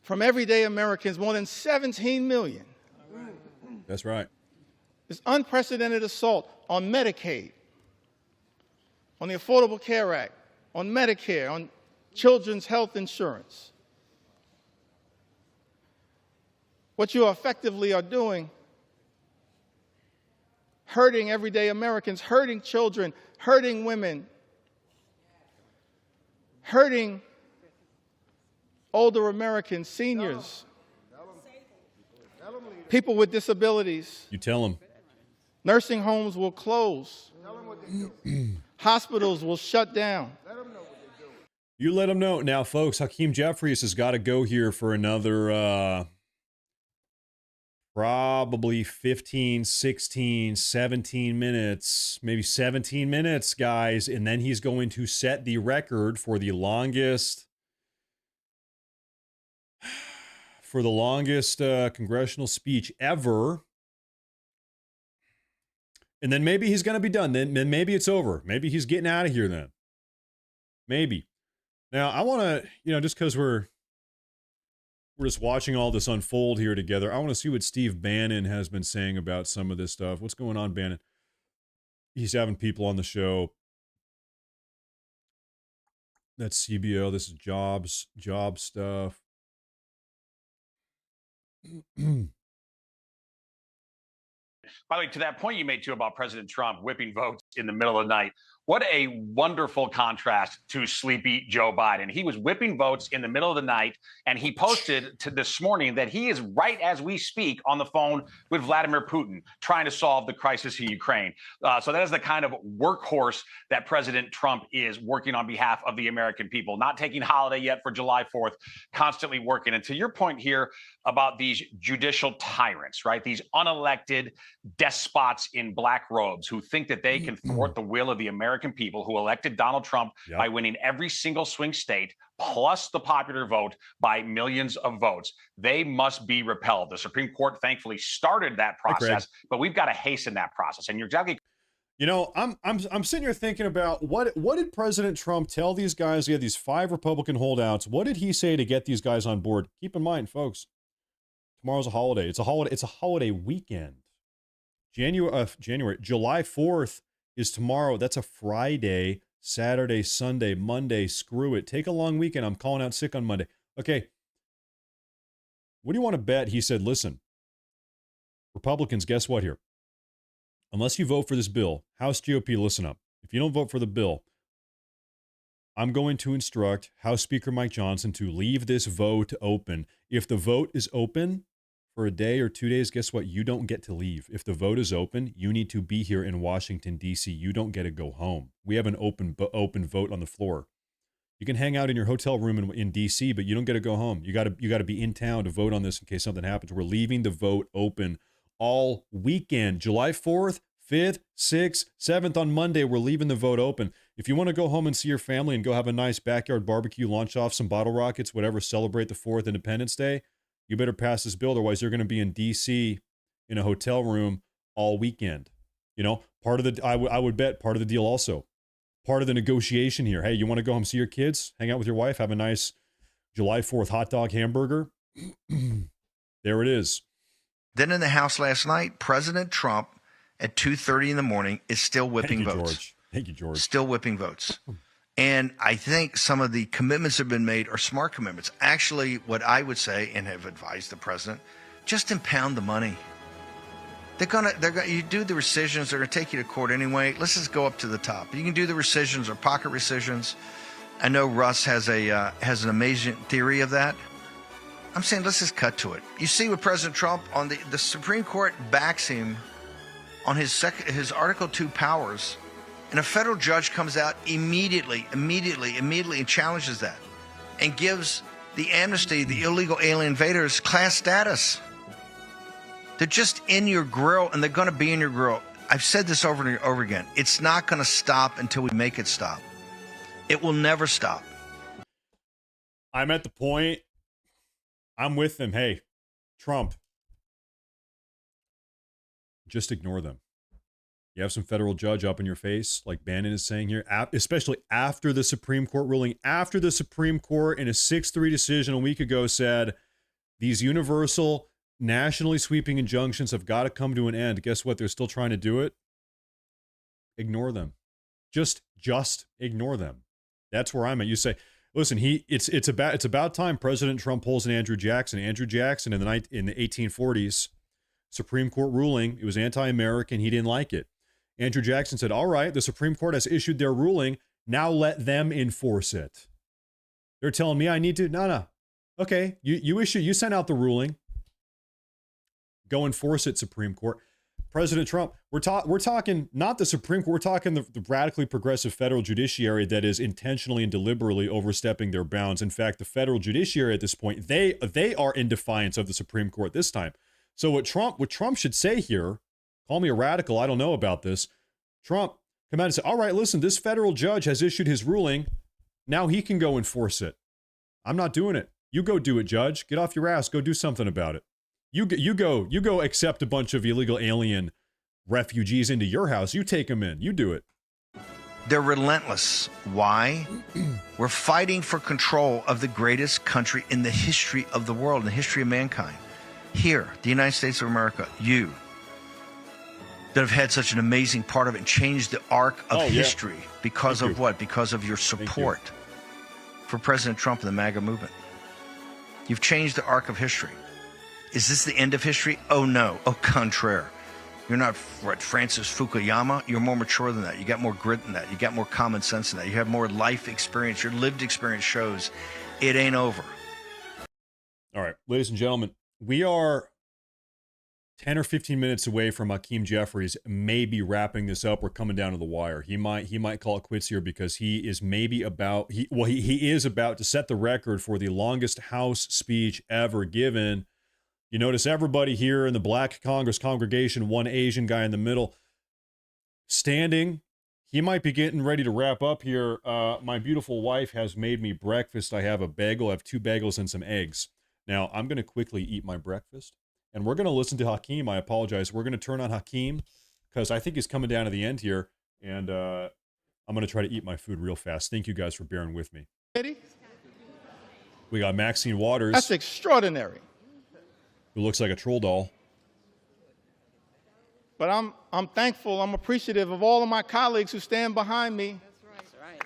from everyday Americans, more than 17 million. That's right. This unprecedented assault on Medicaid, on the Affordable Care Act, on Medicare, on children's health insurance. What you effectively are doing, hurting everyday Americans, hurting children, hurting women, hurting older Americans, seniors, people with disabilities. You tell them. Nursing homes will close. Hospitals will shut down. You let them know. Now, folks, Hakeem Jeffries has got to go here for another probably 15, 16, 17 minutes, maybe 17 minutes, guys. And then he's going to set the record for the longest congressional speech ever. And then maybe he's going to be done. Then maybe it's over. Maybe he's getting out of here then. Maybe. Now, I want to, just because we're just watching all this unfold here together, I want to see what Steve Bannon has been saying about some of this stuff. What's going on, Bannon? He's having people on the show. That's CBO. This is job stuff. By the way, to that point you made, too, about President Trump whipping votes in the middle of the night, what a wonderful contrast to sleepy Joe Biden. He was whipping votes in the middle of the night, and he posted to this morning that he is, right as we speak, on the phone with Vladimir Putin, trying to solve the crisis in Ukraine. So that is the kind of workhorse that President Trump is, working on behalf of the American people, not taking holiday yet for July 4th, constantly working. And to your point here about these judicial tyrants, right? These unelected despots in black robes who think that they can thwart the will of the American people, who elected Donald Trump by winning every single swing state, plus the popular vote by millions of votes. They must be repelled. The Supreme Court thankfully started that process, but we've got to hasten that process. And you're exactly. I'm sitting here thinking about what did President Trump tell these guys? He had these 5 Republican holdouts. What did he say to get these guys on board? Keep in mind, folks, tomorrow's a holiday. It's a holiday weekend. July 4th is tomorrow. That's a Friday, Saturday, Sunday, Monday. Screw it. Take a long weekend. I'm calling out sick on Monday. Okay. What do you want to bet? He said, listen, Republicans, guess what here? Unless you vote for this bill, House GOP, listen up. If you don't vote for the bill, I'm going to instruct House Speaker Mike Johnson to leave this vote open. If the vote is open for a day or 2 days, guess what? You don't get to leave. If the vote is open, you need to be here in Washington, D.C. You don't get to go home. We have an open vote on the floor. You can hang out in your hotel room in D.C., but you don't get to go home. You got to be in town to vote on this in case something happens. We're leaving the vote open all weekend. July 4th, 5th, 6th, 7th on Monday, we're leaving the vote open. If you want to go home and see your family and go have a nice backyard barbecue, launch off some bottle rockets, whatever, celebrate the 4th Independence Day, you better pass this bill. Otherwise, you're going to be in D.C. in a hotel room all weekend. Part of the, I would bet part of the deal also. Part of the negotiation here. Hey, you want to go home, see your kids, hang out with your wife, have a nice July 4th hot dog hamburger? There it is. Then in the House last night, President Trump at 2:30 in the morning is still whipping votes. George. Thank you, George. Still whipping votes. And I think some of the commitments that have been made are smart commitments. Actually, what I would say, and have advised the president, just impound the money. You do the rescissions, they're gonna take you to court anyway. Let's just go up to the top. You can do the rescissions or pocket rescissions. I know Russ has an amazing theory of that. I'm saying let's just cut to it. You see with President Trump, on the Supreme Court backs him on his Article 2 powers, and a federal judge comes out immediately and challenges that and gives the amnesty, the illegal alien invaders, class status. They're just in your grill, and they're going to be in your grill. I've said this over and over again. It's not going to stop until we make it stop. It will never stop. I'm at the point, I'm with them. Hey, Trump, just ignore them. You have some federal judge up in your face, like Bannon is saying here, especially after the Supreme Court ruling, after the Supreme Court in a 6-3 decision a week ago said these universal, nationally sweeping injunctions have got to come to an end. Guess what? They're still trying to do it. Ignore them. Just ignore them. That's where I'm at. You say, listen, it's about time President Trump pulls an Andrew Jackson. Andrew Jackson in the 1840s, Supreme Court ruling, it was anti-American. He didn't like it. Andrew Jackson said, all right, the Supreme Court has issued their ruling. Now let them enforce it. They're telling me I need to. No. Okay, you sent out the ruling. Go enforce it, Supreme Court. President Trump, we're talking not the Supreme Court, we're talking the radically progressive federal judiciary that is intentionally and deliberately overstepping their bounds. In fact, the federal judiciary at this point, they are in defiance of the Supreme Court this time. So what Trump should say here, call me a radical, I don't know about this. Trump, come out and say, all right, listen, this federal judge has issued his ruling. Now he can go enforce it. I'm not doing it. You go do it, Judge. Get off your ass. Go do something about it. You go accept a bunch of illegal alien refugees into your house. You take them in. You do it. They're relentless. Why? We're fighting for control of the greatest country in the history of the world, in the history of mankind. Here, the United States of America, you that have had such an amazing part of it and changed the arc of history because of what? Because of your support for President Trump and the MAGA movement. You've changed the arc of history. Is this the end of history? Oh, no. Au contraire. You're not Francis Fukuyama. You're more mature than that. You got more grit than that. You got more common sense than that. You have more life experience. Your lived experience shows it ain't over. All right, ladies and gentlemen, we are 10 or 15 minutes away from Hakeem Jeffries maybe wrapping this up. We're coming down to the wire. He might call it quits here because he is maybe about he is about to set the record for the longest House speech ever given. You notice everybody here in the Black Congress congregation, one Asian guy in the middle, standing. He might be getting ready to wrap up here. My beautiful wife has made me breakfast. I have a bagel. I have 2 bagels and some eggs. Now, I'm going to quickly eat my breakfast, and we're going to listen to Hakeem. I apologize. We're going to turn on Hakeem because I think he's coming down to the end here, and I'm going to try to eat my food real fast. Thank you guys for bearing with me. We got Maxine Waters. That's extraordinary. Who looks like a troll doll. But I'm thankful, I'm appreciative of all of my colleagues who stand behind me. That's right.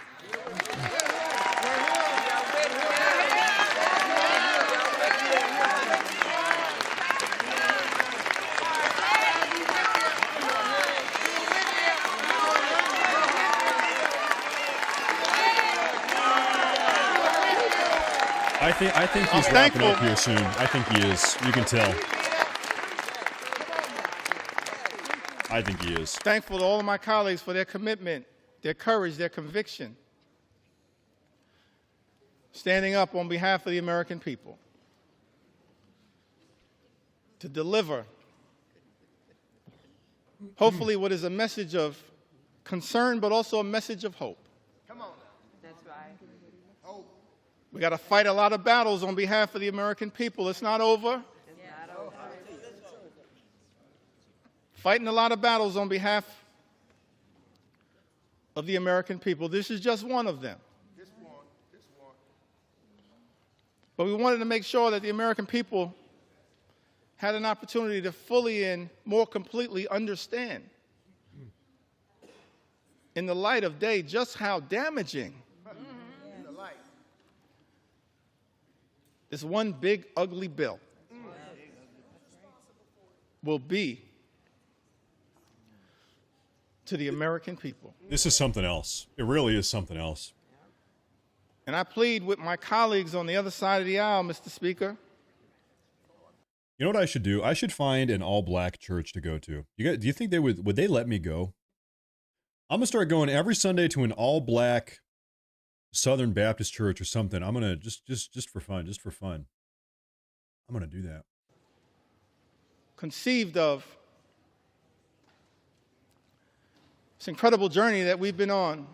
I think he's wrapping up here soon. I think he is. You can tell. I think he is. Thankful to all of my colleagues for their commitment, their courage, their conviction. Standing up on behalf of the American people to deliver, hopefully, what is a message of concern, but also a message of hope. Come on. That's right. Hope. We got to fight a lot of battles on behalf of the American people. It's not over. Fighting a lot of battles on behalf of the American people. This is just one of them. This one. But we wanted to make sure that the American people had an opportunity to fully and more completely understand in the light of day just how damaging this one big ugly bill will be to the American people. This is something else. It really is something else. And I plead with my colleagues on the other side of the aisle, Mr. Speaker, You know what I should do? I should find an all-black church to go to. Do you think would they let me go? I'm gonna start going every Sunday to an all-black Southern Baptist church or something. I'm gonna just for fun. I'm gonna do that. Conceived of this incredible journey that we've been on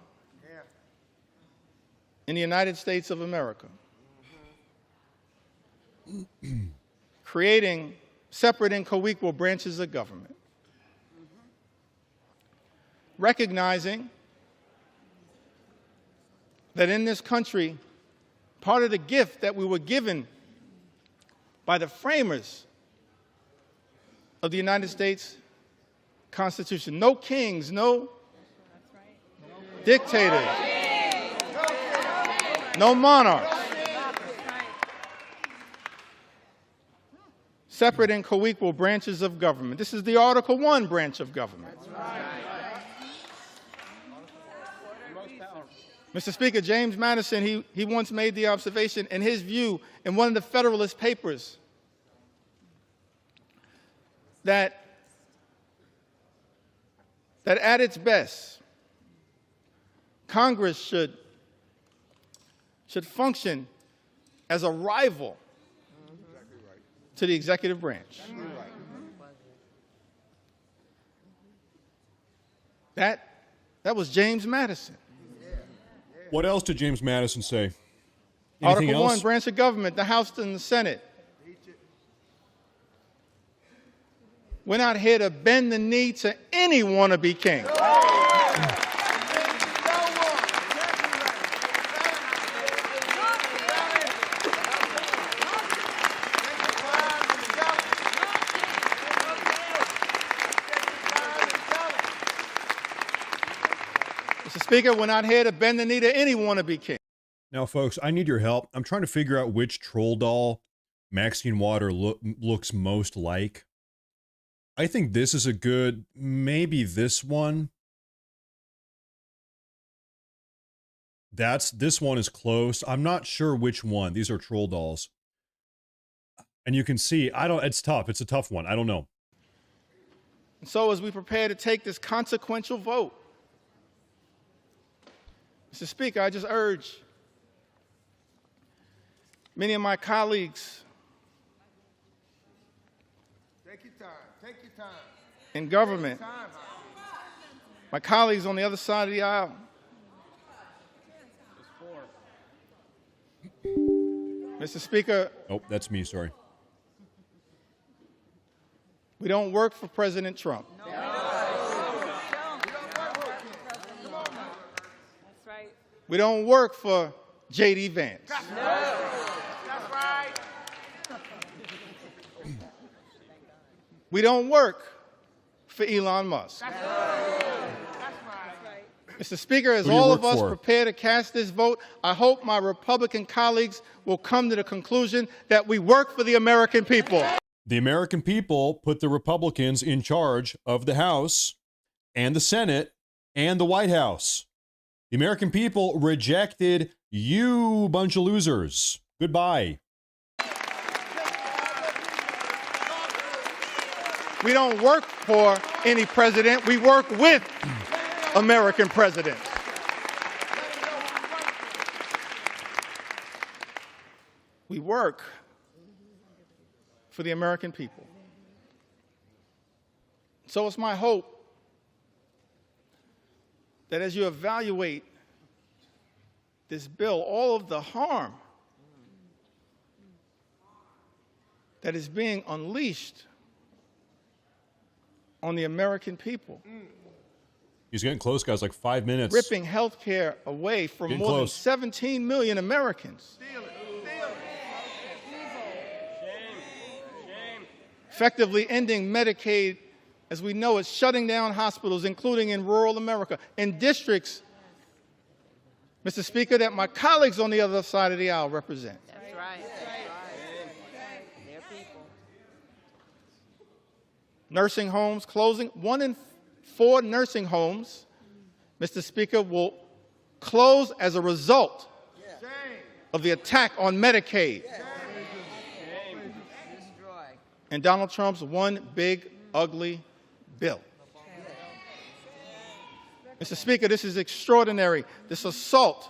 in the United States of America. Creating separate and co-equal branches of government. Recognizing that in this country, part of the gift that we were given by the framers of the United States Constitution, no kings, no dictators, no monarchs, separate and co-equal branches of government. This is the Article I branch of government. Mr. Speaker, James Madison, he once made the observation, in his view, in one of the Federalist Papers, that at its best, Congress should function as a rival to the executive branch. That was James Madison. What else did James Madison say? Anything Article else? I, branch of government, the House and the Senate. We're not here to bend the knee to any wannabe king. Mr. Speaker, we're not here to bend the knee to any wannabe king. Now, folks, I need your help. I'm trying to figure out which troll doll Maxine Water looks most like. I think this is a good, maybe this one. This one is close. I'm not sure which one. These are troll dolls. And you can see, it's tough. It's a tough one. I don't know. And so as we prepare to take this consequential vote, Mr. Speaker, I just urge many of my colleagues in government, my colleagues on the other side of the aisle, Mr. Speaker. Oh, that's me, sorry. We don't work for President Trump. We don't work for J.D. Vance. We don't work for Elon Musk. Mr. Speaker, as all of us prepare to cast this vote, I hope my Republican colleagues will come to the conclusion that we work for the American people. The American people put the Republicans in charge of the House and the Senate and the White House. The American people rejected you, bunch of losers. Goodbye. We don't work for any president. We work with American presidents. We work for the American people. So it's my hope that as you evaluate this bill, all of the harm that is being unleashed on the American people. He's getting close, guys, like 5 minutes. Ripping health care away from more than 17 million Americans. Effectively ending Medicaid as we know it, shutting down hospitals, including in rural America, in districts, Mr. Speaker, that my colleagues on the other side of the aisle represent. That's right. They're people. Nursing homes closing. 1 in 4 nursing homes, Mr. Speaker, will close as a result of the attack on Medicaid. and Donald Trump's one big, ugly bill. Mr. Speaker, this is extraordinary. This assault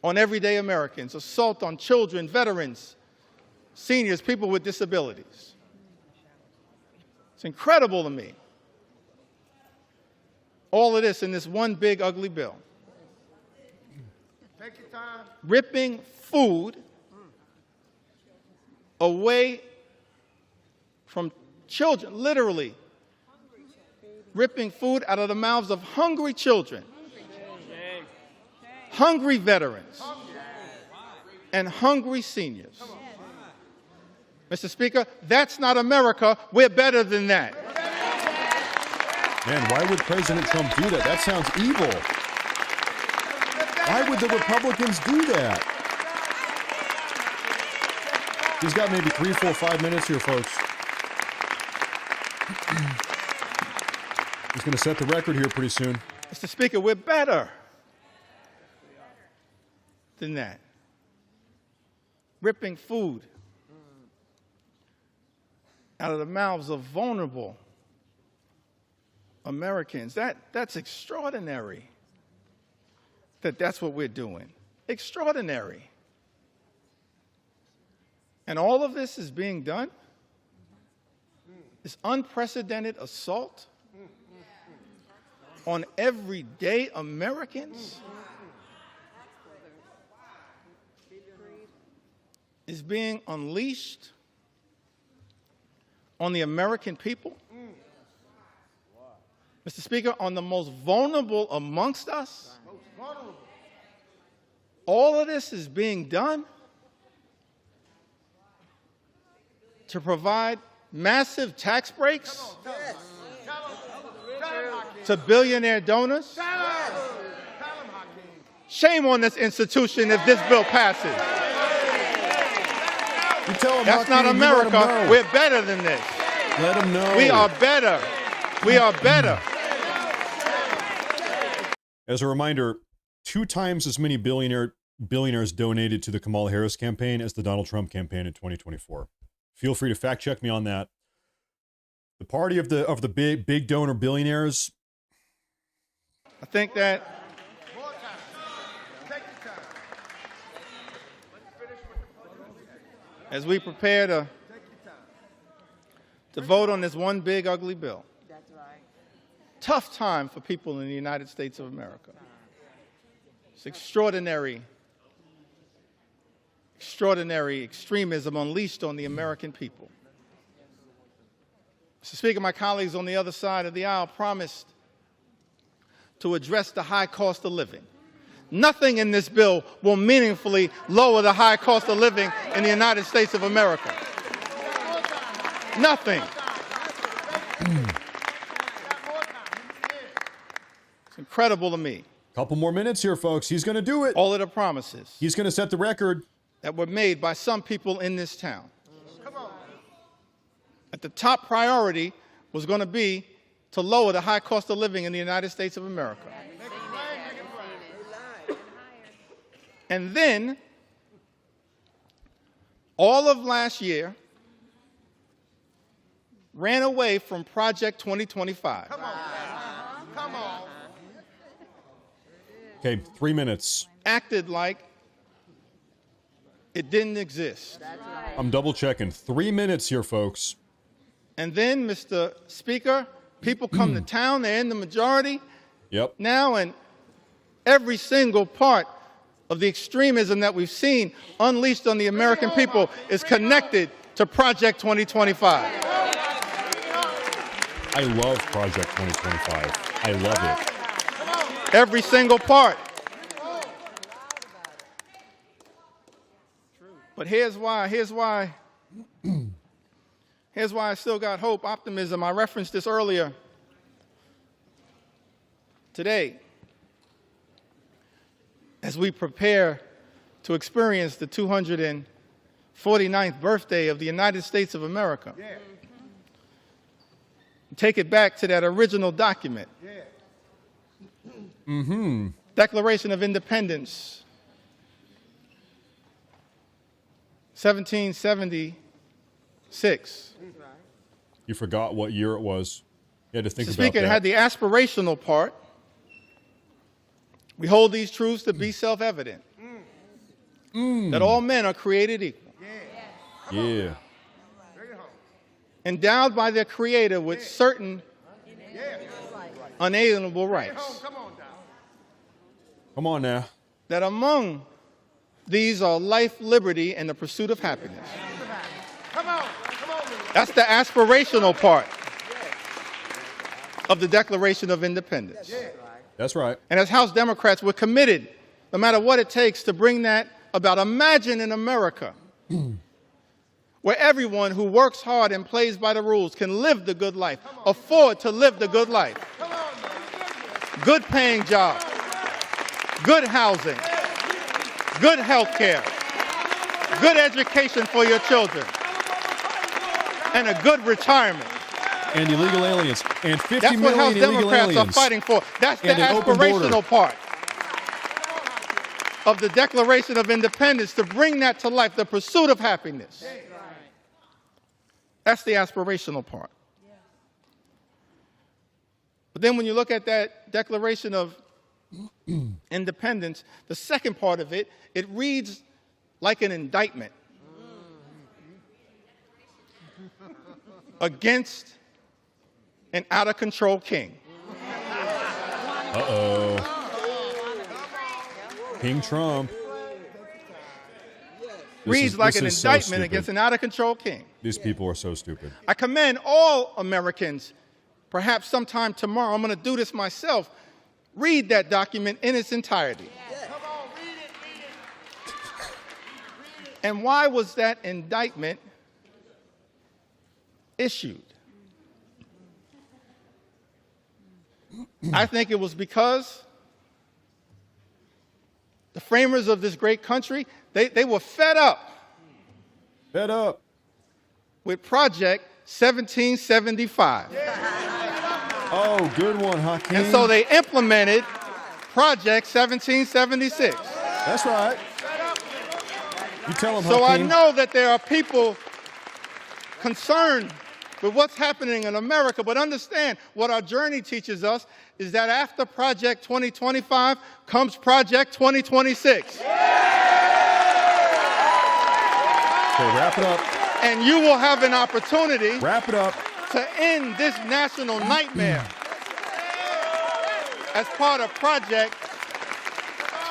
on everyday Americans, assault on children, veterans, seniors, people with disabilities. It's incredible to me. All of this in this one big, ugly bill. Take your time. Ripping food away from children, literally ripping food out of the mouths of hungry children, hungry veterans, and hungry seniors. Mr. Speaker, that's not America. We're better than that. Man, why would President Trump do that? That sounds evil. Why would the Republicans do that? He's got maybe 3, 4, 5 minutes here, folks. He's going to set the record here pretty soon. Mr. Speaker, we're better than that. Ripping food out of the mouths of vulnerable Americans. That's extraordinary that's what we're doing. Extraordinary. And all of this is being done? This unprecedented assault on everyday Americans is being unleashed on the American people. Mr. Speaker, on the most vulnerable amongst us. All of this is being done to provide massive tax breaks to billionaire donors. Shame on this institution if this bill passes. You tell him, that's not America. We're better than this. Let him know. We are better. We are better. As a reminder, 2 times as many billionaires donated to the Kamala Harris campaign as the Donald Trump campaign in 2024. Feel free to fact check me on that. The party of the big donor billionaires. I think that as we prepare to vote on this one big ugly bill, tough time for people in the United States of America. It's extraordinary extremism unleashed on the American people. Mr. Speaker, my colleagues on the other side of the aisle promised to address the high cost of living. Nothing in this bill will meaningfully lower the high cost of living in the United States of America. Nothing. It's incredible to me. Couple more minutes here, folks. He's going to do it. All of the promises. He's going to set the record. That were made by some people in this town. That the top priority was going to be to lower the high cost of living in the United States of America. And then, all of last year, ran away from Project 2025. Come on. Come on. Okay, 3 minutes. Acted like it didn't exist. I'm double checking. 3 minutes here, folks. And then, Mr. Speaker, people come to town. They're in the majority. Yep. Now, and every single part of the extremism that we've seen unleashed on the American people is connected to Project 2025. I love Project 2025. I love it. Every single part. But here's why I still got hope, optimism. I referenced this earlier today. As we prepare to experience the 249th birthday of the United States of America. Yeah. Take it back to that original document. Yeah. Declaration of Independence, 1776. 6. You forgot what year it was. You had to think Mr. about Speaker, that. it had the aspirational part. We hold these truths to be self-evident. That all men are created equal. Yeah. Endowed by their Creator with certain unalienable rights. Come on now. That among these are life, liberty, and the pursuit of happiness. That's the aspirational part of the Declaration of Independence. That's right. And as House Democrats, we're committed, no matter what it takes, to bring that about. Imagine in America where everyone who works hard and plays by the rules can live the good life, afford to live the good life. Good paying jobs, good housing, good health care, good education for your children, and a good retirement. And illegal aliens. And 50 That's what million House illegal Democrats aliens. are fighting for. That's the And an open border. aspirational part of the Declaration of Independence, to bring that to life, the pursuit of happiness. That's the aspirational part. But then when you look at that Declaration of Independence, the second part of it, it reads like an indictment against an out-of-control king. Uh-oh. King Trump. Reads like an this is so indictment stupid. against an out-of-control king. These people are so stupid. I commend all Americans, perhaps sometime tomorrow, I'm going to do this myself, read that document in its entirety. And why was that indictment issued? I think it was because the framers of this great country, they were fed up. Fed up. With Project 1775. Oh, good one, Hakeem. And so they implemented Project 1776. That's right. You tell them, So I Hakeem. know that there are people concerned with what's happening in America, but understand what our journey teaches us is that after Project 2025 comes Project 2026. Okay, wrap it up. And you will have an opportunity wrap it up to end this national nightmare as part of Project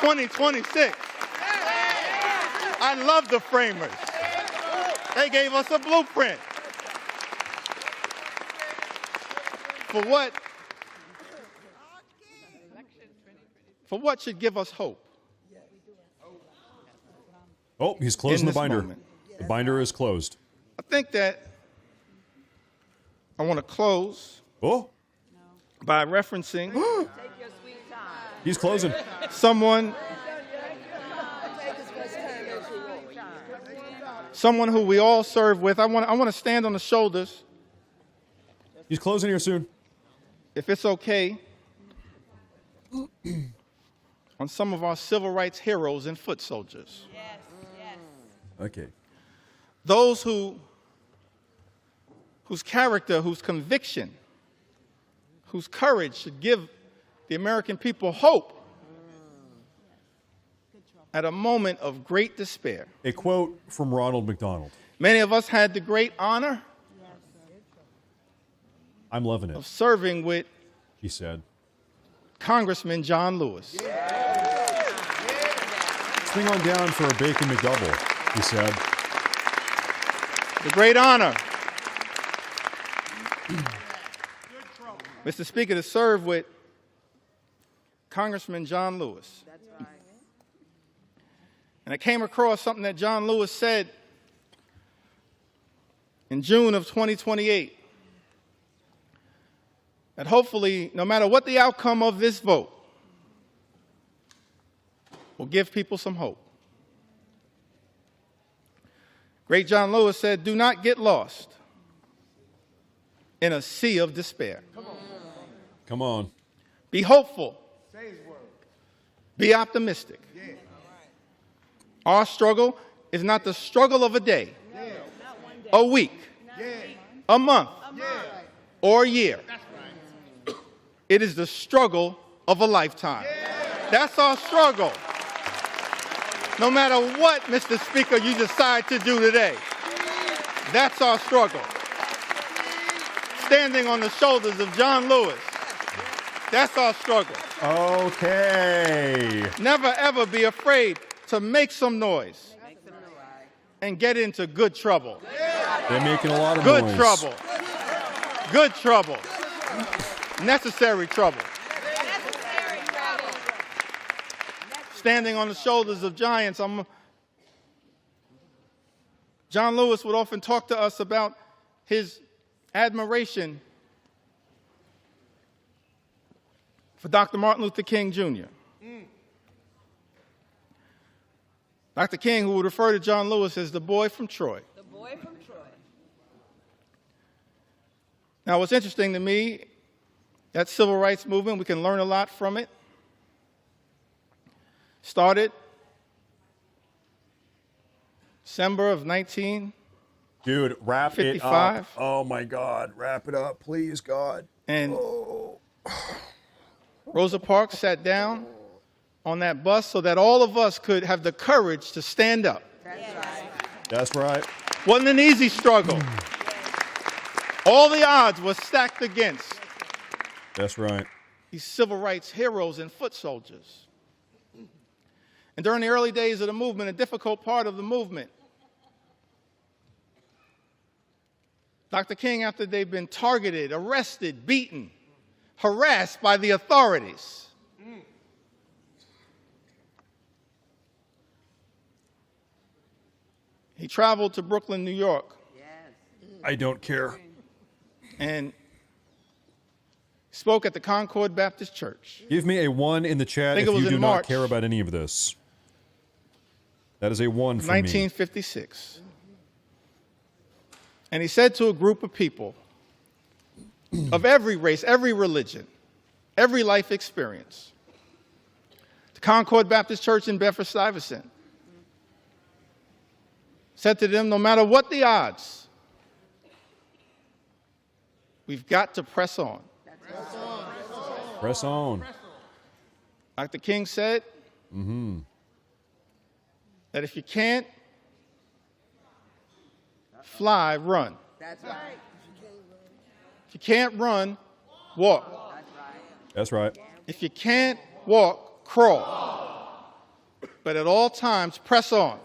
2026. I love the framers. They gave us a blueprint for what should give us hope. Oh, he's closing In the this binder. moment. The binder is closed. I think that I want to close by referencing He's closing. someone who we all serve with. I want to stand on the shoulders, He's closing here soon. if it's okay, on some of our civil rights heroes and foot soldiers. Okay. Those whose character, whose conviction, whose courage should give the American people hope at a moment of great despair. A quote from Ronald McDonald. Many of us had the great honor I'm loving it, of serving with he said. Congressman John Lewis. Swing on down for a bacon McDouble, he said. The great honor, Mr. Speaker, to serve with Congressman John Lewis. And I came across something that John Lewis said in June of 2028, that hopefully, no matter what the outcome of this vote, will give people some hope. Great John Lewis said, "Do not get lost in a sea of despair. Come on. Be hopeful. Be optimistic. Our struggle is not the struggle of a day, a week, a month, or a year. It is the struggle of a lifetime. That's our struggle. No matter what, Mr. Speaker, you decide to do today, that's our struggle. Standing on the shoulders of John Lewis, that's our struggle. Okay. Never, ever be afraid to make some noise and get into good trouble. They're making a lot of good noise. Trouble. Good trouble. Necessary trouble. Standing on the shoulders of giants. John Lewis would often talk to us about his admiration for Dr. Martin Luther King, Jr. Dr. King, who would refer to John Lewis as the boy from Troy. The boy from Troy. Now, what's interesting to me, that civil rights movement, we can learn a lot from it. Started December of 1955. Dude, wrap it up. Oh, my God. Wrap it up, please, God. And Rosa Parks sat down on that bus so that all of us could have the courage to stand up. That's right. Wasn't an easy struggle. All the odds were stacked against That's right. these civil rights heroes and foot soldiers. And during the early days of the movement, a difficult part of the movement, Dr. King, after they've been targeted, arrested, beaten, harassed by the authorities, he traveled to Brooklyn, New York. I don't care. And spoke at the Concord Baptist Church. Give me a 1 in the chat if you do not care about any of this. That is a 1 for me. 1956. And he said to a group of people of every race, every religion, every life experience, the Concord Baptist Church in Bedford-Stuyvesant, said to them, no matter what the odds, we've got to press on. Press on. Dr. King said that if you can't fly, run. That's right. If you can't run, walk. That's right. If you can't walk, crawl. But at all times, press on.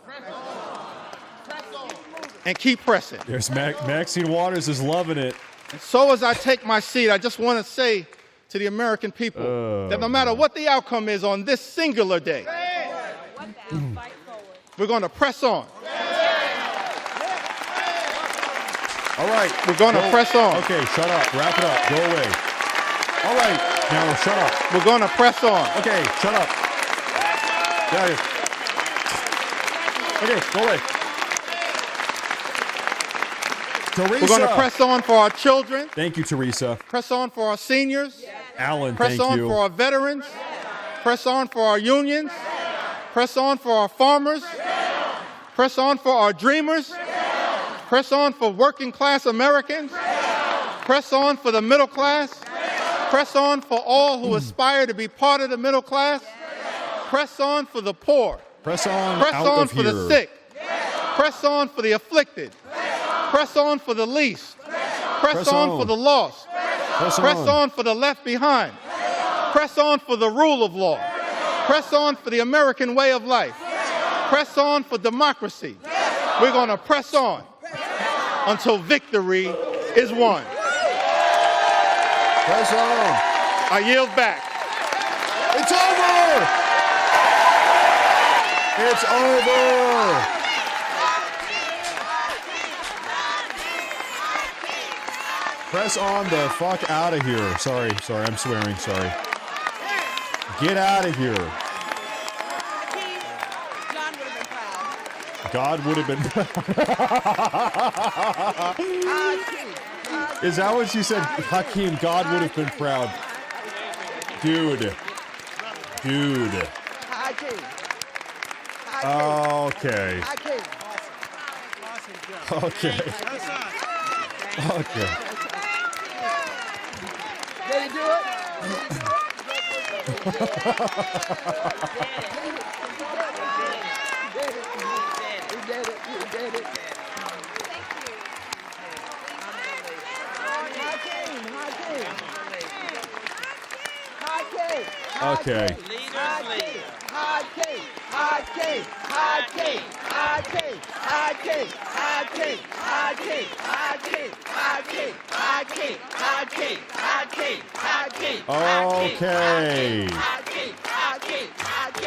And keep pressing. There's Maxine Waters is loving it. And so as I take my seat, I just want to say to the American people that no matter what the outcome is on this singular day, we're going to press on. All right. We're going to press on. Okay, shut up. Wrap it up. Go away. All right. Now, shut up. We're going to press on. Okay, shut up. Get out of here. Okay, go away. Teresa. We're going to press on for our children. Thank you, Teresa. Press on for our seniors. Alan, press thank on you. for our veterans. Press on for our unions. Press on for our farmers. Press on for our dreamers. Press on for working class Americans. Press on for the middle class. Press on for all who aspire to be part of the middle class. Press on for the poor. Press on. Press out on of for here. the sick. Press on for the afflicted. Press on for the least. Press on for the lost. Press on for the left behind. Press on for the rule of law. Press on for the American way of life. Press on for democracy. We're going to press on until victory is won. Press on. I yield back. It's over. It's over. Press on the fuck out of here. Sorry, I'm swearing, sorry. Get out of here. God would have been proud. Is that what she said? Hakeem, God would have been proud. Dude. Okay. Okay. Okay. Can you do it? Okay. Okay.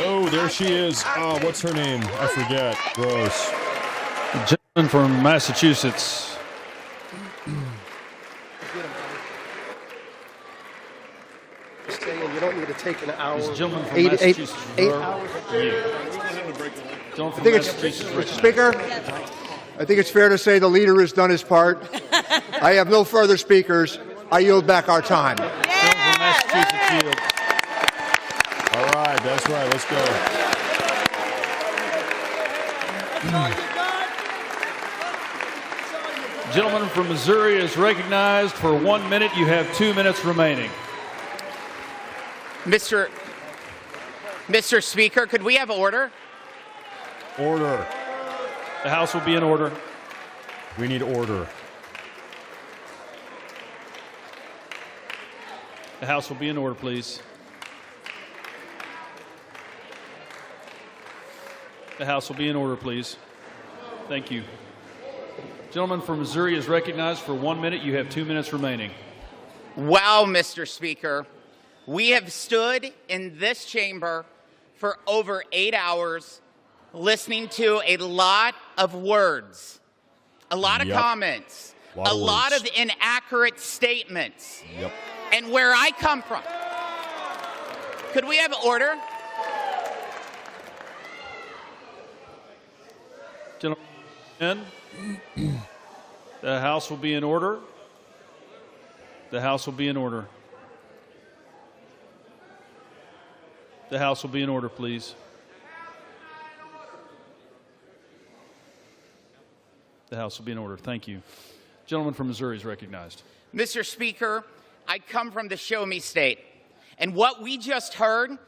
Oh, there she is. Oh, what's her name? I forget. Gross. Gentleman from Massachusetts. You don't need to take an hour. This gentleman from eight Massachusetts. hours. Gentleman from I think it's, Massachusetts. Mr. Speaker, I think it's fair to say the leader has done his part. I have no further speakers. I yield back our time. Gentleman from Massachusetts yield. All right, that's right. Let's go. Gentleman from Missouri is recognized for 1 minute. You have 2 minutes remaining. Mr. Speaker, could we have order? Order. The House will be in order. We need order. The House will be in order, please. The House will be in order, please. Thank you. Gentleman from Missouri is recognized for 1 minute. You have 2 minutes remaining. Wow, Mr. Speaker. We have stood in this chamber for over 8 hours listening to a lot of words, a lot of comments, a lot of inaccurate statements. Yep. And where I come from, could we have order? Gentlemen, the House will be in order. The House will be in order. The House will be in order, please. The House will be in order. Thank you. Gentleman from Missouri is recognized. Mr. Speaker, I come from the Show Me State, and what we just heard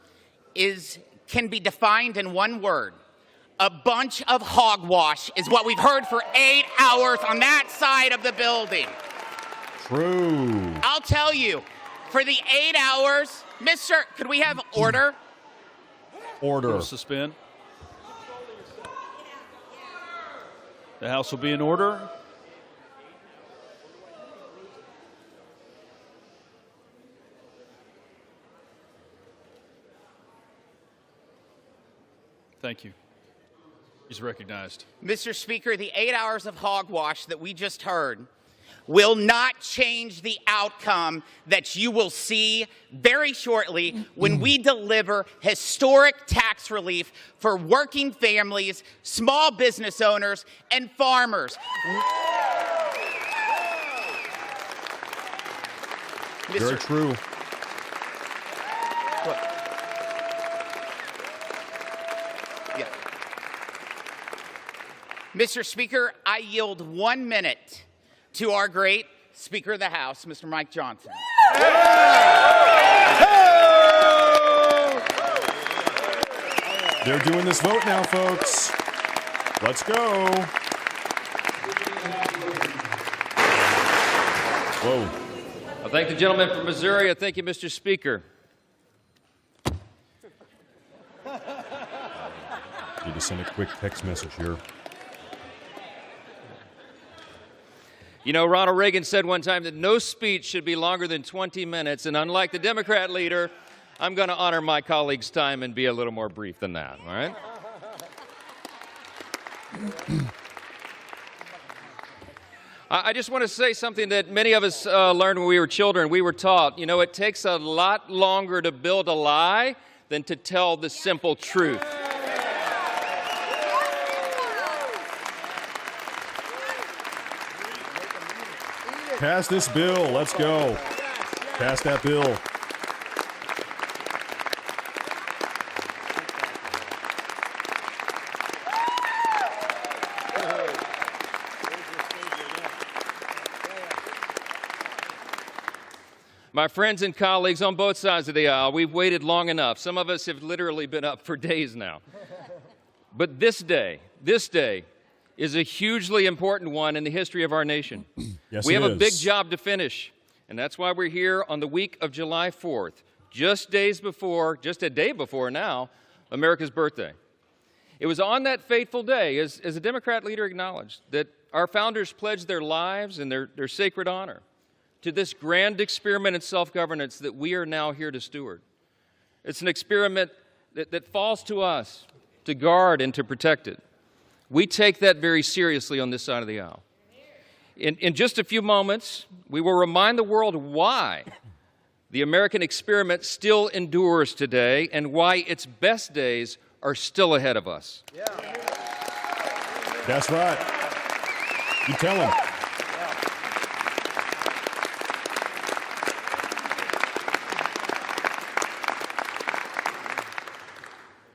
can be defined in one word. A bunch of hogwash is what we've heard for 8 hours on that side of the building. True. I'll tell you, for the 8 hours, could we have order? Order. Suspend. The House will be in order. Thank you. He's recognized. Mr. Speaker, the 8 hours of hogwash that we just heard will not change the outcome that you will see very shortly when we deliver historic tax relief for working families, small business owners, and farmers. Very true. Yeah. Mr. Speaker, I yield 1 minute to our great Speaker of the House, Mr. Mike Johnson. They're doing this vote now, folks. Let's go. Whoa. I thank the gentleman from Missouri. I thank you, Mr. Speaker. Need to send a quick text message here. You know, Ronald Reagan said one time that no speech should be longer than 20 minutes, and unlike the Democrat leader, I'm going to honor my colleague's time and be a little more brief than that, all right? I just want to say something that many of us learned when we were children. We were taught, you know, it takes a lot longer to build a lie than to tell the simple truth. Pass this bill. Let's go. Pass that bill. My friends and colleagues on both sides of the aisle, we've waited long enough. Some of us have literally been up for days now. But this day is a hugely important one in the history of our nation. Yes, we have it a big is. job to finish, and that's why we're here on the week of July 4th, just a day before now, America's birthday. It was on that fateful day, as a Democrat leader acknowledged, that our founders pledged their lives and their sacred honor to this grand experiment in self-governance that we are now here to steward. It's an experiment that falls to us to guard and to protect it. We take that very seriously on this side of the aisle. In just a few moments, we will remind the world why the American experiment still endures today and why its best days are still ahead of us. That's right. You tell him.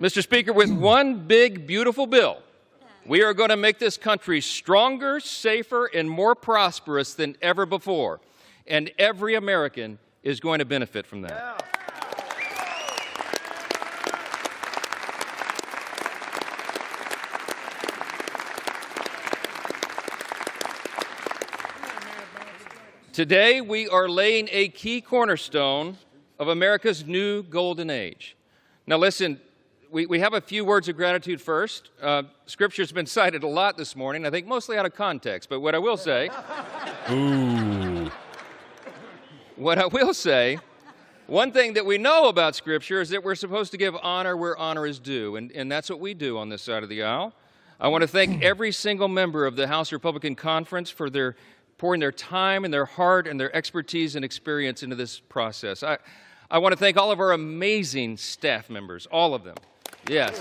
Mr. Speaker, with one big, beautiful bill, we are going to make this country stronger, safer, and more prosperous than ever before. And every American is going to benefit from that. Today, we are laying a key cornerstone of America's new golden age. Now, listen, we have a few words of gratitude first. Scripture's been cited a lot this morning, I think mostly out of context, but what I will say... Ooh. What I will say, one thing that we know about Scripture is that we're supposed to give honor where honor is due, and that's what we do on this side of the aisle. I want to thank every single member of the House Republican Conference for their pouring their time and their heart and their expertise and experience into this process. I want to thank all of our amazing staff members, all of them. Yes.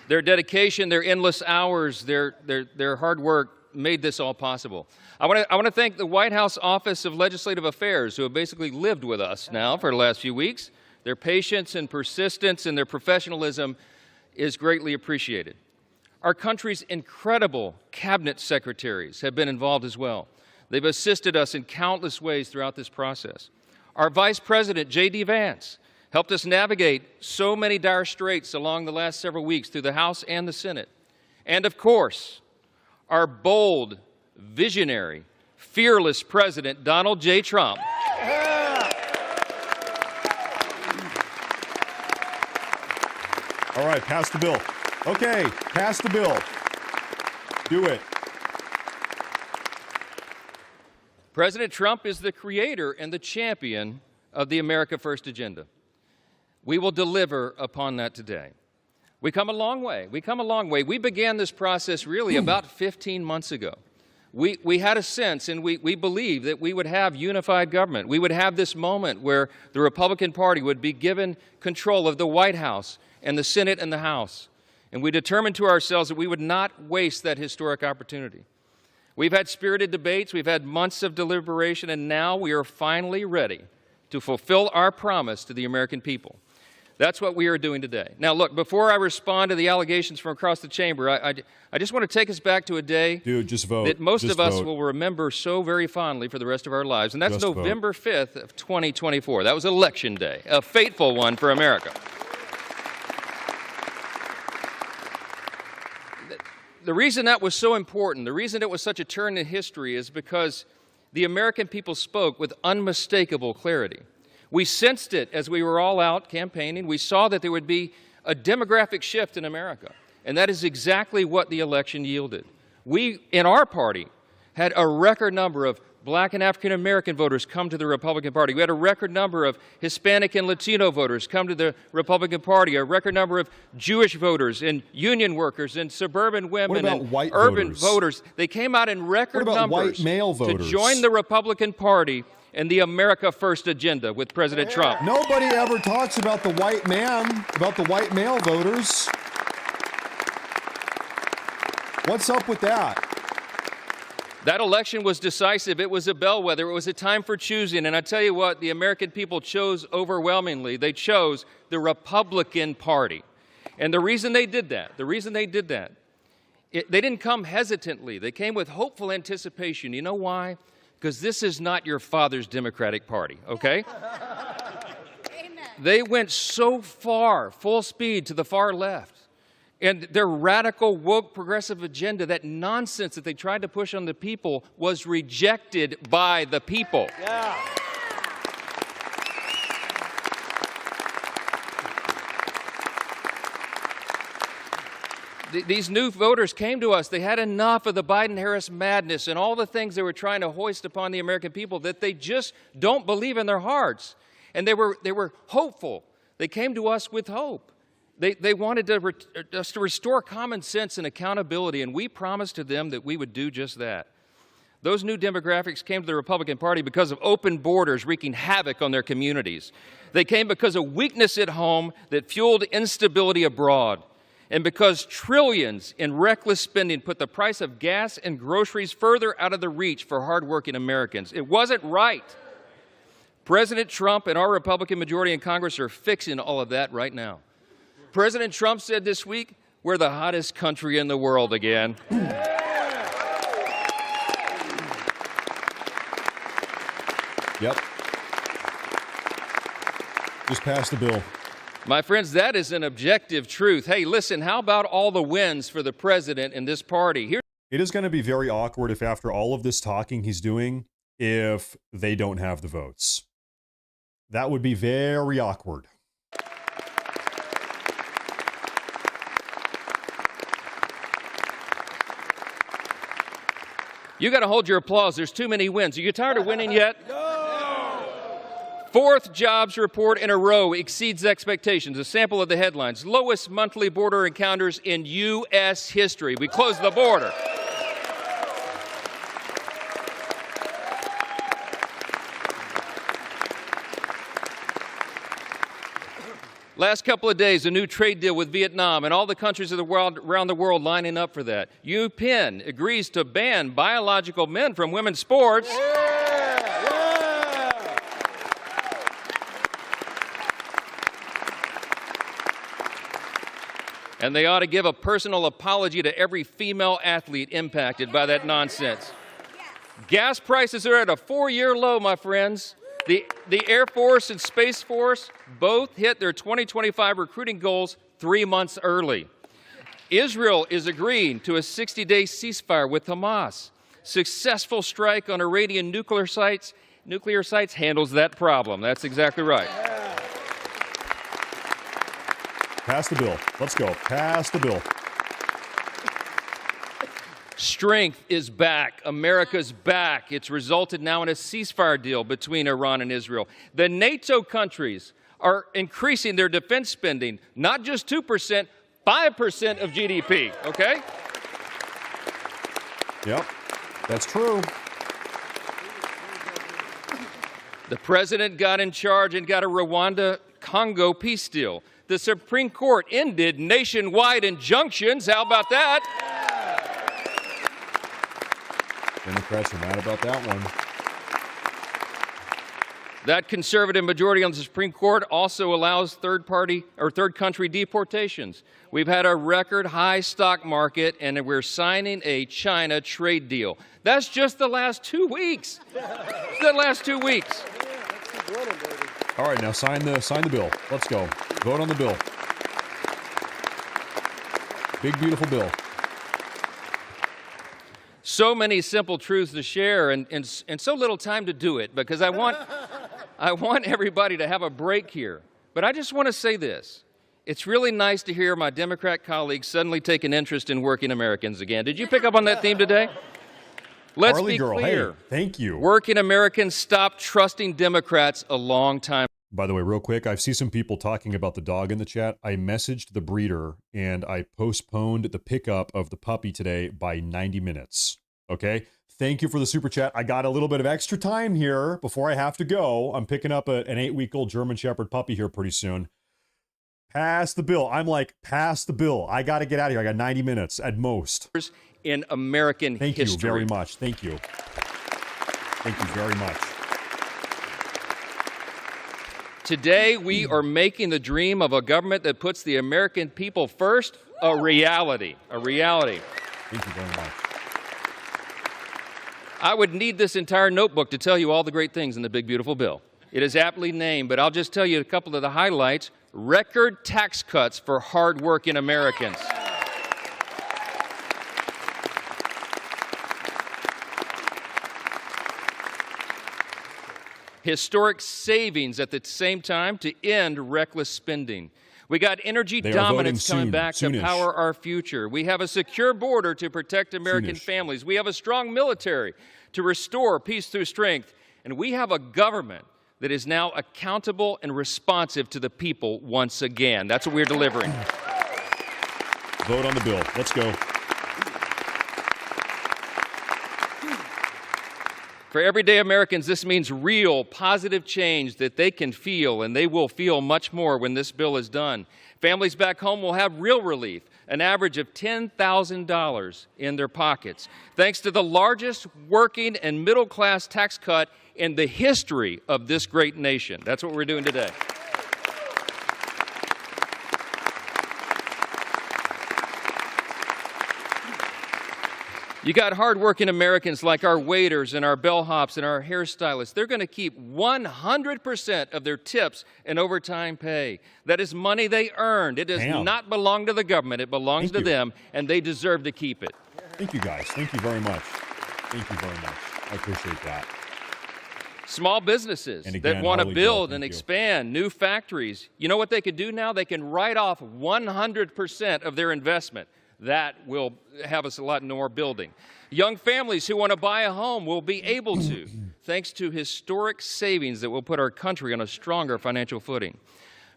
Their dedication, their endless hours, their hard work made this all possible. I want to thank the White House Office of Legislative Affairs, who have basically lived with us now for the last few weeks. Their patience and persistence and their professionalism is greatly appreciated. Our country's incredible cabinet secretaries have been involved as well. They've assisted us in countless ways throughout this process. Our Vice President, J.D. Vance, helped us navigate so many dire straits along the last several weeks through the House and the Senate. And of course, our bold, visionary, fearless President, Donald J. Trump. All right, pass the bill. Okay, pass the bill. Do it. President Trump is the creator and the champion of the America First agenda. We will deliver upon that today. We come a long way. We began this process really about 15 months ago. We had a sense and we believed that we would have unified government. We would have this moment where the Republican Party would be given control of the White House and the Senate and the House. And we determined to ourselves that we would not waste that historic opportunity. We've had spirited debates, we've had months of deliberation, and now we are finally ready to fulfill our promise to the American people. That's what we are doing today. Now, look, before I respond to the allegations from across the chamber, I just want to take us back to a day that most of us will remember so very fondly for the rest of our lives, and that's November 5th of 2024. That was Election Day, a fateful one for America. The reason that was so important, the reason it was such a turn in history is because the American people spoke with unmistakable clarity. We sensed it as we were all out campaigning. We saw that there would be a demographic shift in America, and that is exactly what the election yielded. We, in our party, had a record number of Black and African American voters come to the Republican Party. We had a record number of Hispanic and Latino voters come to the Republican Party, a record number of Jewish voters and union workers and suburban women and urban voters. They came out in record numbers white male voters? To join the Republican Party and the America First agenda with President Trump. Nobody ever talks about the white man, about the white male voters. What's up with that? That election was decisive. It was a bellwether. It was a time for choosing. And I tell you what, the American people chose overwhelmingly. They chose the Republican Party. And the reason they did that, they didn't come hesitantly. They came with hopeful anticipation. You know why? Because this is not your father's Democratic Party, okay? They went so far, full speed, to the far left. And their radical, woke, progressive agenda, that nonsense that they tried to push on the people, was rejected by the people. Yeah. These new voters came to us. They had enough of the Biden-Harris madness and all the things they were trying to hoist upon the American people that they just don't believe in their hearts. And they were hopeful. They came to us with hope. They wanted us to restore common sense and accountability, and we promised to them that we would do just that. Those new demographics came to the Republican Party because of open borders wreaking havoc on their communities. They came because of weakness at home that fueled instability abroad, and because trillions in reckless spending put the price of gas and groceries further out of the reach for hardworking Americans. It wasn't right. President Trump and our Republican majority in Congress are fixing all of that right now. President Trump said this week, we're the hottest country in the world again. Yep. Just pass the bill. My friends, that is an objective truth. Hey, listen, how about all the wins for the president and this party? It is going to be very awkward if after all of this talking he's doing, if they don't have the votes. That would be very awkward. You got to hold your applause. There's too many wins. Are you tired of winning yet? No! Fourth jobs report in a row exceeds expectations. A sample of the headlines. Lowest monthly border encounters in U.S. history. We closed the border. Last couple of days, a new trade deal with Vietnam and all the countries of the world, around the world lining up for that. U Penn agrees to ban biological men from women's sports. And they ought to give a personal apology to every female athlete impacted by that nonsense. Gas prices are at a 4-year low, my friends. The Air Force and Space Force both hit their 2025 recruiting goals 3 months early. Israel is agreeing to a 60-day ceasefire with Hamas. Successful strike on Iranian nuclear sites handles that problem. That's exactly right. Pass the bill. Let's go. Pass the bill. Strength is back. America's back. It's resulted now in a ceasefire deal between Iran and Israel. The NATO countries are increasing their defense spending, not just 2%, 5% of GDP, okay? Yep, that's true. The president got in charge and got a Rwanda-Congo peace deal. The Supreme Court ended nationwide injunctions. How about that? Democrats are mad about that one. That conservative majority on the Supreme Court also allows third country deportations. We've had a record high stock market, and we're signing a China trade deal. That's just the last 2 weeks. The last 2 weeks. All right, now sign the bill. Let's go. Vote on the bill. Big, beautiful bill. So many simple truths to share and so little time to do it, because I want everybody to have a break here. But I just want to say this. It's really nice to hear my Democrat colleagues suddenly take an interest in working Americans again. Did you pick up on that theme today? Let's Harley be girl, clear. hey, thank you. Working Americans stopped trusting Democrats a long time. By the way, real quick, I see some people talking about the dog in the chat. I messaged the breeder and I postponed the pickup of the puppy today by 90 minutes. Okay? Thank you for the super chat. I got a little bit of extra time here before I have to go. I'm picking up an 8-week-old German Shepherd puppy here pretty soon. Pass the bill. I'm like, pass the bill. I got to get out of here. I got 90 minutes at most. in American history. Thank you very much. Thank you. Thank you very much. Today, we are making the dream of a government that puts the American people first a reality. A reality. Thank you very much. I would need this entire notebook to tell you all the great things in the big, beautiful bill. It is aptly named, but I'll just tell you a couple of the highlights. Record tax cuts for hardworking Americans. Historic savings at the same time to end reckless spending. We got energy dominance coming back to power our future. We have a secure border to protect American families. We have a strong military to restore peace through strength. And we have a government that is now accountable and responsive to the people once again. That's what we're delivering. Vote on the bill. Let's go. For everyday Americans, this means real, positive change that they can feel, and they will feel much more when this bill is done. Families back home will have real relief, an average of $10,000 in their pockets, thanks to the largest working and middle-class tax cut in the history of this great nation. That's what we're doing today. You got hardworking Americans like our waiters and our bellhops and our hairstylists. They're going to keep 100% of their tips and overtime pay. That is money they earned. It does not belong to the government. It belongs to them, and they deserve to keep it. Thank you, guys. Thank you very much. Thank you very much. I appreciate that. Small businesses that want to build and expand new factories, you know what they can do now? They can write off 100% of their investment. That will have us a lot more building. Young families who want to buy a home will be able to, thanks to historic savings that will put our country on a stronger financial footing.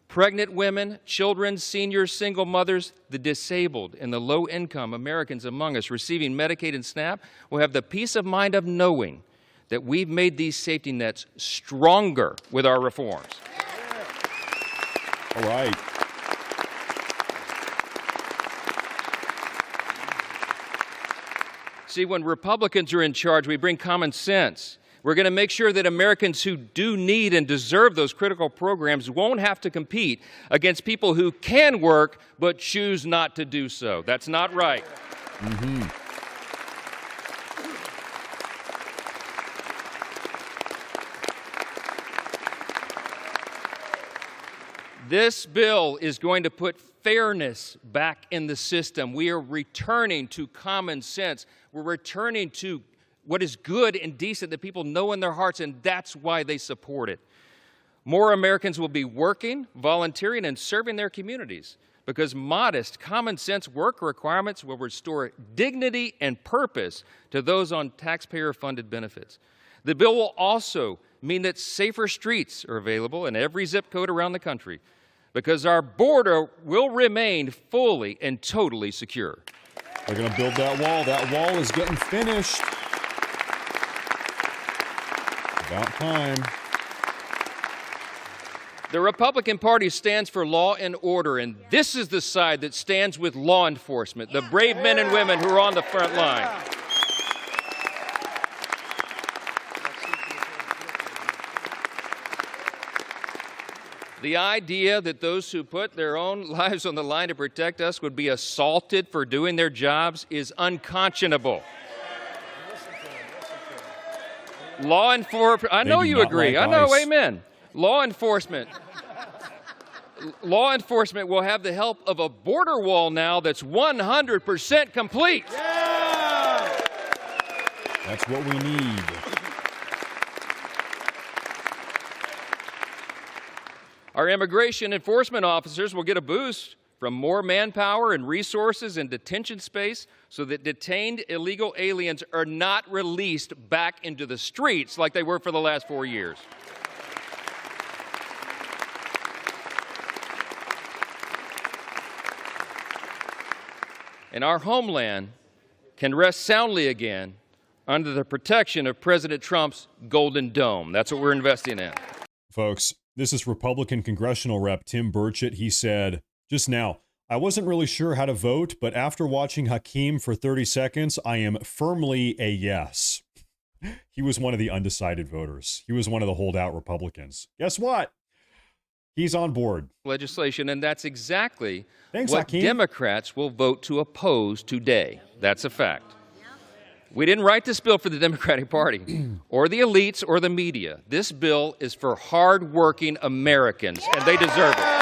Pregnant women, children, seniors, single mothers, the disabled, and the low-income Americans among us receiving Medicaid and SNAP will have the peace of mind of knowing that we've made these safety nets stronger with our reforms. All right. See, when Republicans are in charge, we bring common sense. We're going to make sure that Americans who do need and deserve those critical programs won't have to compete against people who can work but choose not to do so. That's not right. Mm-hmm. This bill is going to put fairness back in the system. We are returning to common sense. We're returning to what is good and decent that people know in their hearts, and that's why they support it. More Americans will be working, volunteering, and serving their communities because modest, common-sense work requirements will restore dignity and purpose to those on taxpayer-funded benefits. The bill will also mean that safer streets are available in every zip code around the country because our border will remain fully and totally secure. They're going to build that wall. That wall is getting finished. About time. The Republican Party stands for law and order, and this is the side that stands with law enforcement, the brave men and women who are on the front line. The idea that those who put their own lives on the line to protect us would be assaulted for doing their jobs is unconscionable. Law enforcement, I know you agree. I know, amen. Law enforcement will have the help of a border wall now that's 100% complete. Yeah! That's what we need. Our immigration enforcement officers will get a boost from more manpower and resources and detention space so that detained illegal aliens are not released back into the streets like they were for the last 4 years. And our homeland can rest soundly again under the protection of President Trump's Golden Dome. That's what we're investing in. Folks, this is Republican Congressional Rep Tim Burchett. He said just now, I wasn't really sure how to vote, but after watching Hakeem for 30 seconds, I am firmly a yes. He was one of the undecided voters. He was one of the holdout Republicans. Guess what? He's on board. Legislation, and that's exactly Thanks, what Hakeem. Democrats will vote to oppose today. That's a fact. We didn't write this bill for the Democratic Party or the elites or the media. This bill is for hardworking Americans, and they deserve it.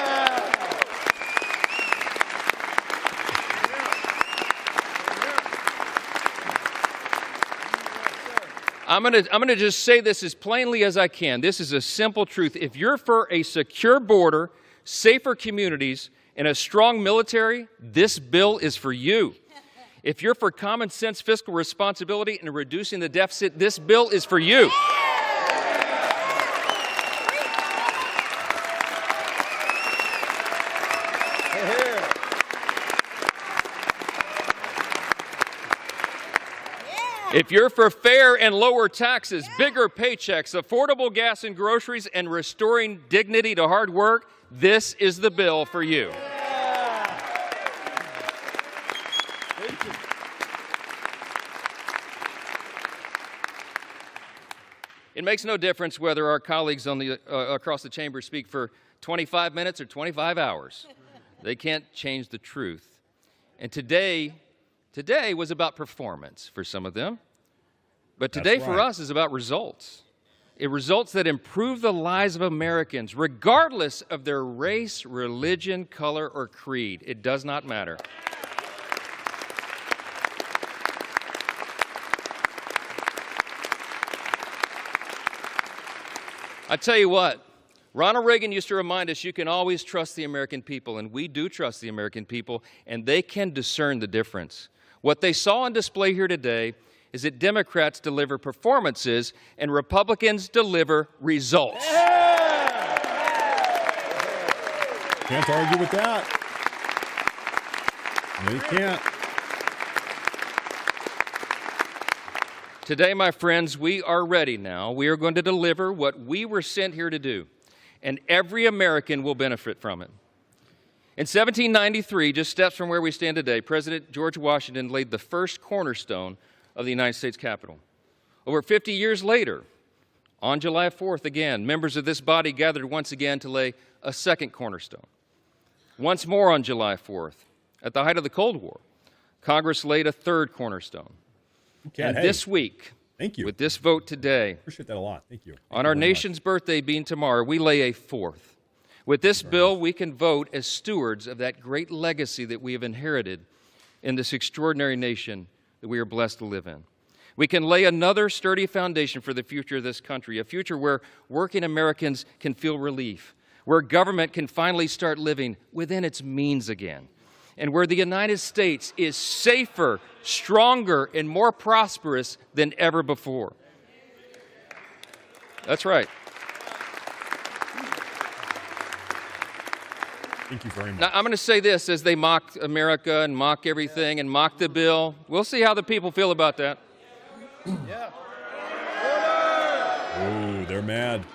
I'm gonna just say this as plainly as I can. This is a simple truth. If you're for a secure border, safer communities, and a strong military, this bill is for you. If you're for common sense fiscal responsibility and reducing the deficit, this bill is for you. If you're for fair and lower taxes, bigger paychecks, affordable gas and groceries, and restoring dignity to hard work, this is the bill for you. It makes no difference whether our colleagues on the, across the chamber speak for 25 minutes or 25 hours. They can't change the truth. And today was about performance for some of them. But today for us is about results. Results that improve the lives of Americans, regardless of their race, religion, color, or creed. It does not matter. I tell you what, Ronald Reagan used to remind us you can always trust the American people, and we do trust the American people, and they can discern the difference. What they saw on display here today is that Democrats deliver performances and Republicans deliver results. Can't argue with that. No, you can't. Today, my friends, we are ready now. We are going to deliver what we were sent here to do, and every American will benefit from it. In 1793, just steps from where we stand today, President George Washington laid the first cornerstone of the United States Capitol. Over 50 years later, on July 4th again, members of this body gathered once again to lay a second cornerstone. Once more on July 4th, at the height of the Cold War, Congress laid a third cornerstone. Okay, and hey, this week, thank you. With this vote today, appreciate that a lot. Thank you. On our nation's birthday being tomorrow, we lay a fourth. With this bill, we can vote as stewards of that great legacy that we have inherited in this extraordinary nation that we are blessed to live in. We can lay another sturdy foundation for the future of this country, a future where working Americans can feel relief, where government can finally start living within its means again, and where the United States is safer, stronger, and more prosperous than ever before. That's right. Thank you very much. Now, I'm going to say this as they mock America and mock everything and mock the bill. We'll see how the people feel about that. Yeah. Oh, they're mad.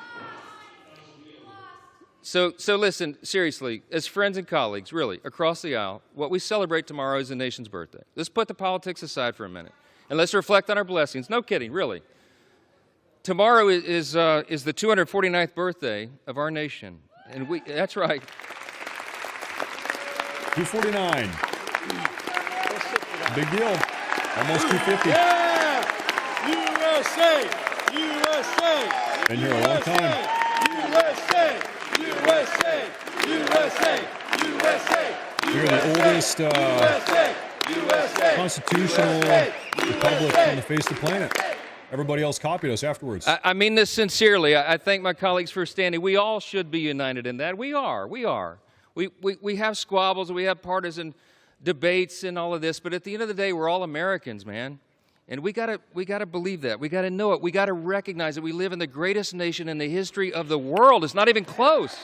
So listen, seriously, as friends and colleagues, really, across the aisle, what we celebrate tomorrow is the nation's birthday. Let's put the politics aside for a minute, and let's reflect on our blessings. No kidding, really. Tomorrow is the 249th birthday of our nation, and that's right. 249. Big deal. Almost 250. Yeah! USA! USA! Been here a long time. USA! USA! USA! USA! We're the oldest constitutional republic on the face of the planet. Everybody else copied us afterwards. I mean this sincerely. I thank my colleagues for standing. We all should be united in that. We are. We have squabbles, we have partisan debates and all of this, but at the end of the day, we're all Americans, man. And we gotta believe that. We gotta know it. We gotta recognize that we live in the greatest nation in the history of the world. It's not even close.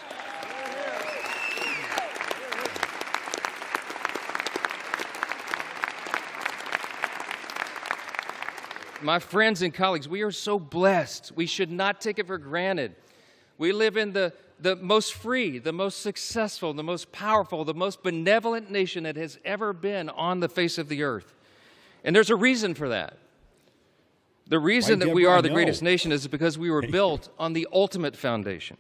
My friends and colleagues, we are so blessed. We should not take it for granted. We live in the the most free, the most successful, the most powerful, the most benevolent nation that has ever been on the face of the earth. And there's a reason for that. The reason that we are the greatest nation is because we were built on the ultimate foundation.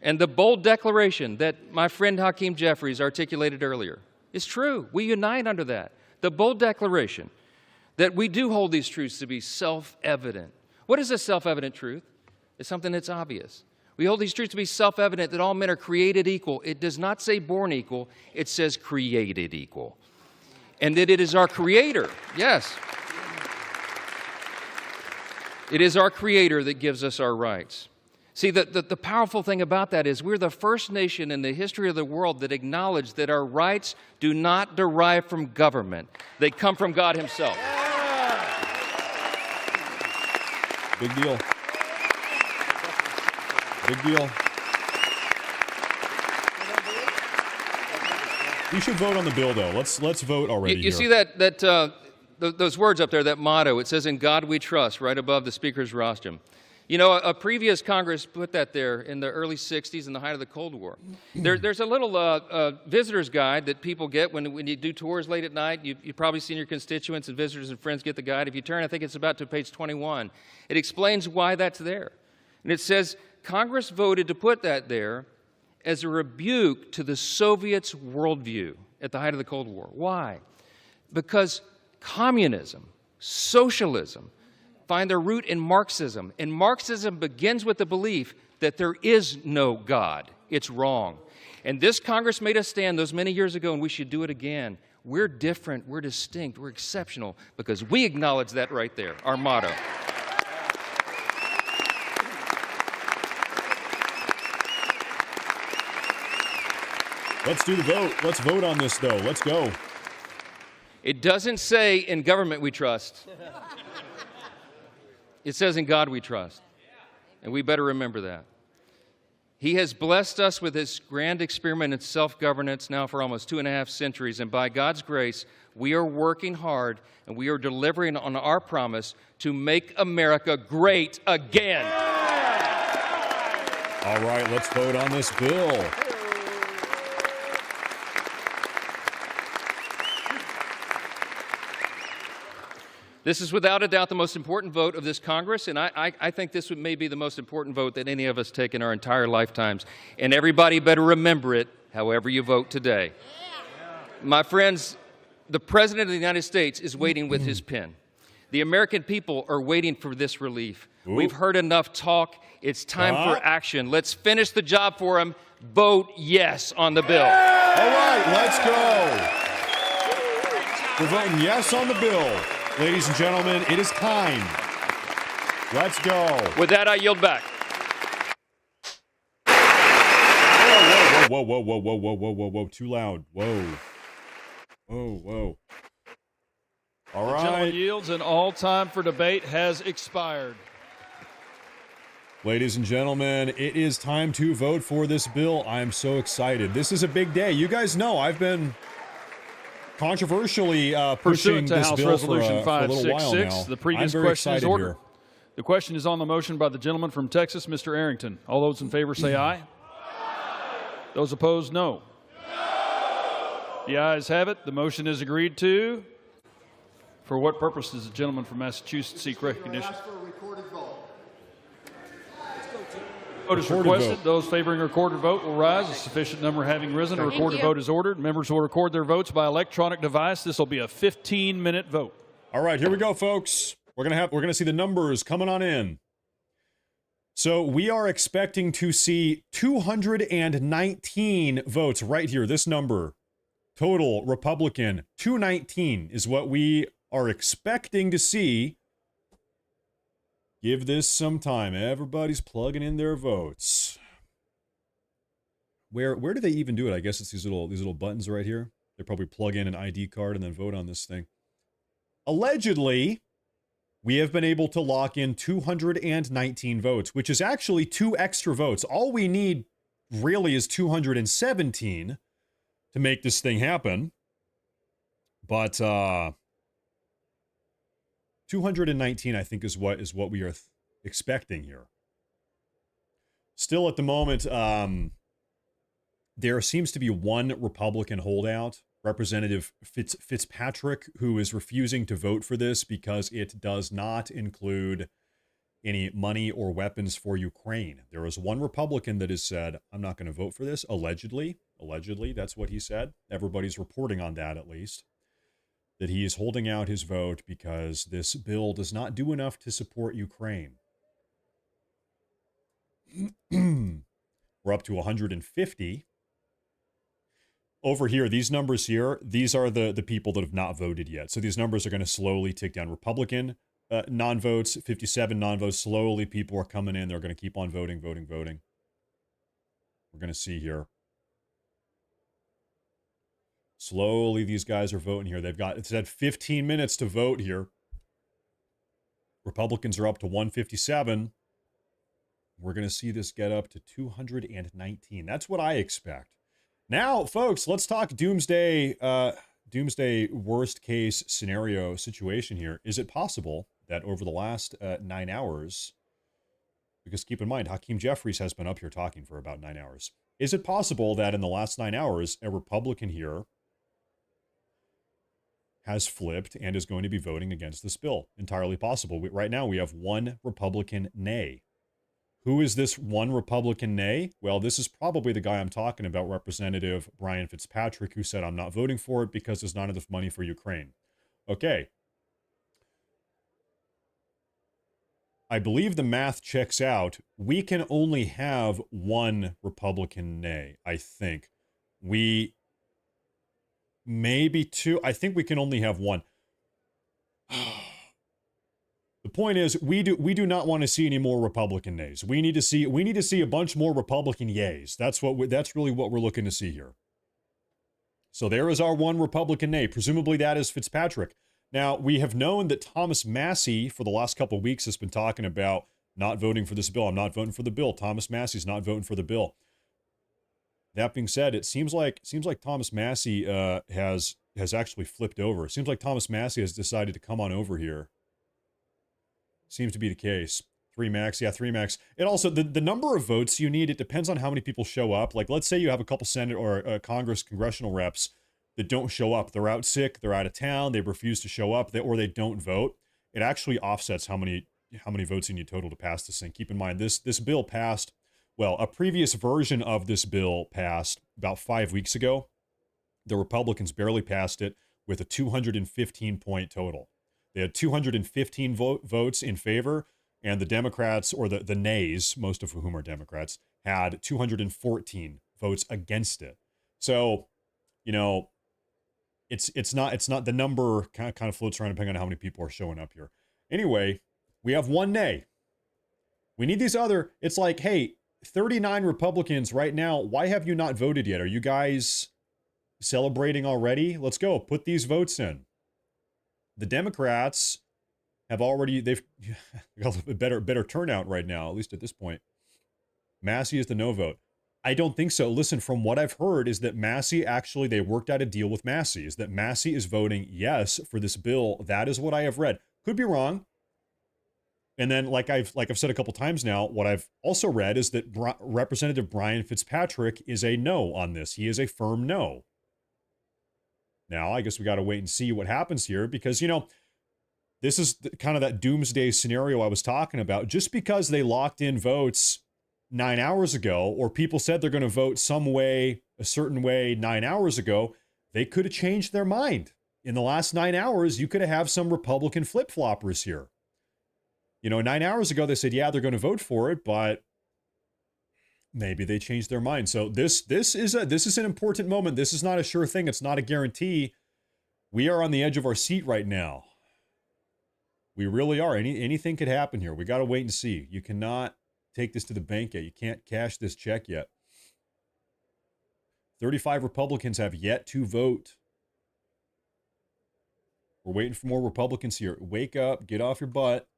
And the bold declaration that my friend Hakeem Jeffries articulated earlier is true. We unite under that. The bold declaration that we do hold these truths to be self-evident. What is a self-evident truth? It's something that's obvious. We hold these truths to be self-evident that all men are created equal. It does not say born equal. It says created equal. And that it is our Creator, yes. It is our Creator that gives us our rights. See, the powerful thing about that is we're the first nation in the history of the world that acknowledged that our rights do not derive from government. They come from God Himself. Big deal. Big deal. We should vote on the bill, though. Let's vote already. You see those words up there, that motto? It says, "In God we trust," right above the Speaker's rostrum. You know, a previous Congress put that there in the early 60s in the height of the Cold War. There's a little visitor's guide that people get when you do tours late at night. You've probably seen your constituents and visitors and friends get the guide. If you turn, I think it's about to page 21. It explains why that's there. And it says, Congress voted to put that there as a rebuke to the Soviets' worldview at the height of the Cold War. Why? Because communism, socialism, find their root in Marxism. And Marxism begins with the belief that there is no God. It's wrong. And this Congress made us stand those many years ago, and we should do it again. We're different, we're distinct, we're exceptional, because we acknowledge that right there, our motto. Let's do the vote. Let's vote on this, though. Let's go. It doesn't say in government we trust. It says in God we trust. And we better remember that. He has blessed us with His grand experiment in self-governance now for almost 2.5 centuries. And by God's grace, we are working hard and we are delivering on our promise to make America great again. All right, let's vote on this bill. This is without a doubt the most important vote of this Congress, and I think this may be the most important vote that any of us take in our entire lifetimes. And everybody better remember it, however you vote today. My friends, the President of the United States is waiting with his pen. The American people are waiting for this relief. Ooh. We've heard enough talk. It's time for action. Let's finish the job for him. Vote yes on the bill. All right, let's go. We're voting yes on the bill. Ladies and gentlemen, it is time. Let's go. With that, I yield back. Whoa, whoa, whoa, whoa, whoa, whoa, whoa, whoa, too loud. Whoa. Whoa, whoa. All right. The gentleman yields, and all time for debate has expired. Ladies and gentlemen, it is time to vote for this bill. I'm so excited. This is a big day. You guys know I've been controversially pushing to this House bill Resolution for a little while 566, now. the previous I'm very question is excited ordered. here. The question is on the motion by the gentleman from Texas, Mr. Arrington. All those in favor say aye. Those opposed, no. The ayes have it. The motion is agreed to. For what purpose does the gentleman from Massachusetts seek recognition? Vote is requested. Those favoring a recorded vote will rise. A sufficient number having risen, a recorded vote is ordered. Members will record their votes by electronic device. This will be a 15-minute vote. All right, here we go, folks. We're gonna see the numbers coming on in. So we are expecting to see 219 votes right here. This number, total Republican, 219 is what we are expecting to see. Give this some time. Everybody's plugging in their votes. Where do they even do it? I guess it's these little buttons right here. They probably plug in an ID card and then vote on this thing. Allegedly, we have been able to lock in 219 votes, which is actually 2 extra votes. All we need really is 217 to make this thing happen. But 219, I think, is what we are expecting here. Still at the moment, there seems to be one Republican holdout, Representative Fitzpatrick, who is refusing to vote for this because it does not include any money or weapons for Ukraine. There is one Republican that has said, I'm not going to vote for this, allegedly. Allegedly, that's what he said. Everybody's reporting on that, at least. That he is holding out his vote because this bill does not do enough to support Ukraine. We're up to 150. Over here, these numbers here, these are the people that have not voted yet. So these numbers are going to slowly tick down. Republican non-votes, 57 non-votes. Slowly, people are coming in. They're going to keep on voting. We're going to see here. Slowly, these guys are voting here. It's had 15 minutes to vote here. Republicans are up to 157. We're going to see this get up to 219. That's what I expect. Now, folks, let's talk doomsday worst case scenario situation here. Is it possible that over the last 9 hours, because keep in mind, Hakeem Jeffries has been up here talking for about 9 hours. Is it possible that in the last 9 hours, a Republican here has flipped and is going to be voting against this bill? Entirely possible. Right now, we have one Republican nay. Who is this one Republican nay? Well, this is probably the guy I'm talking about, Representative Brian Fitzpatrick, who said, I'm not voting for it because there's not enough money for Ukraine. Okay. I believe the math checks out. We can only have one Republican nay, I think. Maybe two. I think we can only have one. The point is, we do not want to see any more Republican nays. We need to see a bunch more Republican yays. That's really what we're looking to see here. So there is our one Republican nay. Presumably that is Fitzpatrick. Now, we have known that Thomas Massie for the last couple of weeks has been talking about not voting for this bill. I'm not voting for the bill. Thomas Massie's not voting for the bill. That being said, it seems like Thomas Massie has actually flipped over. It seems like Thomas Massie has decided to come on over here. Seems to be the case. 3 max. Yeah, 3 max. It also, the number of votes you need, it depends on how many people show up. Like, let's say you have a couple Senate or congressional reps that don't show up. They're out sick, they're out of town, they refuse to show up, or they don't vote. It actually offsets how many votes you need total to pass this thing. Keep in mind, this bill passed, well, a previous version of this bill passed about 5 weeks ago. The Republicans barely passed it with a 215-point total. They had 215 votes in favor, and the Democrats, or the nays, most of whom are Democrats, had 214 votes against it. So, you know, it's not the number kind of floats around depending on how many people are showing up here. Anyway, we have one nay. We need these other. It's like, hey, 39 Republicans right now. Why have you not voted yet? Are you guys celebrating already? Let's go. Put these votes in. The Democrats have already, they've got a better turnout right now, at least at this point. Massie is the no vote. I don't think so. Listen, from what I've heard is that Massie actually, they worked out a deal with Massie, is that Massie is voting yes for this bill. That is what I have read. Could be wrong. And then, like I've said a couple times now, what I've also read is that Representative Brian Fitzpatrick is a no on this. He is a firm no. Now, I guess we got to wait and see what happens here because, you know, this is kind of that doomsday scenario I was talking about. Just because they locked in votes 9 hours ago, or people said they're going to vote some way, a certain way 9 hours ago, they could have changed their mind. In the last 9 hours, you could have some Republican flip-floppers here. You know, 9 hours ago, they said, yeah, they're going to vote for it, but maybe they changed their mind. So this is an important moment. This is not a sure thing. It's not a guarantee. We are on the edge of our seat right now. We really are. Anything could happen here. We got to wait and see. You cannot take this to the bank yet. You can't cash this check yet. 35 Republicans have yet to vote. We're waiting for more Republicans here. Wake up, get off your butt.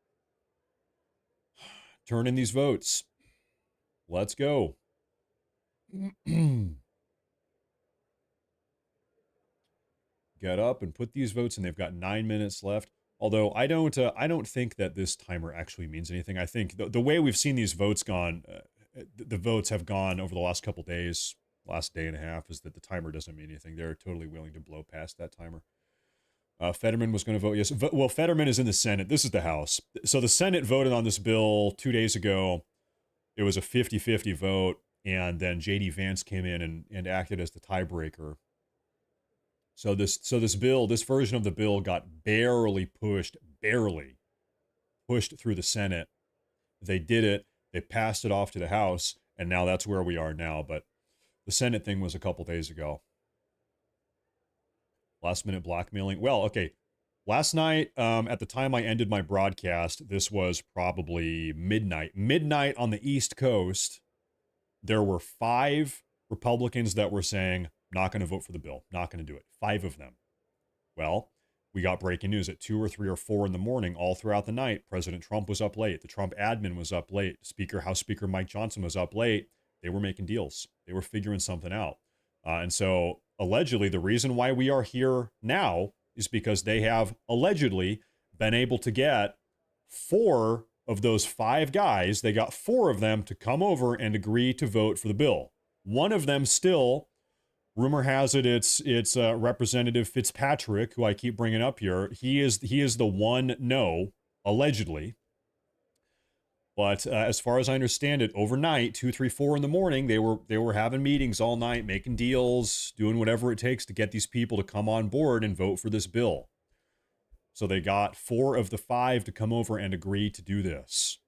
Turn in these votes. Let's go. Get up and put these votes in. They've got 9 minutes left. Although I don't think that this timer actually means anything. I think the way we've seen these votes gone the votes have gone over the last couple days, last day and a half, is that the timer doesn't mean anything. They're totally willing to blow past that timer. Fetterman was going to vote yes. Well, Fetterman is in the Senate. This is the House. So the Senate voted on this bill 2 days ago. It was a 50-50 vote, and then J.D. Vance came in and acted as the tiebreaker. So this bill, this version of the bill got barely pushed through the Senate. They did it. They passed it off to the House, and now that's where we are now. But the Senate thing was a couple days ago. Last minute blackmailing. Well, okay. Last night, at the time I ended my broadcast, this was probably midnight. Midnight on the East Coast, there were 5 Republicans that were saying, not going to vote for the bill. Not going to do it. 5 of them. Well, we got breaking news at 2 or 3 or 4 in the morning. All throughout the night, President Trump was up late. The Trump admin was up late. House Speaker Mike Johnson was up late. They were making deals. They were figuring something out. And so allegedly, the reason why we are here now is because they have allegedly been able to get 4 of those 5 guys. They got 4 of them to come over and agree to vote for the bill. One of them still, rumor has it, it's Representative Fitzpatrick, who I keep bringing up here. He is the one no, allegedly. But as far as I understand it, overnight, 2, 3, 4 in the morning, they were having meetings all night, making deals, doing whatever it takes to get these people to come on board and vote for this bill. So they got 4 of the 5 to come over and agree to do this.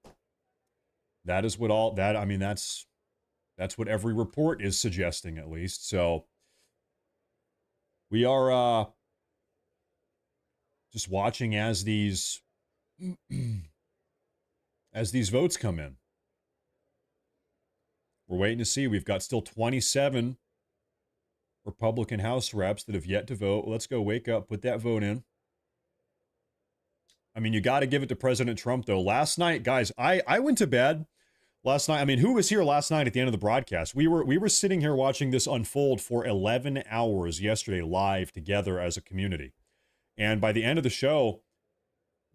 That is what all that, I mean, that's what every report is suggesting, at least. So we are just watching as these votes come in. We're waiting to see. We've got still 27 Republican House reps that have yet to vote. Let's go. Wake up. Put that vote in. I mean, you got to give it to President Trump, though. Last night, guys, I went to bed last night. I mean, who was here last night at the end of the broadcast? We were sitting here watching this unfold for 11 hours yesterday live together as a community. And by the end of the show,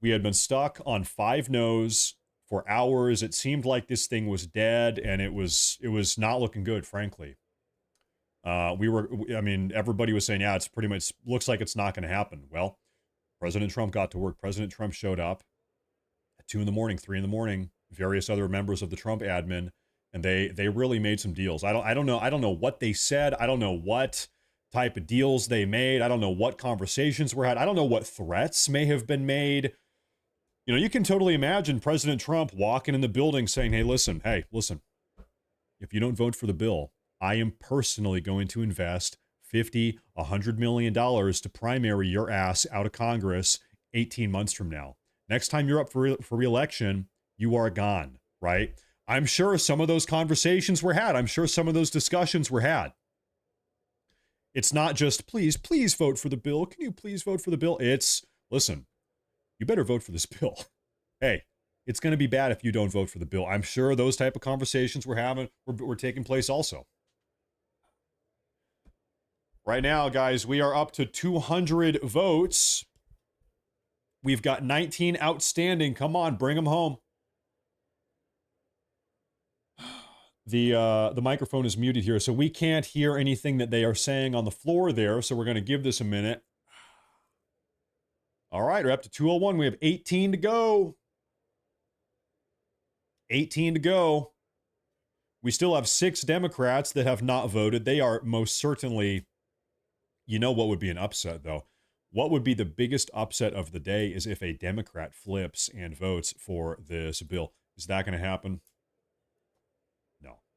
we had been stuck on 5 no's for hours. It seemed like this thing was dead, and it was not looking good, frankly. Everybody was saying, yeah, it's pretty much looks like it's not going to happen. Well, President Trump got to work. President Trump showed up at 2 in the morning, 3 in the morning, various other members of the Trump admin, and they really made some deals. I don't know what they said. I don't know what type of deals they made. I don't know what conversations were had. I don't know what threats may have been made. You know, you can totally imagine President Trump walking in the building saying, hey, listen, if you don't vote for the bill, I am personally going to invest $50, $100 million to primary your ass out of Congress 18 months from now. Next time you're up for re-election, you are gone, right? I'm sure some of those conversations were had. I'm sure some of those discussions were had. It's not just, please vote for the bill. Can you please vote for the bill? It's, listen, you better vote for this bill. Hey, it's going to be bad if you don't vote for the bill. I'm sure those type of conversations were taking place also. Right now, guys, we are up to 200 votes. We've got 19 outstanding. Come on, bring them home. The microphone is muted here, so we can't hear anything that they are saying on the floor there, so we're going to give this a minute. All right, we're up to 201. We have 18 to go. 18 to go. We still have 6 Democrats that have not voted. They are most certainly, you know what would be an upset, though? What would be the biggest upset of the day is if a Democrat flips and votes for this bill. Is that going to happen?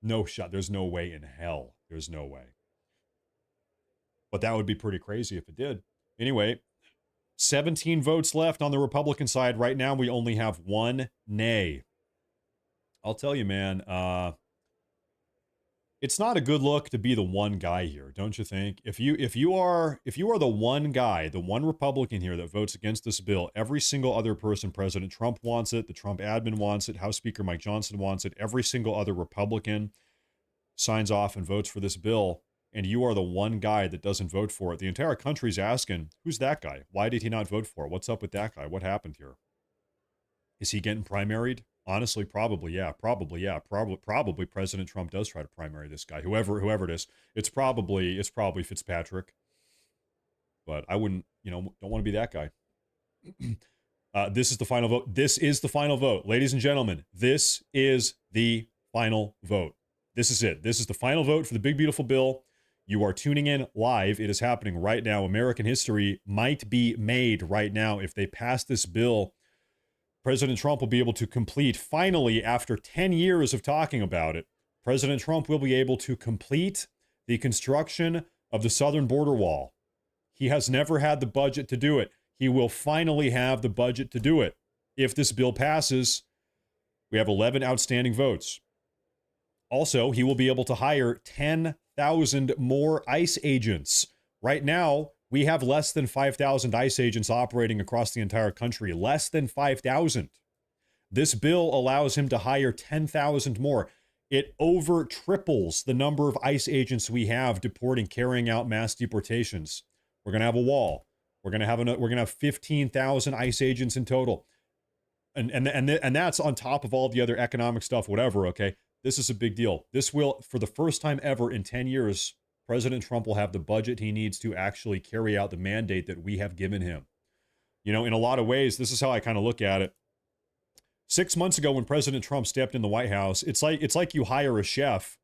No shot. There's no way in hell. There's no way. But that would be pretty crazy if it did. Anyway, 17 votes left on the Republican side. Right now, we only have 1 nay. I'll tell you, man, it's not a good look to be the one guy here, don't you think? If you are the one guy, the one Republican here that votes against this bill, every single other person, President Trump wants it, the Trump admin wants it, House Speaker Mike Johnson wants it, every single other Republican signs off and votes for this bill, and you are the one guy that doesn't vote for it. The entire country's asking, who's that guy? Why did he not vote for it? What's up with that guy? What happened here? Is he getting primaried? Honestly, probably, yeah. Probably President Trump does try to primary this guy. Whoever it is. It's probably Fitzpatrick. But I wouldn't, don't want to be that guy. This is the final vote. This is the final vote. Ladies and gentlemen, this is the final vote. This is it. This is the final vote for the big, beautiful bill. You are tuning in live. It is happening right now. American history might be made right now. If they pass this bill, President Trump will be able to complete, finally, after 10 years of talking about it, President Trump will be able to complete the construction of the southern border wall. He has never had the budget to do it. He will finally have the budget to do it. If this bill passes, we have 11 outstanding votes. Also, he will be able to hire 10,000 more ICE agents. Right now, we have less than 5,000 ICE agents operating across the entire country. Less than 5,000. This bill allows him to hire 10,000 more. It over triples the number of ICE agents we have carrying out mass deportations. We're going to have a wall. We're going to have 15,000 ICE agents in total. And that's on top of all the other economic stuff, whatever, okay? This is a big deal. This will, for the first time ever in 10 years, President Trump will have the budget he needs to actually carry out the mandate that we have given him. In a lot of ways, this is how I kind of look at it. 6 months ago, when President Trump stepped in the White House, it's like you hire a chef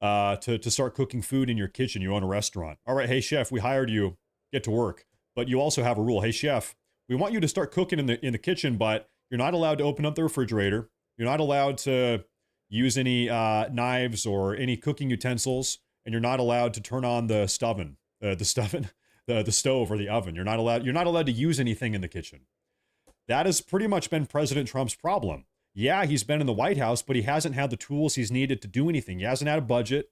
to start cooking food in your kitchen. You own a restaurant. All right, hey chef, we hired you. Get to work. But you also have a rule. Hey chef, we want you to start cooking in the kitchen, but you're not allowed to open up the refrigerator. You're not allowed to use any knives or any cooking utensils, and you're not allowed to turn on the stove or the oven. You're not allowed to use anything in the kitchen. That has pretty much been President Trump's problem. Yeah, he's been in the White House, but he hasn't had the tools he's needed to do anything. He hasn't had a budget.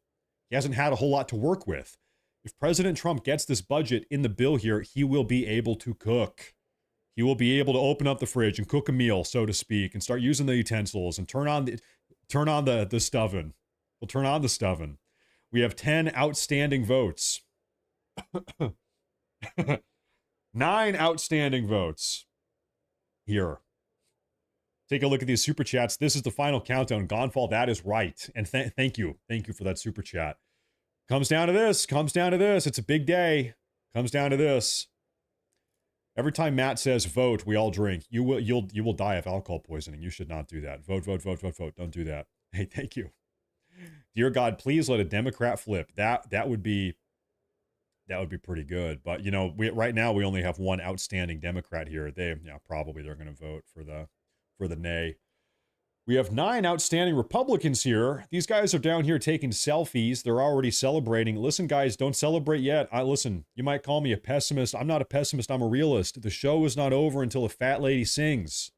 He hasn't had a whole lot to work with. If President Trump gets this budget in the bill here, he will be able to cook. He will be able to open up the fridge and cook a meal, so to speak, and start using the utensils and turn on the stovin. We'll turn on the stovin. We have 10 outstanding votes. 9 outstanding votes here. Take a look at these super chats. This is the final countdown. Gonfall, that is right. And thank you. Thank you for that super chat. Comes down to this. It's a big day. Comes down to this. Every time Matt says vote, we all drink. You will die of alcohol poisoning. You should not do that. Vote. Don't do that. Hey, thank you. Dear God, please let a Democrat flip. That would be pretty good. But right now we only have one outstanding Democrat here. Probably they're going to vote for the nay. We have 9 outstanding Republicans here. These guys are down here taking selfies. They're already celebrating. Listen, guys, don't celebrate yet. Listen, you might call me a pessimist. I'm not a pessimist. I'm a realist. The show is not over until a fat lady sings.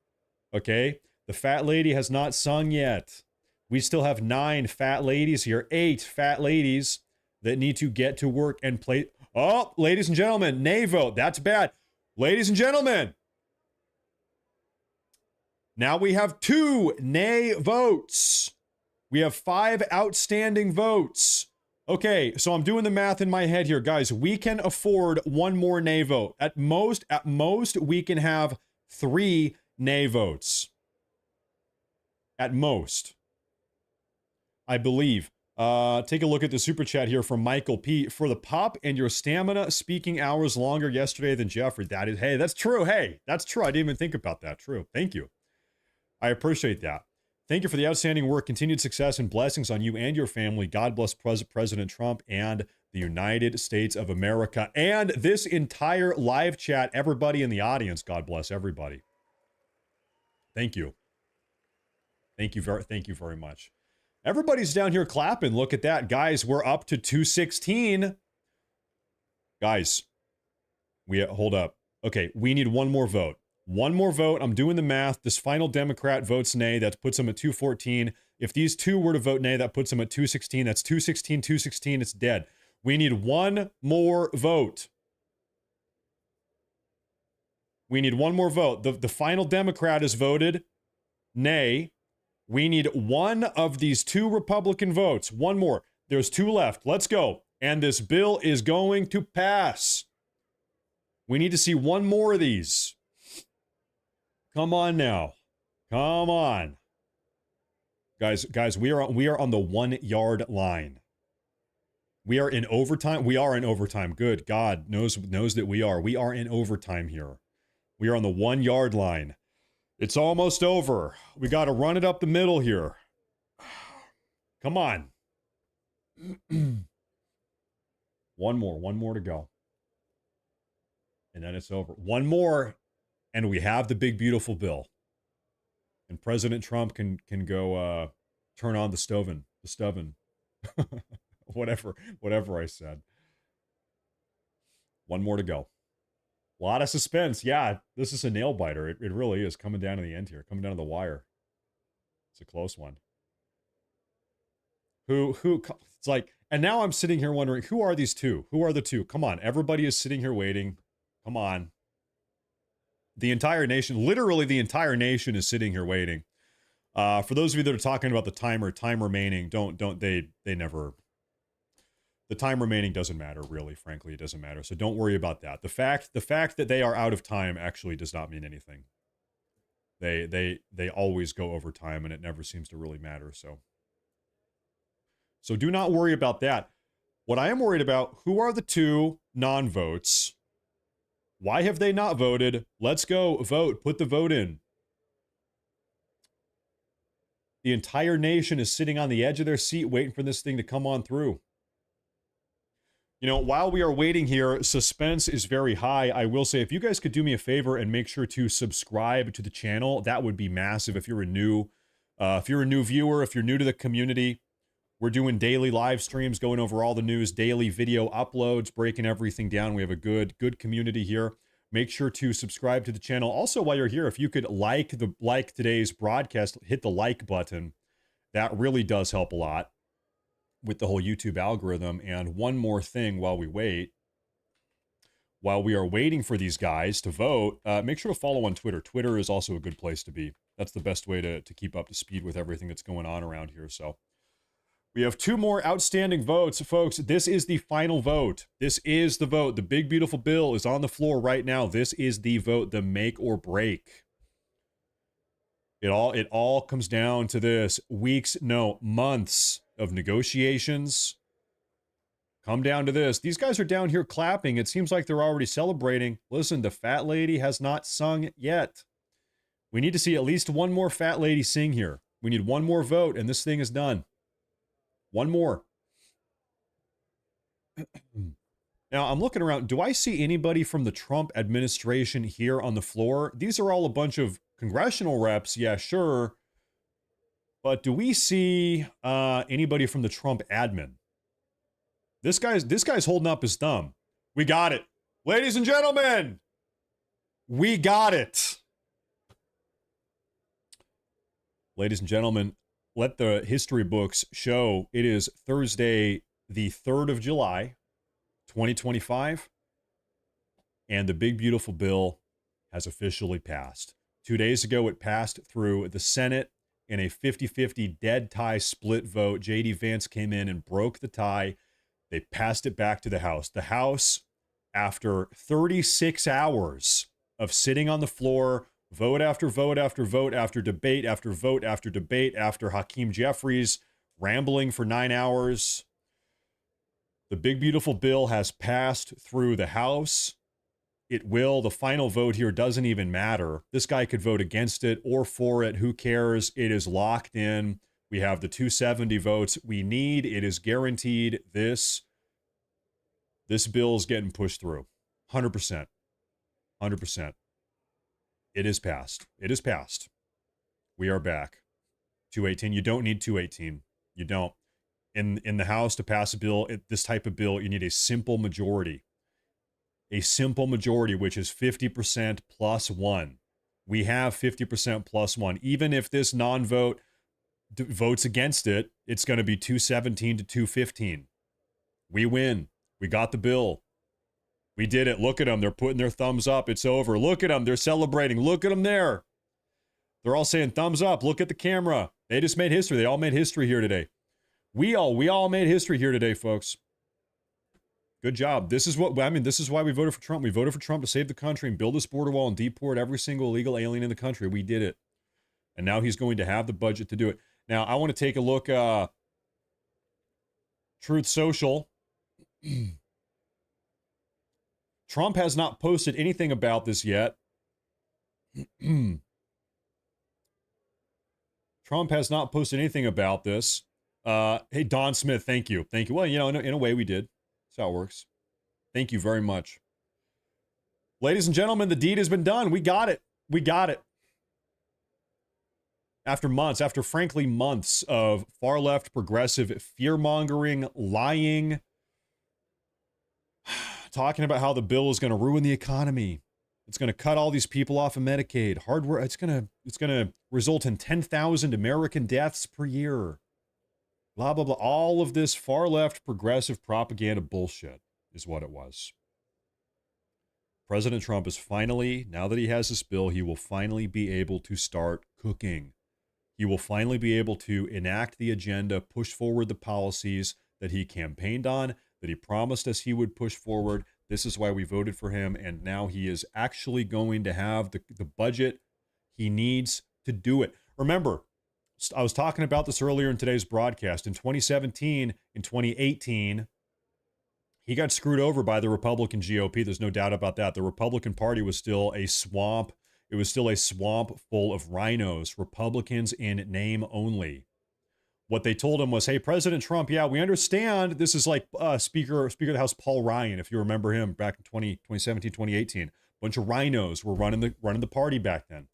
Okay? The fat lady has not sung yet. We still have 9 fat ladies here. 8 fat ladies that need to get to work and play. Oh, ladies and gentlemen, nay vote. That's bad. Ladies and gentlemen. Now we have 2 nay votes. We have 5 outstanding votes. Okay, so I'm doing the math in my head here. Guys, we can afford 1 more nay vote. At most, we can have 3 nay votes. At most. I believe. Take a look at the super chat here from Michael P. For the pop and your stamina, speaking hours longer yesterday than Jeffrey. That's true. Hey, that's true. I didn't even think about that. True. Thank you. I appreciate that. Thank you for the outstanding work, continued success, and blessings on you and your family. God bless President Trump and the United States of America and this entire live chat. Everybody in the audience, God bless everybody. Thank you. Thank you very much. Everybody's down here clapping. Look at that. Guys, we're up to 216. Guys, hold up. Okay, we need 1 more vote. 1 more vote. I'm doing the math. This final Democrat votes nay. That puts them at 214. If these 2 were to vote nay, that puts them at 216. That's 216, 216. It's dead. We need 1 more vote. We need 1 more vote. The final Democrat has voted nay. We need 1 of these 2 Republican votes. 1 more. There's 2 left. Let's go. And this bill is going to pass. We need to see 1 more of these. Come on now. Come on. Guys, we are on the 1 yard line. We are in overtime. We are in overtime. Good God knows that we are. We are in overtime here. We are on the 1 yard line. It's almost over. We got to run it up the middle here. Come on. One more to go. And then it's over. One more, and we have the big, beautiful bill. And President Trump can go turn on the stovin. whatever I said. One more to go. A lot of suspense. Yeah, this is a nail biter. It really is coming down to the end here, coming down to the wire. It's a close one. Who? It's like, and now I'm sitting here wondering, who are these two? Who are the two? Come on, everybody is sitting here waiting. Come on. The entire nation, literally the entire nation is sitting here waiting. For those of you that are talking about the time remaining, they never. The time remaining doesn't matter, really. Frankly, it doesn't matter. So don't worry about that. The fact that they are out of time actually does not mean anything. They always go over time, and it never seems to really matter. So do not worry about that. What I am worried about, who are the two non-votes? Why have they not voted? Let's go vote. Put the vote in. The entire nation is sitting on the edge of their seat waiting for this thing to come on through. You know, while we are waiting here, suspense is very high. I will say, if you guys could do me a favor and make sure to subscribe to the channel, that would be massive. If you're a new viewer, if you're new to the community, we're doing daily live streams, going over all the news, daily video uploads, breaking everything down. We have a good community here. Make sure to subscribe to the channel. Also, while you're here, if you could like today's broadcast, hit the like button. That really does help a lot with the whole YouTube algorithm. And one more thing while we wait. While we are waiting for these guys to vote, make sure to follow on Twitter. Twitter is also a good place to be. That's the best way to keep up to speed with everything that's going on around here. So we have two more outstanding votes, folks. This is the final vote. This is the vote. The big, beautiful bill is on the floor right now. This is the vote, the make or break. It all comes down to this. Months of negotiations come down to this. These guys are down here clapping. It seems like they're already celebrating. Listen, the fat lady has not sung yet. We need to see at least one more fat lady sing here. We need one more vote, and this thing is done. One more. Now, I'm looking around. Do I see anybody from the Trump administration here on the floor? These are all a bunch of congressional reps. Yeah, sure. But do we see anybody from the Trump admin? This guy's holding up his thumb. We got it. Ladies and gentlemen, we got it. Ladies and gentlemen, let the history books show it is Thursday, the 3rd of July, 2025, and the big, beautiful bill has officially passed. 2 days ago, it passed through the Senate in a 50-50 dead tie split vote. J.D. Vance came in and broke the tie. They passed it back to the House. The House, after 36 hours of sitting on the floor, vote after vote after vote after debate after vote after debate after Hakeem Jeffries rambling for 9 hours, the big, beautiful bill has passed through the House. It will. The final vote here doesn't even matter. This guy could vote against it or for it. Who cares? It is locked in. We have the 270 votes we need. It is guaranteed. This bill is getting pushed through. 100%. 100%. It is passed. It is passed. We are back. 218. You don't need 218. You don't. In the House to pass a bill, this type of bill, you need a simple majority. A simple majority, which is 50% plus one. We have 50% plus one. Even if this non-vote votes against it, it's going to be 217 to 215. We win. We got the bill. We did it. Look at them. They're putting their thumbs up. It's over. Look at them. They're celebrating. Look at them there. They're all saying thumbs up. Look at the camera. They just made history. They all made history here today. We all made history here today, folks. Good job. This is why we voted for Trump. We voted for Trump to save the country and build this border wall and deport every single illegal alien in the country. We did it. And now he's going to have the budget to do it. Now, I want to take a look. Truth Social. Trump has not posted anything about this yet. Trump has not posted anything about this. Hey, Don Smith, thank you. Thank you. Well, you know, in a way we did. That's how it works. Thank you very much. Ladies and gentlemen, the deed has been done. We got it. We got it. After months, after frankly months of far-left progressive fear-mongering, lying, talking about how the bill is going to ruin the economy. It's going to cut all these people off of Medicaid. Hardware, it's going to result in 10,000 American deaths per year. Blah, blah, blah. All of this far-left progressive propaganda bullshit is what it was. President Trump is finally, now that he has this bill, he will finally be able to start cooking. He will finally be able to enact the agenda, push forward the policies that he campaigned on, that he promised us he would push forward. This is why we voted for him, and now he is actually going to have the budget he needs to do it. Remember, I was talking about this earlier in today's broadcast. In 2017, in 2018, he got screwed over by the Republican GOP. There's no doubt about that. The Republican Party was still a swamp. It was still a swamp full of rhinos, Republicans in name only. What they told him was, hey, President Trump, yeah, we understand this is like Speaker of the House Paul Ryan, if you remember him back in 2017, 2018. A bunch of rhinos were running the party back then.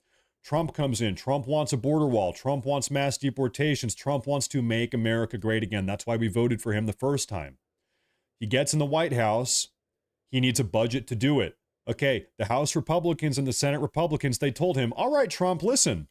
Trump comes in. Trump wants a border wall. Trump wants mass deportations. Trump wants to make America great again. That's why we voted for him the first time. He gets in the White House. He needs a budget to do it. Okay, the House Republicans and the Senate Republicans, they told him, all right, Trump, listen.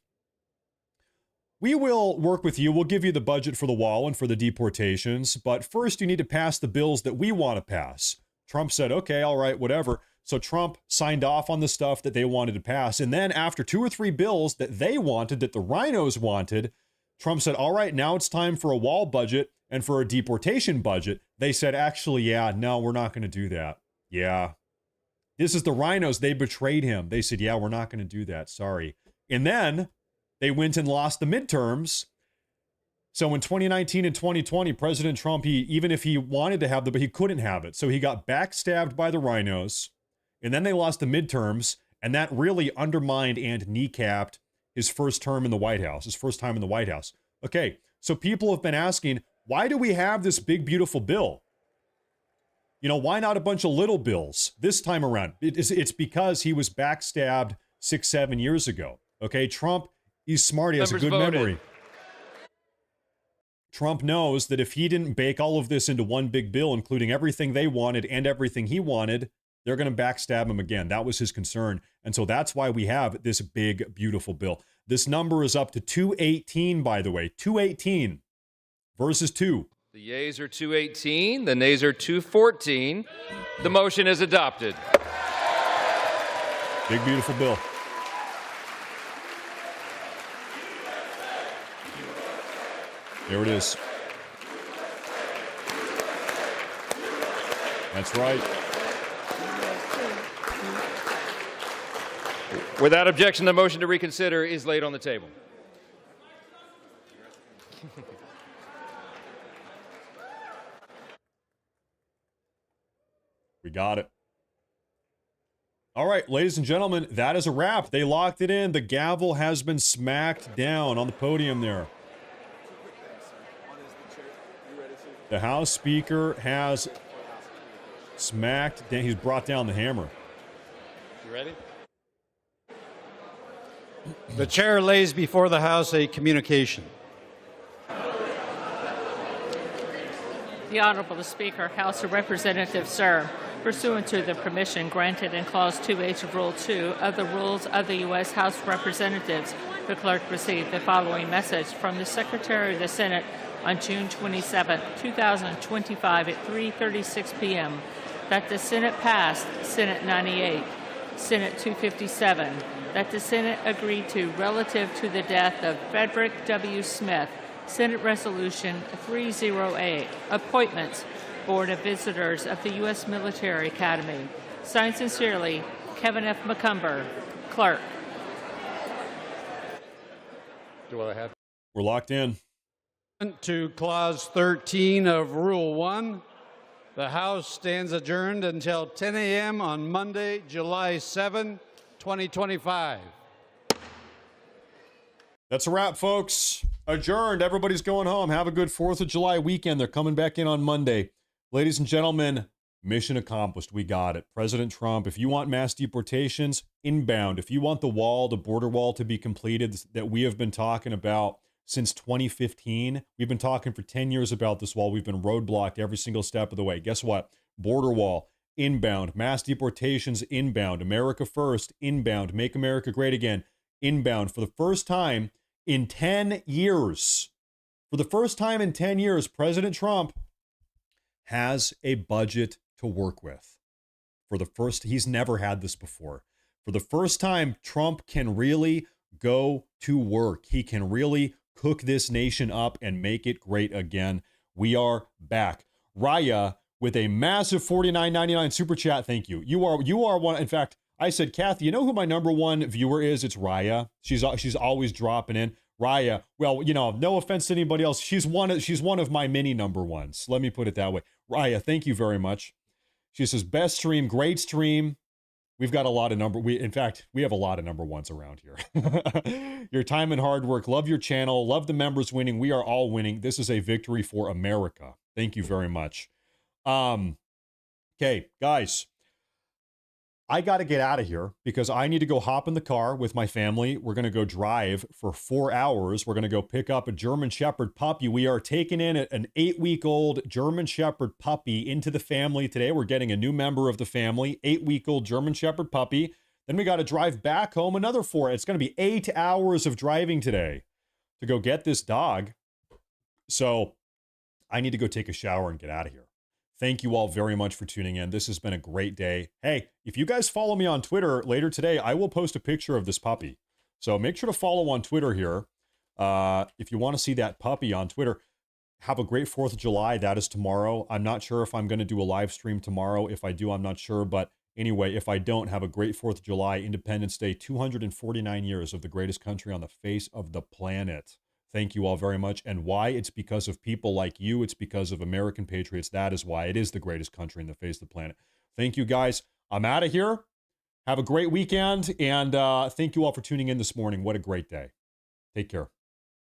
We will work with you. We'll give you the budget for the wall and for the deportations. But first, you need to pass the bills that we want to pass. Trump said, okay, all right, whatever. So Trump signed off on the stuff that they wanted to pass. And then after 2 or 3 bills that they wanted, that the rhinos wanted, Trump said, all right, now it's time for a wall budget and for a deportation budget. They said, actually, yeah, no, we're not going to do that. Yeah. This is the rhinos. They betrayed him. They said, yeah, we're not going to do that. Sorry. And then they went and lost the midterms. So in 2019 and 2020, President Trump, even if he wanted to have but he couldn't have it. So he got backstabbed by the rhinos. And then they lost the midterms. And that really undermined and kneecapped his first term in the White House, his first time in the White House. Okay, so people have been asking, why do we have this big, beautiful bill? You know, why not a bunch of little bills this time around? It's because he was backstabbed 6-7 years ago. Okay, Trump, he's smart. He has a good memory. Trump knows that if he didn't bake all of this into one big bill, including everything they wanted and everything he wanted, they're going to backstab him again. That was his concern. And so that's why we have this big, beautiful bill. This number is up to 218, by the way. 218 versus 2. The yeas are 218. The nays are 214. The motion is adopted. Big, beautiful bill. There it is. That's right. Without objection, the motion to reconsider is laid on the table. We got it. All right, ladies and gentlemen, that is a wrap. They locked it in. The gavel has been smacked down on the podium there. The House Speaker has smacked down. He's brought down the hammer. You ready? The chair lays before the House a communication. The Honorable Speaker, House of Representatives, sir. Pursuant to the permission granted in Clause 2H of Rule 2 of the Rules of the U.S. House of Representatives, the clerk received the following message from the Secretary of the Senate on June 27, 2025 at 3:36 p.m. that the Senate passed Senate 98, Senate 257, that the Senate agreed to relative to the death of Frederick W. Smith, Senate Resolution 308, Appointments, Board of Visitors of the U.S. Military Academy. Signed sincerely, Kevin F. McCumber, Clerk. We're locked in. To Clause 13 of Rule 1, the House stands adjourned until 10 a.m. on Monday, July 7, 2025. That's a wrap, folks. Adjourned. Everybody's going home. Have a good 4th of July weekend. They're coming back in on Monday. Ladies and gentlemen, mission accomplished. We got it. President Trump, if you want mass deportations, inbound. If you want the wall, the border wall to be completed that we have been talking about since 2015, we've been talking for 10 years about this wall. We've been roadblocked every single step of the way. Guess what? Border wall, inbound. Mass deportations, inbound. America first, inbound. Make America great again, inbound. For the first time in 10 years, President Trump has a budget to work with. He's never had this before. For the first time, Trump can really go to work. He can really cook this nation up and make it great again. We are back. Raya with a massive $49.99 super chat. Thank you. You are one. In fact, I said, Kathy, you know who my number one viewer is? It's Raya. She's always dropping in. Raya, well, no offense to anybody else. She's one of my many number ones. Let me put it that way. Raya, thank you very much. She says, best stream, great stream. We've got a lot of we have a lot of number ones around here. Your time and hard work. Love your channel. Love the members winning. We are all winning. This is a victory for America. Thank you very much. Okay, guys. I got to get out of here because I need to go hop in the car with my family. We're going to go drive for 4 hours. We're going to go pick up a German Shepherd puppy. We are taking in an 8-week-old German Shepherd puppy into the family today. We're getting a new member of the family, 8-week-old German Shepherd puppy. Then we got to drive back home another 4. It's going to be 8 hours of driving today to go get this dog. So I need to go take a shower and get out of here. Thank you all very much for tuning in. This has been a great day. Hey, if you guys follow me on Twitter later today, I will post a picture of this puppy. So make sure to follow on Twitter here. If you want to see that puppy on Twitter, have a great 4th of July. That is tomorrow. I'm not sure if I'm going to do a live stream tomorrow. If I do, I'm not sure. But anyway, if I don't, have a great 4th of July, Independence Day, 249 years of the greatest country on the face of the planet. Thank you all very much. And why? It's because of people like you. It's because of American patriots. That is why it is the greatest country on the face of the planet. Thank you, guys. I'm out of here. Have a great weekend. And thank you all for tuning in this morning. What a great day. Take care.